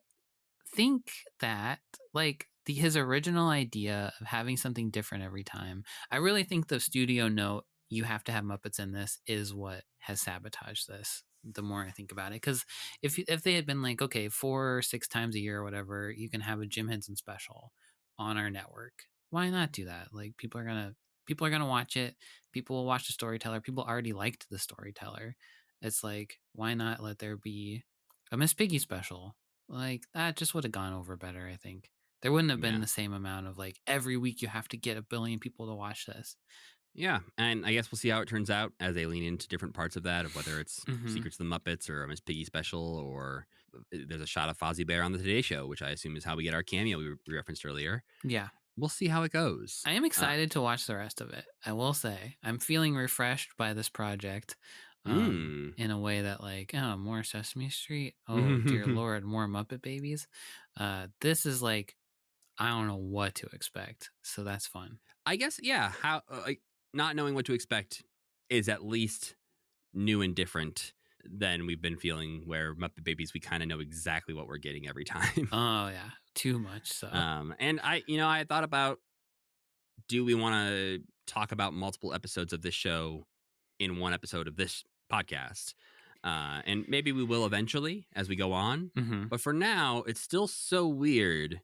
think that like his original idea of having something different every time, I really think the studio note, you have to have Muppets in this, is what has sabotaged this. The more I think about it, because if they had been like, okay, 4 or 6 times a year or whatever, you can have a Jim Henson special on our network. Why not do that? Like people are gonna watch it. People will watch the storyteller. People already liked the storyteller. It's like, why not let there be a Miss Piggy special? Like that just would have gone over better, I think. There wouldn't have been Yeah. the same amount of like every week you have to get 1 billion people to watch this. Yeah, and I guess we'll see how it turns out as they lean into different parts of that, of whether it's Mhm. Secrets of the Muppets or a Miss Piggy special, or there's a shot of Fozzie Bear on the Today Show, which I assume is how we get our cameo we referenced earlier. Yeah. We'll see how it goes. I am excited to watch the rest of it. I will say I'm feeling refreshed by this project, in a way that like, oh, more Sesame Street. Oh dear Lord, more Muppet Babies. This is like, I don't know what to expect, so that's fun. I guess, yeah. How like not knowing what to expect is at least new and different than we've been feeling. Where Muppet Babies, we kind of know exactly what we're getting every time. Oh yeah, too much so. And I thought about, do we want to talk about multiple episodes of this show in one episode of this podcast? And maybe we will eventually as we go on. Mm-hmm. But for now, it's still so weird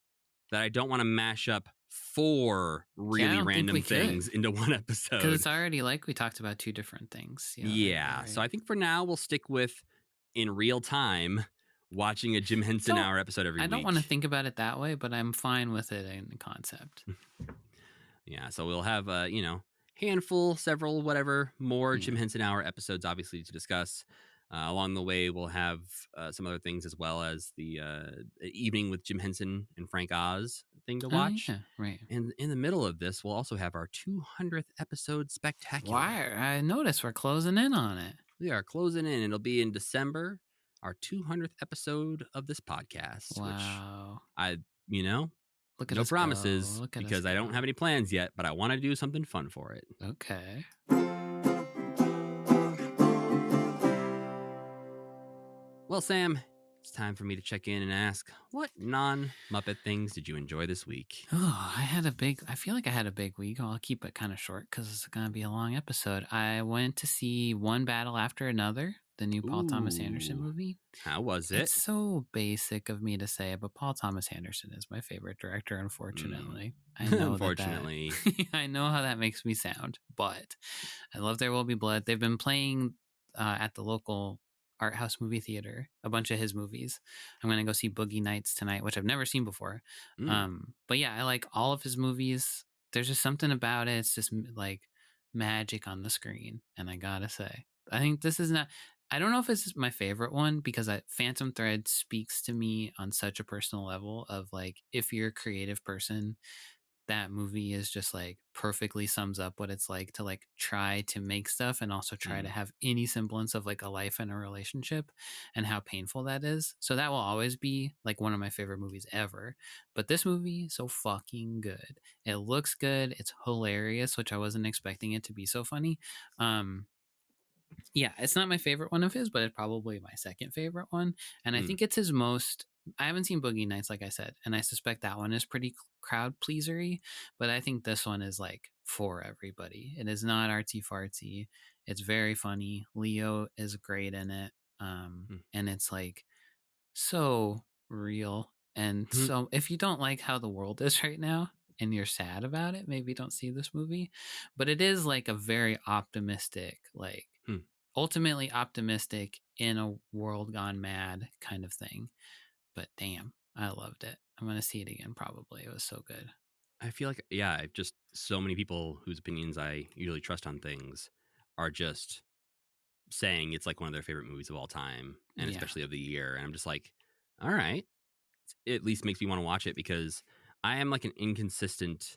that I don't want to mash up 4 really random things into one episode. Because it's already like we talked about 2 different things. Yeah. So I think for now, we'll stick with, in real time, watching a Jim Henson Hour episode every week. I don't want to think about it that way, but I'm fine with it in concept. Yeah. So we'll have handful, several, whatever, more Jim Henson Hour episodes, obviously, to discuss. Along the way, we'll have some other things, as well as the Evening with Jim Henson and Frank Oz thing to watch. Yeah, right. And in the middle of this, we'll also have our 200th episode spectacular. Why? I noticed we're closing in on it. We are closing in. It'll be in December, our 200th episode of this podcast. Wow. Which Look at no us promises, go. because I don't have any plans yet, but I want to do something fun for it. Okay. Well, Sam, it's time for me to check in and ask, what non-Muppet things did you enjoy this week? Oh, I feel like I had a big week. I'll keep it kind of short because it's going to be a long episode. I went to see One Battle After Another, the new Paul Thomas Anderson movie. How was it? It's so basic of me to say, but Paul Thomas Anderson is my favorite director, unfortunately. I know unfortunately. I know how that makes me sound, but I love There Will Be Blood. They've been playing at the local art house movie theater a bunch of his movies. I'm going to go see Boogie Nights tonight, which I've never seen before. But yeah, I like all of his movies. There's just something about it. It's just like magic on the screen. And I gotta say, I think this is not, I don't know if it's my favorite one, because Phantom Thread speaks to me on such a personal level of like, if you're a creative person, that movie is just like perfectly sums up what it's like to like try to make stuff and also try to have any semblance of like a life and a relationship, and how painful that is. So that will always be like one of my favorite movies ever. But this movie is so fucking good. It looks good. It's hilarious, which I wasn't expecting it to be so funny. Yeah, it's not my favorite one of his, but it's probably my second favorite one. And I think it's his most I haven't seen Boogie Nights, like I said, and I suspect that one is pretty crowd pleasery, but I think this one is like for everybody. It is not artsy fartsy. It's very funny. Leo is great in it. And it's like so real. And so if you don't like how the world is right now and you're sad about it, maybe don't see this movie. But it is like a very optimistic, like ultimately optimistic in a world gone mad kind of thing. But damn, I loved it. I'm going to see it again probably. It was so good. I feel like, just so many people whose opinions I usually trust on things are just saying it's like one of their favorite movies of all time, and especially of the year. And I'm just like, all right. It at least makes me want to watch it, because I am like an inconsistent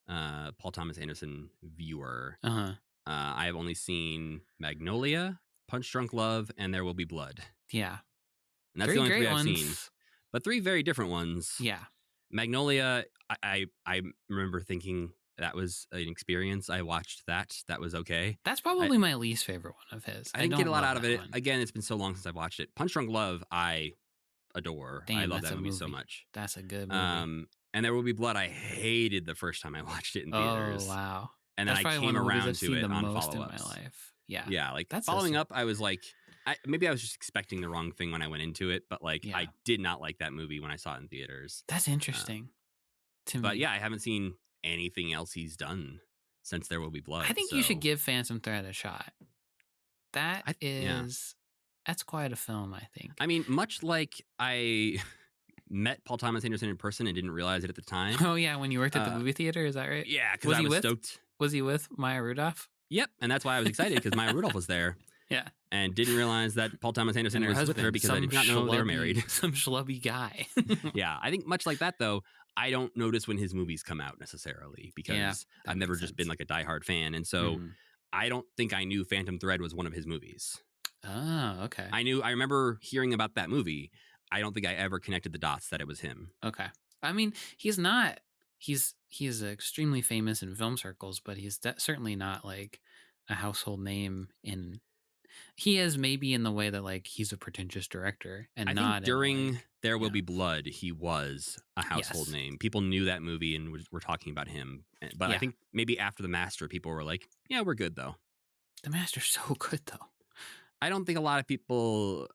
Paul Thomas Anderson viewer. I have only seen Magnolia, Punch Drunk Love, and There Will Be Blood. Yeah. And that's the only three I've seen. But three very different ones. Yeah. Magnolia, I remember thinking that was an experience. I watched that. That was okay. That's probably my least favorite one of his. I didn't get a lot out of it. Again, it's been so long since I've watched it. Punch Drunk Love, I adore. Damn, I love that movie so much. That's a good movie. And There Will Be Blood, I hated the first time I watched it in theaters. Oh, wow. And then I came around to it on follow-ups. In my life. Yeah. Yeah, like that's following up, I was like, maybe I was just expecting the wrong thing when I went into it, but like I did not like that movie when I saw it in theaters. That's interesting to me. But yeah, I haven't seen anything else he's done since There Will Be Blood. I think you should give Phantom Thread a shot. That's quite a film, I think. I mean, much like I met Paul Thomas Anderson in person and didn't realize it at the time. Oh yeah, when you worked at the movie theater, is that right? Yeah, because I was stoked. Was he with Maya Rudolph? Yep, and that's why I was excited, because Maya Rudolph was there. Yeah. And didn't realize that Paul Thomas Anderson was with her, because I did not know they were married. Some schlubby guy. Yeah, I think much like that, though, I don't notice when his movies come out necessarily, because I've never just been like a diehard fan. And so I don't think I knew Phantom Thread was one of his movies. Oh, okay. I remember hearing about that movie. I don't think I ever connected the dots that it was him. Okay. I mean, he's extremely famous in film circles, but he's certainly not like a household name he is maybe in the way that like he's a pretentious director, and I think during There Will Be Blood, he was a household name. People knew that movie and were talking about him. But I think maybe after The Master, people were like, yeah, we're good though. The Master's so good though. I don't think a lot of people,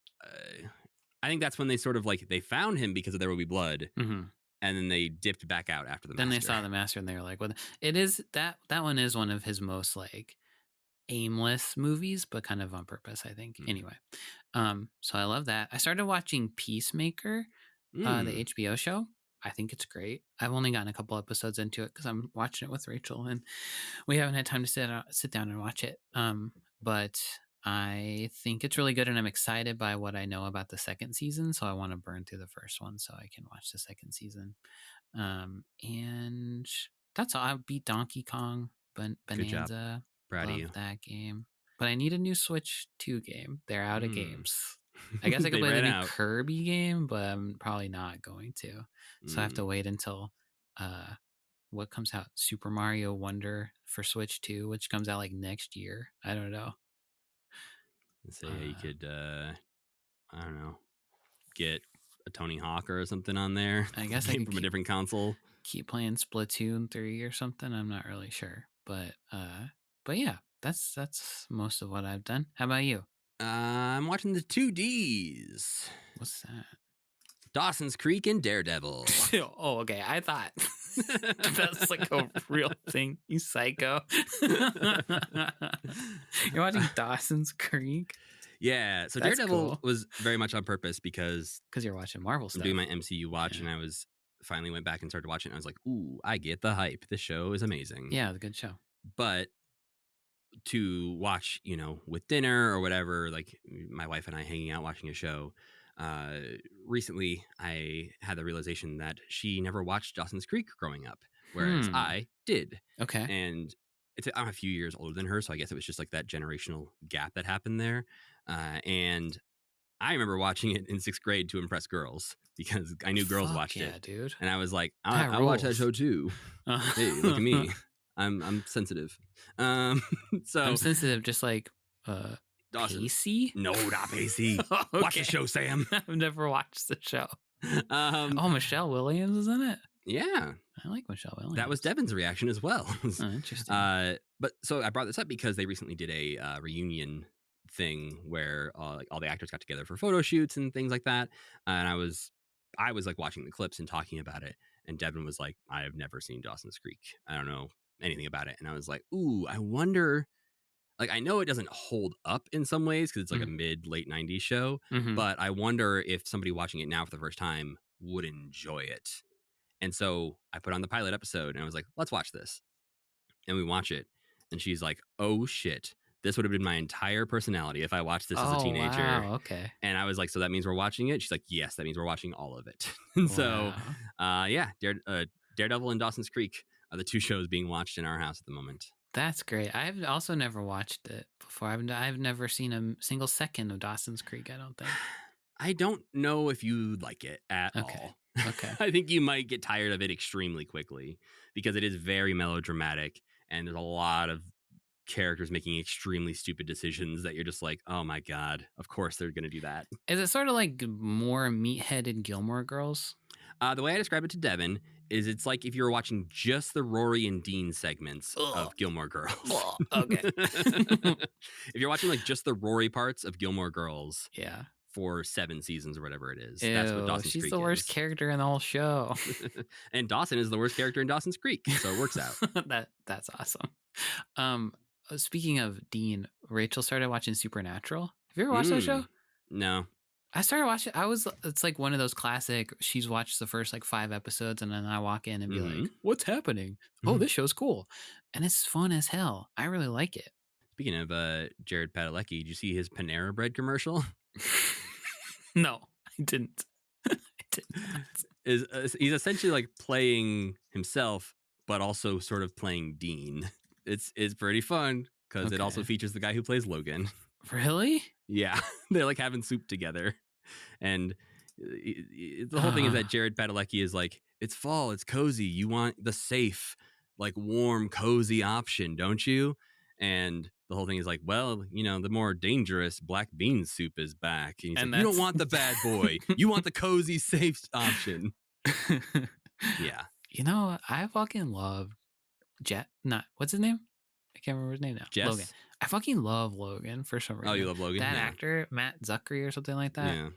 I think that's when they sort of like, they found him because of There Will Be Blood. And then they dipped back out after The Master. Then they saw The Master and they were like, well, it is that one is one of his most like aimless movies, but kind of on purpose, I think. Anyway, so I love that. I started watching Peacemaker, the HBO show. I think it's great. I've only gotten a couple episodes into it because I'm watching it with Rachel, and we haven't had time to sit down and watch it. But I think it's really good, and I'm excited by what I know about the second season. So I want to burn through the first one so I can watch the second season. And that's all. I beat Donkey Kong, Bonanza. Proud of you. That game. But I need a new Switch 2 game. They're out of games. I guess I could play the new Kirby game, but I'm probably not going to. So I have to wait until what comes out? Super Mario Wonder for Switch 2, which comes out like next year. I don't know. So you could I don't know, get a Tony Hawk or something on there. I guess I could from a different console. Keep playing Splatoon 3 or something. I'm not really sure. But yeah, that's most of what I've done. How about you? I'm watching the 2Ds. What's that? Dawson's Creek and Daredevil. Oh, okay. I thought that's like a real thing. You psycho. You're watching Dawson's Creek? Yeah. So that's Daredevil was very much on purpose because you're watching Marvel stuff. I'm doing my MCU watch, and I finally went back and started watching it. I was like, ooh, I get the hype. This show is amazing. Yeah, it's a good show. But to watch, with dinner or whatever, like my wife and I hanging out watching a show, recently I had the realization that she never watched Dawson's Creek growing up, whereas I did. Okay. And I'm a few years older than her, so I guess it was just like that generational gap that happened there. And I remember watching it in 6th grade to impress girls because I knew girls watched it. Dude. And I was like, I watch that show too. Hey, look at me. I'm sensitive. So I'm sensitive, just like Dawson. Pacey? No, not Pacey. Okay. Watch the show, Sam. I've never watched the show. Oh, Michelle Williams is in it. Yeah, I like Michelle Williams. that was Devin's reaction as well. Oh, interesting. But so I brought this up because they recently did a reunion thing where like all the actors got together for photo shoots and things like that. And I was like watching the clips and talking about it. And Devin was like, I have never seen Dawson's Creek. I don't know anything about it. And I was like, ooh, I wonder. Like, I know it doesn't hold up in some ways because it's like a late 90s show, but I wonder if somebody watching it now for the first time would enjoy it. And so I put on the pilot episode and I was like, let's watch this. And we watch it. And she's like, oh shit, this would have been my entire personality if I watched this as a teenager. Wow, okay. And I was like, so that means we're watching it? She's like, yes, that means we're watching all of it. And so, yeah, Daredevil and Dawson's Creek are the two shows being watched in our house at the moment. That's great. I've also never watched it before. I've never seen a single second of Dawson's Creek, I don't think. I don't know if you like it at all. Okay. I think you might get tired of it extremely quickly because it is very melodramatic and there's a lot of characters making extremely stupid decisions that you're just like, oh my God, of course they're going to do that. Is it sort of like more meatheaded Gilmore Girls? The way I describe it to Devin is it's like if you were watching just the Rory and Dean segments of Gilmore Girls. Okay. If you're watching like just the Rory parts of Gilmore Girls. Yeah. For 7 seasons or whatever it is. Ew, that's what Dawson's Creek is. She's the worst character in the whole show. And Dawson is the worst character in Dawson's Creek, so it works out. That's awesome. Speaking of Dean, Rachel started watching Supernatural. Have you ever watched that show? No. I started watching. It's like one of those classic. She's watched the first like 5 episodes, and then I walk in and be like, "What's happening? Oh, this show's cool," and it's fun as hell. I really like it. Speaking of Jared Padalecki, did you see his Panera Bread commercial? No, I didn't. I did not. He's essentially like playing himself, but also sort of playing Dean. It's pretty fun because it also features the guy who plays Logan. Really? Yeah, they're like having soup together, and the whole thing is that Jared Padalecki is like, it's fall, it's cozy. You want the safe, like warm, cozy option, don't you? And the whole thing is like, well, you know, the more dangerous black bean soup is back. And he's like, you don't want the bad boy. You want the cozy, safe option. Yeah. You know, I fucking love what's his name? I can't remember his name now. Jess? Logan. I fucking love Logan for some reason. Oh, you love Logan? That actor, Matt Zuckery or something like that. Yeah.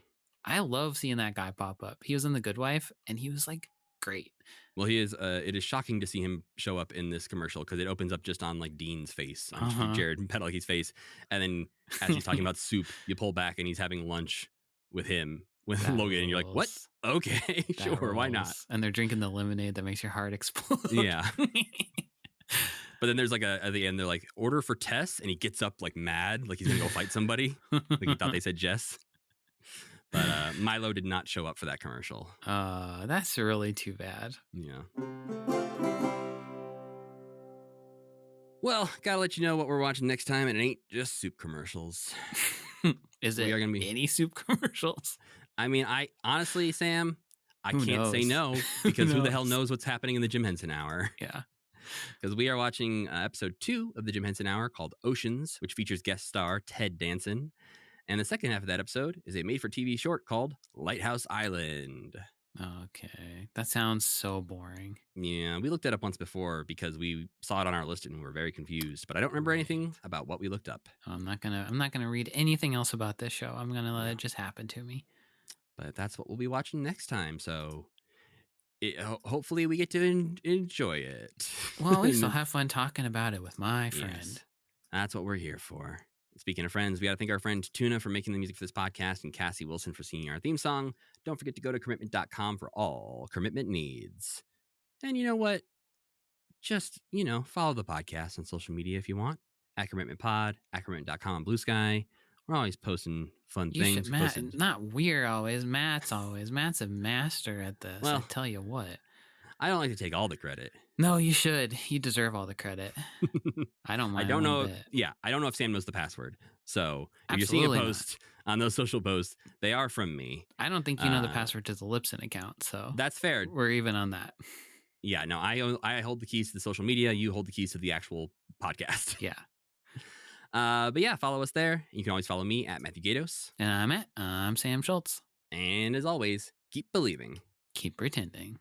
I love seeing that guy pop up. He was in The Good Wife and he was like great. Well, he is. It is shocking to see him show up in this commercial because it opens up just on like Dean's face, on Jared Padalecki's face, and then as he's talking about soup, you pull back and he's having lunch with him, with That Logan, and you're like, what? Okay, sure, why not? And they're drinking the lemonade that makes your heart explode. Yeah. But then there's like at the end, they're like, order for Tess, and he gets up like mad, like he's gonna go fight somebody, like he thought they said Jess. But Milo did not show up for that commercial. That's really too bad. Yeah. Well, gotta let you know what we're watching next time, and it ain't just soup commercials. Is it any soup commercials? I mean, I honestly, Sam, I Who can't knows? say no because who the hell knows what's happening in the Jim Henson Hour? Yeah. Because we are watching episode 2 of the Jim Henson Hour called Oceans, which features guest star Ted Danson. And the second half of that episode is a made-for-TV short called Lighthouse Island. Okay. That sounds so boring. Yeah, we looked it up once before because we saw it on our list and we were very confused. But I don't remember anything about what we looked up. I'm not gonna read anything else about this show. I'm gonna let it just happen to me. But that's what we'll be watching next time. So hopefully we get to enjoy it. Well, at least I'll have fun talking about it with my friend. Yes, that's what we're here for. Speaking of friends, we got to thank our friend Tuna for making the music for this podcast and Cassie Wilson for singing our theme song. Don't forget to go to commitment.com for all commitment needs. And you know what? Just, follow the podcast on social media if you want. At Commitment Pod, at commitment.com, Blue Sky. We're always posting fun things. Not we're always. Matt's always. Matt's a master at this. Well, I tell you what. I don't like to take all the credit. No, you should. You deserve all the credit. I don't mind. I don't know. I don't know if Sam knows the password. So if you're seeing a post on those social posts, they are from me. I don't think you know the password to the Lipson account. So that's fair. We're even on that. Yeah, no, I hold the keys to the social media. You hold the keys to the actual podcast. Yeah. But yeah, follow us there. You can always follow me at Matthew Gatos. And I'm Sam Schultz. And as always, Keep believing. Keep pretending.